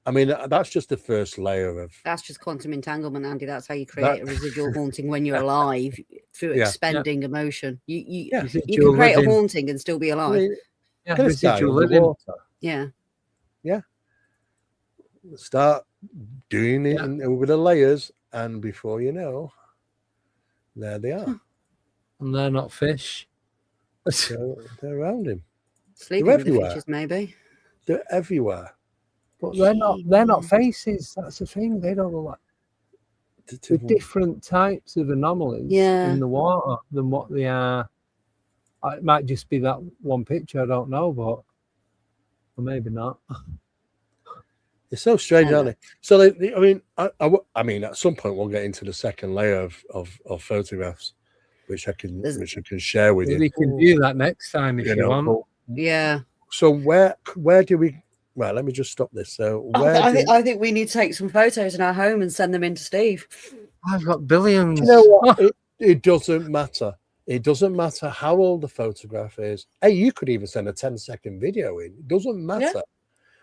Speaker 7: I mean, that's just the first layer of.
Speaker 5: That's just quantum entanglement, Andy. That's how you create a residual haunting when you're alive through expending emotion. You can create a haunting and still be alive.
Speaker 6: Residual living.
Speaker 5: Yeah.
Speaker 7: Start doing it over the layers, and before you know, there they are.
Speaker 6: And they're not fish.
Speaker 7: They're around him.
Speaker 5: Sleeping with the fishes, maybe.
Speaker 7: They're everywhere.
Speaker 6: But they're not faces. That's the thing. They don't look like the different types of anomalies in the water than what they are. It might just be that one picture. I don't know, but or maybe not.
Speaker 7: It's so strange, aren't they? So I mean, at some point we'll get into the second layer of photographs, which I can share with you.
Speaker 6: We can do that next time if you want.
Speaker 5: Yeah.
Speaker 7: So where do we? Well, let me just stop this. So
Speaker 5: I think we need to take some photos in our home and send them in to Steve.
Speaker 6: I've got billions.
Speaker 7: You know what? It doesn't matter. It doesn't matter how old the photograph is. Hey, you could even send a 10-second video in. It doesn't matter.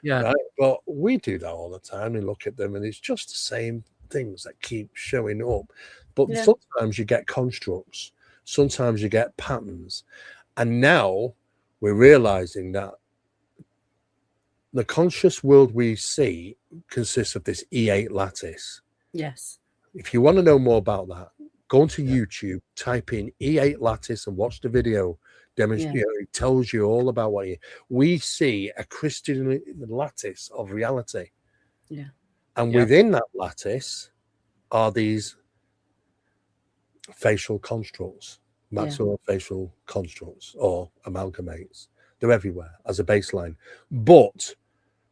Speaker 6: Yeah.
Speaker 7: Right? But we do that all the time. We look at them and it's just the same things that keep showing up. But sometimes you get constructs. Sometimes you get patterns. And now we're realizing that the conscious world we see consists of this E8 lattice.
Speaker 5: Yes.
Speaker 7: If you want to know more about that, go onto YouTube, type in E8 lattice and watch the video. It tells you all about what we see a crystalline lattice of reality.
Speaker 5: Yeah.
Speaker 7: And within that lattice are these facial constructs, maxillofacial constructs or amalgamates. They're everywhere as a baseline. But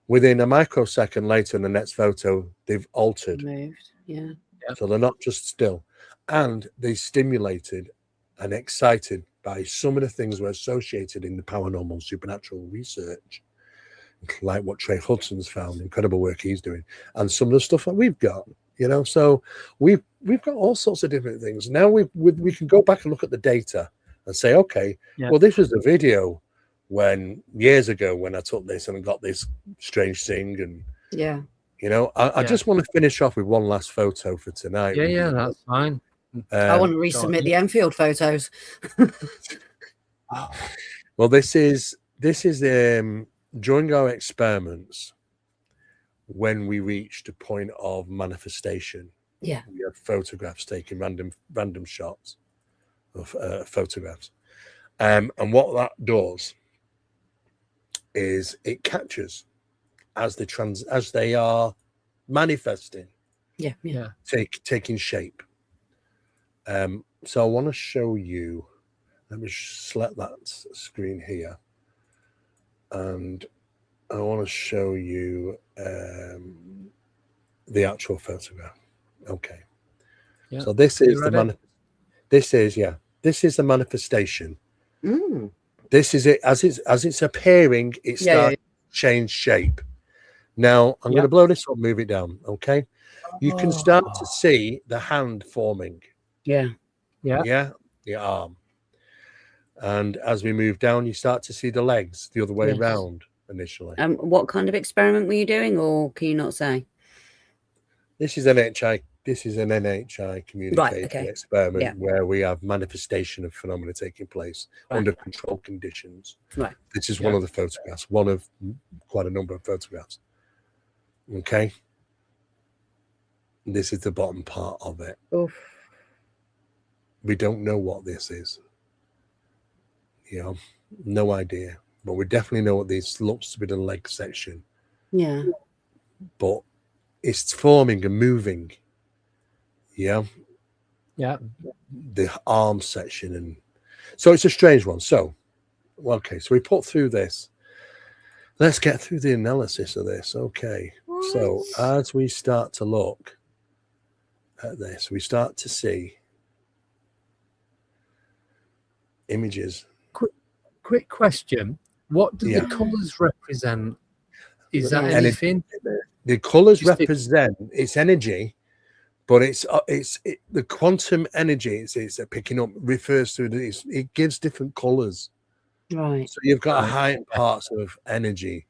Speaker 7: within a microsecond later in the next photo, they've altered.
Speaker 5: Moved. Yeah.
Speaker 7: So they're not just still. And they stimulated and excited by some of the things were associated in the paranormal supernatural research, like what Trey Hudson's found, incredible work he's doing, and some of the stuff that we've got, so we've got all sorts of different things. Now we can go back and look at the data and say, okay, well, this was the video when years ago when I took this and got this strange thing. And I just want to finish off with one last photo for tonight.
Speaker 6: Yeah, that's fine.
Speaker 5: I want to resubmit the Enfield photos.
Speaker 7: Well, this is during our experiments when we reached a point of manifestation.
Speaker 5: Yeah,
Speaker 7: we had photographs taking random shots of photographs, and what that does is it captures as they are manifesting.
Speaker 5: Yeah.
Speaker 7: Taking shape. So I want to show you. Let me select that screen here, and I want to show you the actual photograph. Okay. Yeah. So this is this is the manifestation.
Speaker 5: Mm.
Speaker 7: This is it as it's appearing. It starts to change shape. Now I'm going to blow this up, move it down. Okay. You can start to see the hand forming.
Speaker 5: Yeah.
Speaker 7: The arm. And as we move down, you start to see the legs the other way around initially.
Speaker 5: What kind of experiment were you doing, or can you not say?
Speaker 7: This is an NHI communicated experiment where we have manifestation of phenomena taking place under controlled conditions.
Speaker 5: Right.
Speaker 7: This is one of the photographs, one of quite a number of photographs. Okay. This is the bottom part of it.
Speaker 5: Oof.
Speaker 7: We don't know what this is. No idea. But we definitely know what this looks to be the leg section.
Speaker 5: Yeah.
Speaker 7: But it's forming and moving. Yeah. The arm section. And so it's a strange one. So, okay. So we put through this. Let's get through the analysis of this. Okay. What? So as we start to look at this, we start to see images.
Speaker 6: Quick question. What do the colours represent? Is that anything?
Speaker 7: The colours represent its energy, but it's the quantum energy it's picking up refers to this. It gives different colours.
Speaker 5: Right.
Speaker 7: So you've got high parts of energy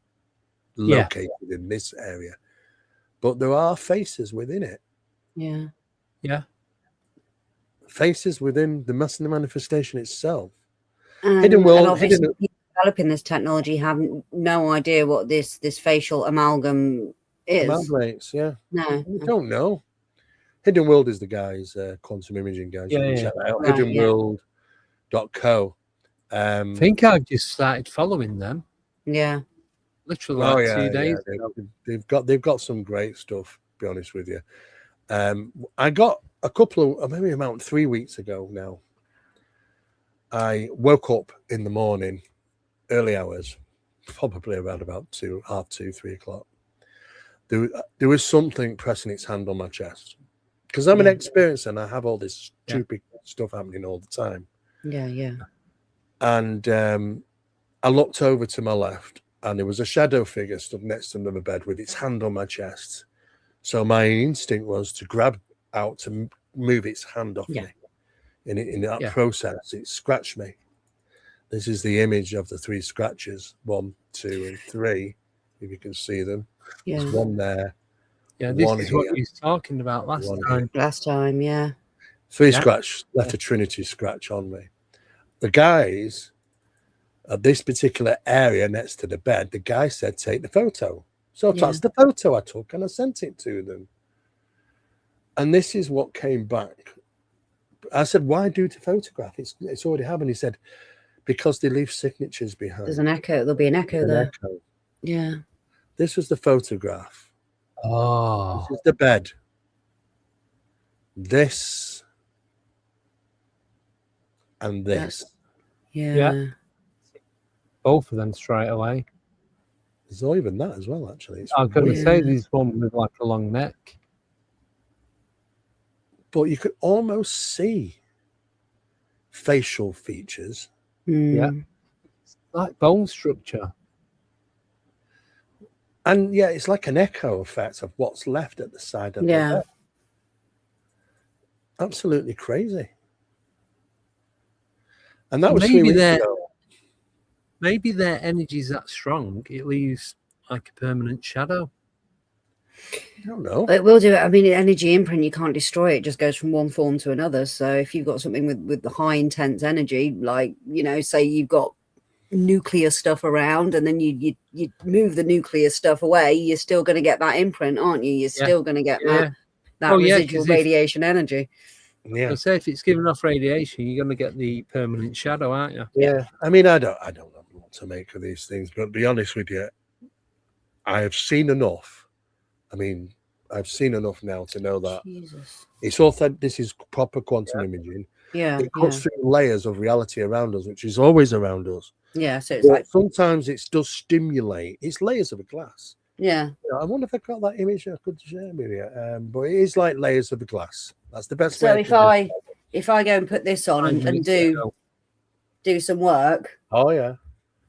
Speaker 7: located in this area, but there are faces within it.
Speaker 5: Yeah.
Speaker 7: Faces within the manifestation itself.
Speaker 5: Hidden world. People developing this technology have no idea what this facial amalgam is.
Speaker 7: Amalgamates,
Speaker 5: No,
Speaker 7: we don't know. Hidden World is the guys, quantum imaging guys. Check that out. Hiddenworld.co.
Speaker 6: I think I've just started following them.
Speaker 5: Yeah.
Speaker 6: literally like 2 days ago.
Speaker 7: They've got some great stuff, to be honest with you. I got a couple of, maybe about 3 weeks ago now. I woke up in the morning, early hours, probably around about 2:30, 3 o'clock. There was something pressing its hand on my chest, because I'm an experiencer and I have all this stupid stuff happening all the time.
Speaker 5: Yeah.
Speaker 7: And I looked over to my left, and there was a shadow figure stood next to the bed with its hand on my chest. So my instinct was to grab out to move its hand off me. In that process, it scratched me. This is the image of the 3 scratches, 1, 2, and 3. If you can see them, there's one there.
Speaker 6: Yeah, this is what he was talking about last time.
Speaker 5: Last time,
Speaker 7: 3 scratch, left a Trinity scratch on me. The guys at this particular area next to the bed, the guy said, take the photo. So that's the photo I took, and I sent it to them. And this is what came back. I said, why do the photograph? It's already happened. He said, because they leave signatures behind.
Speaker 5: There's an echo. There'll be an echo there.
Speaker 7: Echo.
Speaker 5: Yeah.
Speaker 7: This was the photograph.
Speaker 6: Oh.
Speaker 7: This is the bed. This and this.
Speaker 5: Yeah.
Speaker 6: Both of them straight away.
Speaker 7: There's not even that as well, actually.
Speaker 6: I was going to say there's one with like a long neck.
Speaker 7: But you could almost see facial features.
Speaker 6: Yeah. Like bone structure.
Speaker 7: And it's like an echo effect of what's left at the side of the bed. Absolutely crazy. And that was 3 weeks ago.
Speaker 6: Maybe their energy is that strong, it leaves like a permanent shadow.
Speaker 7: I don't know.
Speaker 5: It will do it. I mean, energy imprint, you can't destroy it. It just goes from one form to another. So if you've got something with the high intense energy, like, say you've got nuclear stuff around, and then you move the nuclear stuff away, you're still going to get that imprint, aren't you? You're still going to get that residual radiation energy.
Speaker 6: Yeah. So say if it's giving off radiation, you're going to get the permanent shadow, aren't you?
Speaker 7: Yeah. I mean, I don't know what to make of these things, but to be honest with you, I have seen enough. I mean, I've seen enough now to know that it's authentic. This is proper quantum imaging.
Speaker 5: Yeah.
Speaker 7: It cuts through layers of reality around us, which is always around us.
Speaker 5: Yeah. So it's like
Speaker 7: sometimes it does stimulate. It's layers of a glass.
Speaker 5: Yeah.
Speaker 7: I wonder if I got that image I could share with you. But it is like layers of a glass. That's the best way.
Speaker 5: So if I go and put this on and do some work.
Speaker 7: Oh yeah.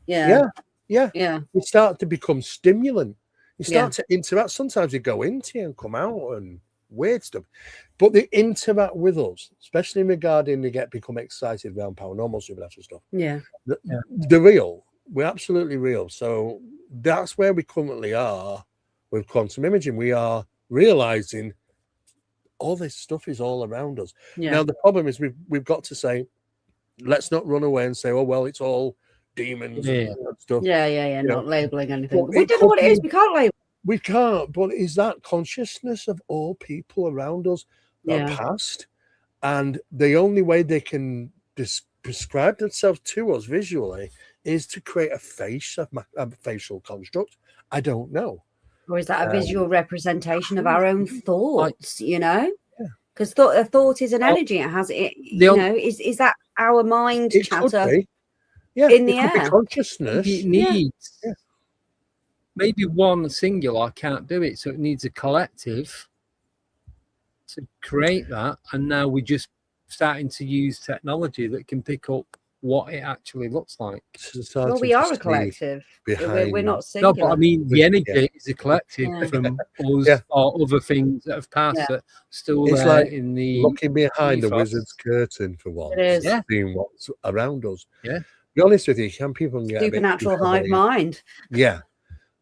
Speaker 7: You start to become stimulant. You start to interact. Sometimes you go into you and come out and weird stuff, but they interact with us, especially regarding they become excited around paranormal, supernatural stuff. They're real. We're absolutely real. So that's where we currently are with quantum imaging. We are realizing all this stuff is all around us. Now the problem is we've got to say, let's not run away and say, oh well, it's all demons and stuff.
Speaker 5: Not labeling anything. We don't know what it is. We can't label.
Speaker 7: We can't. But is that consciousness of all people around us that past, and the only way they can prescribe themselves to us visually is to create a facial construct? I don't know. Or
Speaker 5: is that a visual representation of our own thoughts? Because a thought is an energy. It has it. Is that our mind chatter? In the air,
Speaker 7: consciousness.
Speaker 6: It needs maybe one singular can't do it, so it needs a collective to create that. And now we're just starting to use technology that can pick up what it actually looks like.
Speaker 5: Well, we are a collective. We're not singular.
Speaker 6: No, but I mean, the energy is a collective from us or other things that have passed that still
Speaker 7: it's
Speaker 6: there
Speaker 7: like
Speaker 6: in the
Speaker 7: looking behind the wizard's curtain for once.
Speaker 5: It is.
Speaker 7: Seeing what's around us.
Speaker 6: Yeah.
Speaker 7: Be honest with you, people can get
Speaker 5: supernatural hive mind.
Speaker 7: Yeah,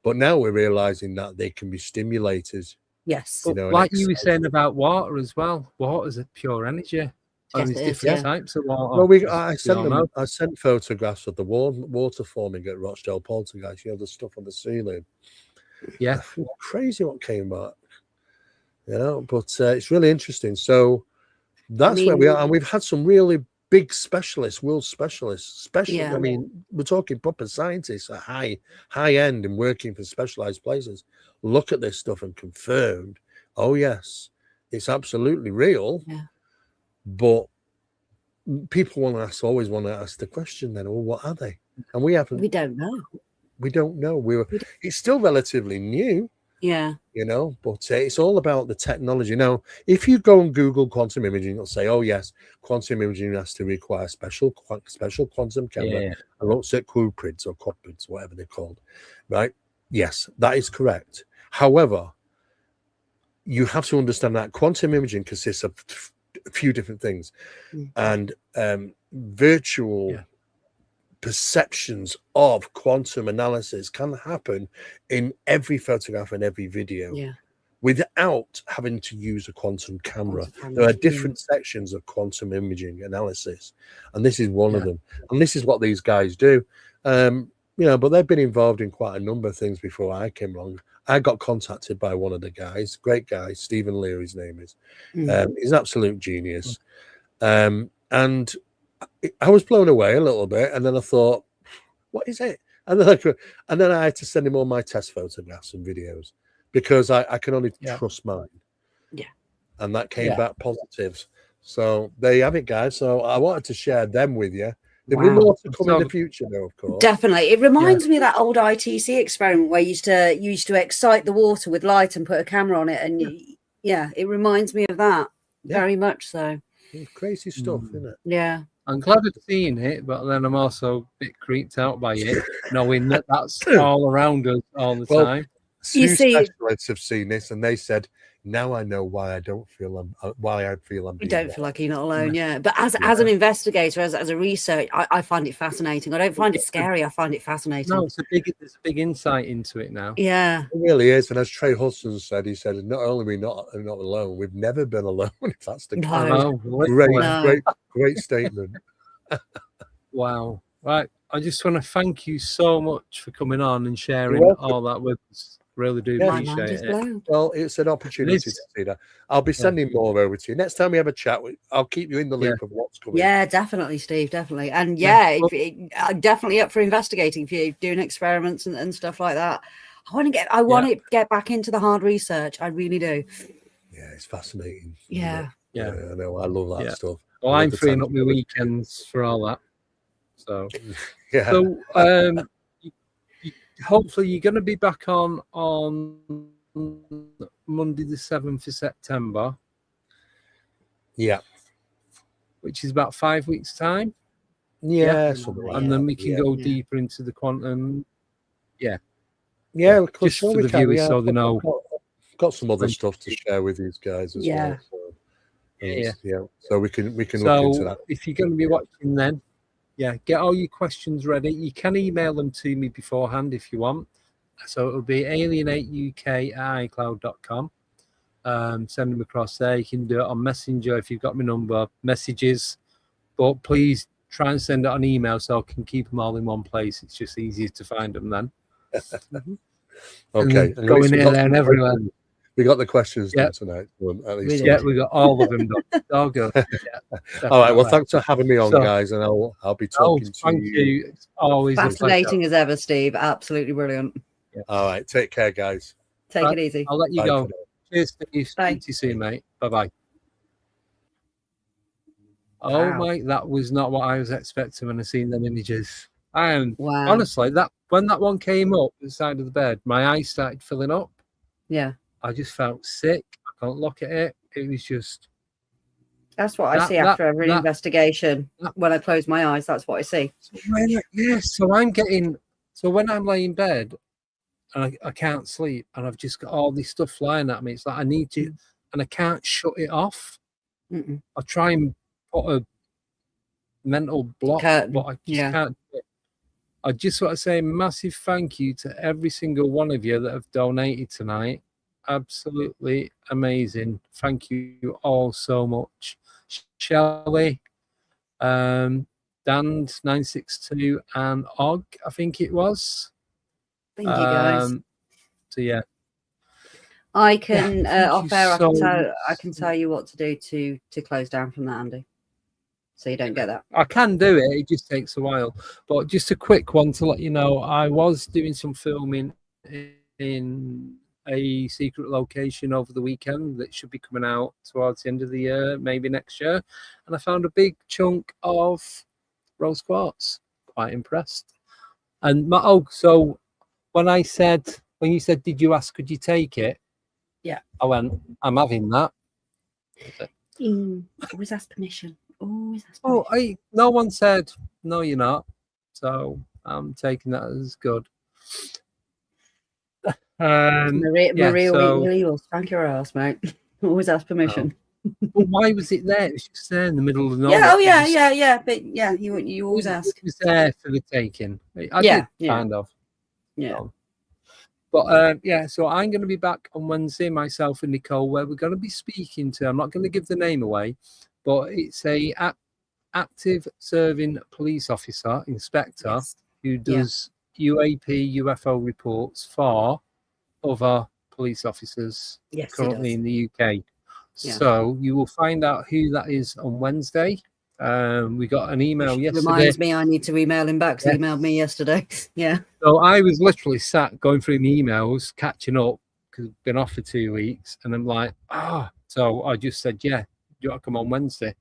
Speaker 7: but now we're realizing that they can be stimulated.
Speaker 5: Yes,
Speaker 6: like you were saying about water as well. Water is a pure energy. There's different types of water.
Speaker 7: Well, I sent photographs of the water forming at Rochdale Poltergeist. The stuff on the ceiling.
Speaker 6: Yeah,
Speaker 7: crazy what came back. But it's really interesting. So that's where we are, and we've had some really big specialists, world specialists,
Speaker 5: Yeah.
Speaker 7: I mean, we're talking proper scientists at high end and working for specialized places. Look at this stuff and confirmed, oh yes, it's absolutely real.
Speaker 5: Yeah.
Speaker 7: But people always want to ask the question then, well, what are they? And we don't know. It's still relatively new.
Speaker 5: Yeah.
Speaker 7: You know, but it's all about the technology. Now, if you go and Google quantum imaging, it'll say, oh yes, quantum imaging has to require special quantum camera and looks at cooprids or coprids, whatever they're called, right? Yes, that is correct. However, you have to understand that quantum imaging consists of a few different things, and virtual perceptions of quantum analysis can happen in every photograph and every video without having to use a quantum camera. There are different sections of quantum imaging analysis, and this is one of them, and this is what these guys do. You know, but they've been involved in quite a number of things before I came along. I got contacted by one of the guys, great guy, Stephen Lear, his name is. He's an absolute genius. And I was blown away a little bit, and then I thought, what is it? And then I had to send him all my test photographs and videos because I can only trust mine.
Speaker 5: Yeah.
Speaker 7: And that came back positives. So there you have it, guys. So I wanted to share them with you. There'll be more to come in the future, though, of course.
Speaker 5: Definitely. It reminds me of that old ITC experiment where you used to excite the water with light and put a camera on it. And it reminds me of that. Very much so.
Speaker 7: Crazy stuff, isn't it?
Speaker 5: Yeah.
Speaker 6: I'm glad I've seen it, but then I'm also a bit creeped out by it, knowing that that's all around us all the time.
Speaker 7: Two specialists have seen this, and they said, now I know why I don't feel I'm
Speaker 5: You don't feel like you're not alone, But as an investigator, as a researcher, I find it fascinating. I don't find it scary. I find it fascinating.
Speaker 6: No, there's a big insight into it now.
Speaker 5: Yeah,
Speaker 7: it really is. And as Trey Hudson said, he said, not only are we not alone, we've never been alone. If that's the case. Great statement.
Speaker 6: Wow. Right. I just want to thank you so much for coming on and sharing all that with us. Really do appreciate it.
Speaker 7: Well, it's an opportunity to see that. I'll be sending more over to you. Next time we have a chat, I'll keep you in the loop of what's coming.
Speaker 5: Yeah, definitely, Steve, definitely. And I'm definitely up for investigating if you're doing experiments and stuff like that. I want to get back into the hard research. I really do.
Speaker 7: Yeah, it's fascinating.
Speaker 5: Yeah.
Speaker 7: Yeah, I know. I love that stuff.
Speaker 6: Well, I'm freeing up my weekends for all that. So, hopefully you're going to be back on Monday the 7th of September.
Speaker 7: Yeah.
Speaker 6: Which is about 5 weeks' time.
Speaker 7: Yeah.
Speaker 6: And then we can go deeper into the quantum. Yeah.
Speaker 7: Yeah.
Speaker 6: Just for the viewers so they know.
Speaker 7: Got some other stuff to share with these guys as well. So, so we can look into that.
Speaker 6: If you're going to be watching then, get all your questions ready. You can email them to me beforehand if you want. So it'll be alien8uk@icloud.com. Send them across there. You can do it on Messenger if you've got my number, messages. But please try and send it on email so I can keep them all in one place. It's just easier to find them then.
Speaker 7: Okay.
Speaker 6: Going here, there, and everywhere.
Speaker 7: We got the questions done tonight. At least
Speaker 6: we got all of them done. All good.
Speaker 7: All right. Well, thanks for having me on, guys, and I'll be talking to you.
Speaker 6: Thank you. It's always
Speaker 5: fascinating as ever, Steve. Absolutely brilliant.
Speaker 7: All right. Take care, guys.
Speaker 5: Take it easy.
Speaker 6: I'll let you go. Cheers, Steve. Speak to you soon, mate. Bye-bye. Oh, mate, that was not what I was expecting when I seen them images. Honestly, that when that one came up the side of the bed, my eyes started filling up.
Speaker 5: Yeah.
Speaker 6: I just felt sick. I can't look at it. It was just.
Speaker 5: That's what I see after every investigation. When I close my eyes, that's what I see.
Speaker 6: So I'm getting. So when I'm laying in bed and I can't sleep and I've just got all this stuff flying at me, it's like I need to, and I can't shut it off. I try and put a mental block, but I just can't. I just want to say a massive thank you to every single one of you that have donated tonight. Absolutely amazing. Thank you all so much. Shelley, Dan962 and Og, I think it was.
Speaker 5: Thank you, guys.
Speaker 6: So yeah.
Speaker 5: I can off air, I can tell you what to do to close down from that, Andy. So you don't get that.
Speaker 6: I can do it. It just takes a while. But just a quick one to let you know, I was doing some filming in a secret location over the weekend that should be coming out towards the end of the year, maybe next year. And I found a big chunk of rose quartz. Quite impressed. And so when you said, did you ask, could you take it?
Speaker 5: Yeah.
Speaker 6: I went, I'm having that.
Speaker 5: Always ask permission. Always ask permission.
Speaker 6: Oh, no one said, no, you're not. So I'm taking that as good.
Speaker 5: Maria will spank your ass, mate. Always ask permission.
Speaker 6: Well, why was it there? It was just there in the middle of nowhere.
Speaker 5: Yeah. But yeah, you always ask.
Speaker 6: It was there for the taking. I did, kind of.
Speaker 5: Yeah.
Speaker 6: But so I'm going to be back on Wednesday, myself and Nicole, where we're going to be speaking to, I'm not going to give the name away, but it's a active serving police officer, inspector, who does UAP, UFO reports for other police officers currently in the UK. Yeah. So you will find out who that is on Wednesday. We got an email yesterday.
Speaker 5: Reminds me I need to email him back. He emailed me yesterday. Yeah.
Speaker 6: So I was literally sat going through my emails, catching up, because I've been off for 2 weeks. And I'm like, so I just said, yeah, do you want to come on Wednesday?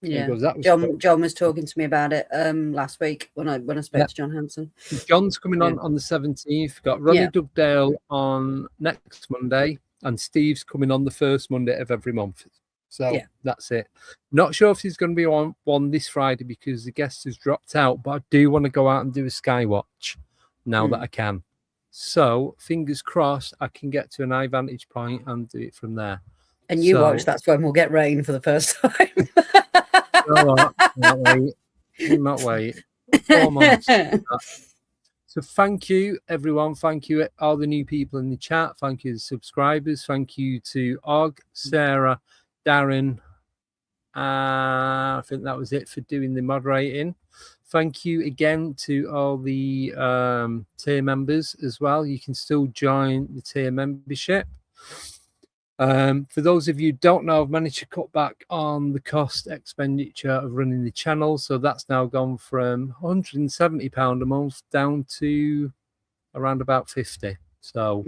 Speaker 5: Yeah.
Speaker 6: Goes, that was
Speaker 5: John was talking to me about it last week when I spoke to John Hanson.
Speaker 6: John's coming on the 17th. Got Ronnie Dugdale on next Monday, and Steve's coming on the first Monday of every month. So that's it. Not sure if he's going to be on one this Friday because the guest has dropped out, but I do want to go out and do a sky watch now that I can. So fingers crossed I can get to an eye vantage point and do it from there.
Speaker 5: And you watch, that's when we'll get rain for the first time.
Speaker 6: Not wait. 4 months. So thank you, everyone. Thank you, all the new people in the chat. Thank you, the subscribers. Thank you to Og, Sarah, Darren. I think that was it for doing the moderating. Thank you again to all the tier members as well. You can still join the tier membership. For those of you who don't know, I've managed to cut back on the cost expenditure of running the channel. So that's now gone from £170 a month down to around about 50. So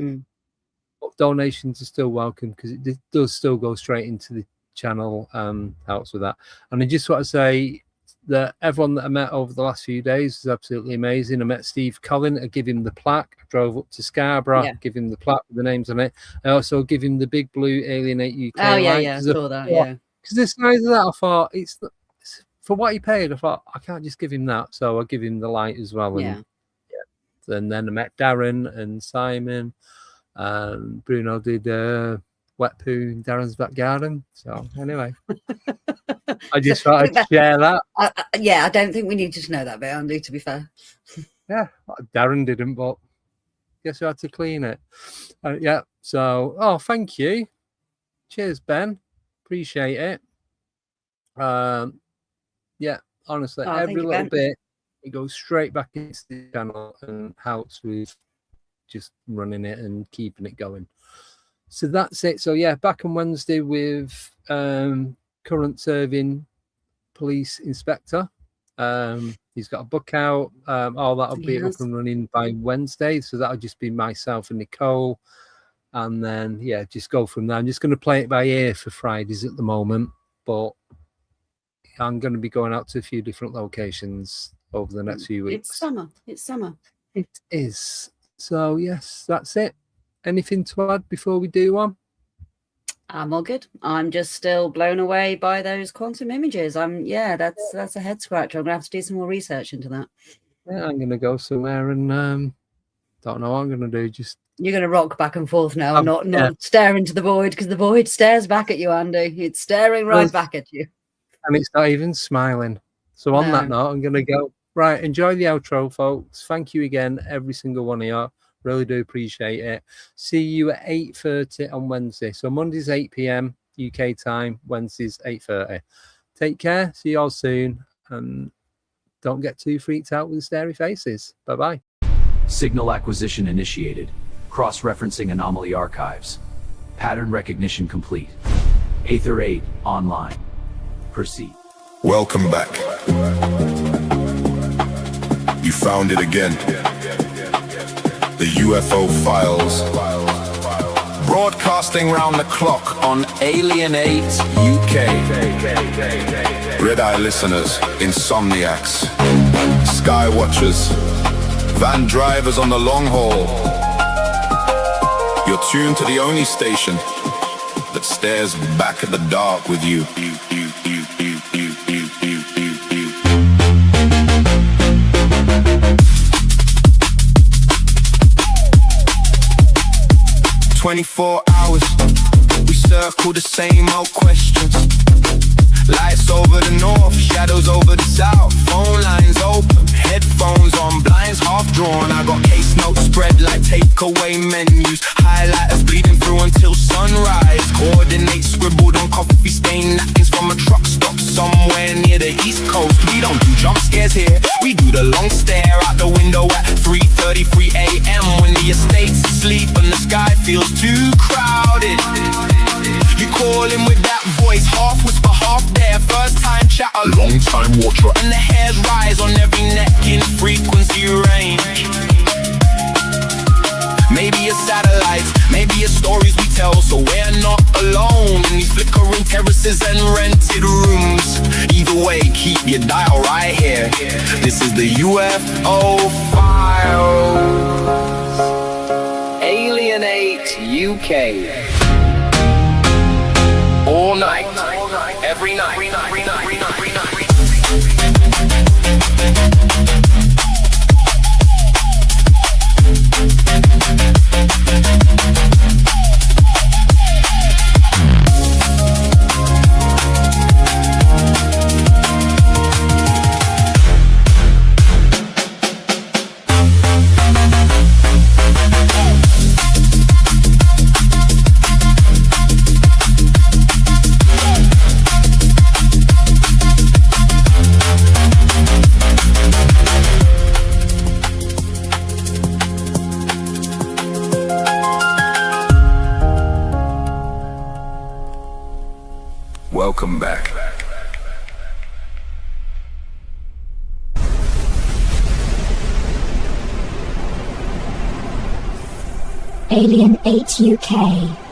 Speaker 6: donations are still welcome because it does still go straight into the channel, helps with that. And I just want to say that everyone that I met over the last few days is absolutely amazing. I met Steve Collin, I give him the plaque. I drove up to Scarborough, give him the plaque with the names on it. I also give him the big blue ALIEN8UK.
Speaker 5: Oh, yeah, I saw that,
Speaker 6: Because the size of that, I thought, it's for what he paid, I thought, I can't just give him that. So I give him the light as well. And, and then I met Darren and Simon, and Bruno did wet poo in Darren's back garden. So anyway, I just thought I'd share that.
Speaker 5: I don't think we needed to know that bit, Andy, to be fair.
Speaker 6: Yeah, Darren didn't, but guess I had to clean it. So thank you. Cheers, Ben. Appreciate it. Honestly, every little bit, it goes straight back into the channel and helps with just running it and keeping it going. So that's it. So back on Wednesday with current serving police inspector. He's got a book out. All that'll be up and running by Wednesday. So that'll just be myself and Nicole. And then just go from there. I'm just going to play it by ear for Fridays at the moment, but I'm going to be going out to a few different locations over the next few weeks.
Speaker 5: It's summer.
Speaker 6: It is. So yes, that's it. Anything to add before we do one?
Speaker 5: I'm all good. I'm just still blown away by those quantum images. That's a head scratcher. I'm gonna have to do some more research into that.
Speaker 6: Yeah, I'm gonna go somewhere and don't know what I'm gonna do.
Speaker 5: You're gonna rock back and forth now, not stare into the void, because the void stares back at you, Andy. It's staring right back at you.
Speaker 6: And it's not even smiling. So on that note, I'm gonna go. Right, enjoy the outro, folks. Thank you again, every single one of you. Really do appreciate it. See you at 8:30 on Wednesday. So Monday's 8 p.m. UK time, Wednesday's 8:30. Take care. See you all soon. And don't get too freaked out with the starey faces. Bye-bye.
Speaker 3: Signal acquisition initiated. Cross-referencing anomaly archives. Pattern recognition complete. Aether 8 online. Proceed.
Speaker 2: Welcome back. You found it again. The UFO Files. Broadcasting round the clock on ALIEN8UK. Red-eye listeners, insomniacs, sky watchers, van drivers on the long haul. You're tuned to the only station that stares back at the dark with you. 24 hours, we circle the same old questions. Lights over the north, shadows over the south. Phone lines open, headphones on, blinds half drawn. I got case notes spread like takeaway menus. Highlighters bleeding through until sunrise. Coordinates scribbled on coffee stained napkins from a truck stop somewhere near the East Coast. We don't do jump scares here, we do the long stare out the window at 3:33 a.m. when the estate's asleep and the sky feels too crowded. You call in with that voice, half whisper, half there. First time chatter, long time watcher, and the hairs rise on every neck in frequency range. Maybe it's satellites, maybe it's stories we tell, so we're not alone in these flickering terraces and rented rooms. Either way, keep your dial right here. This is the UFO Files. ALIEN8UK. All night, every night. Welcome back.
Speaker 1: ALIEN8UK.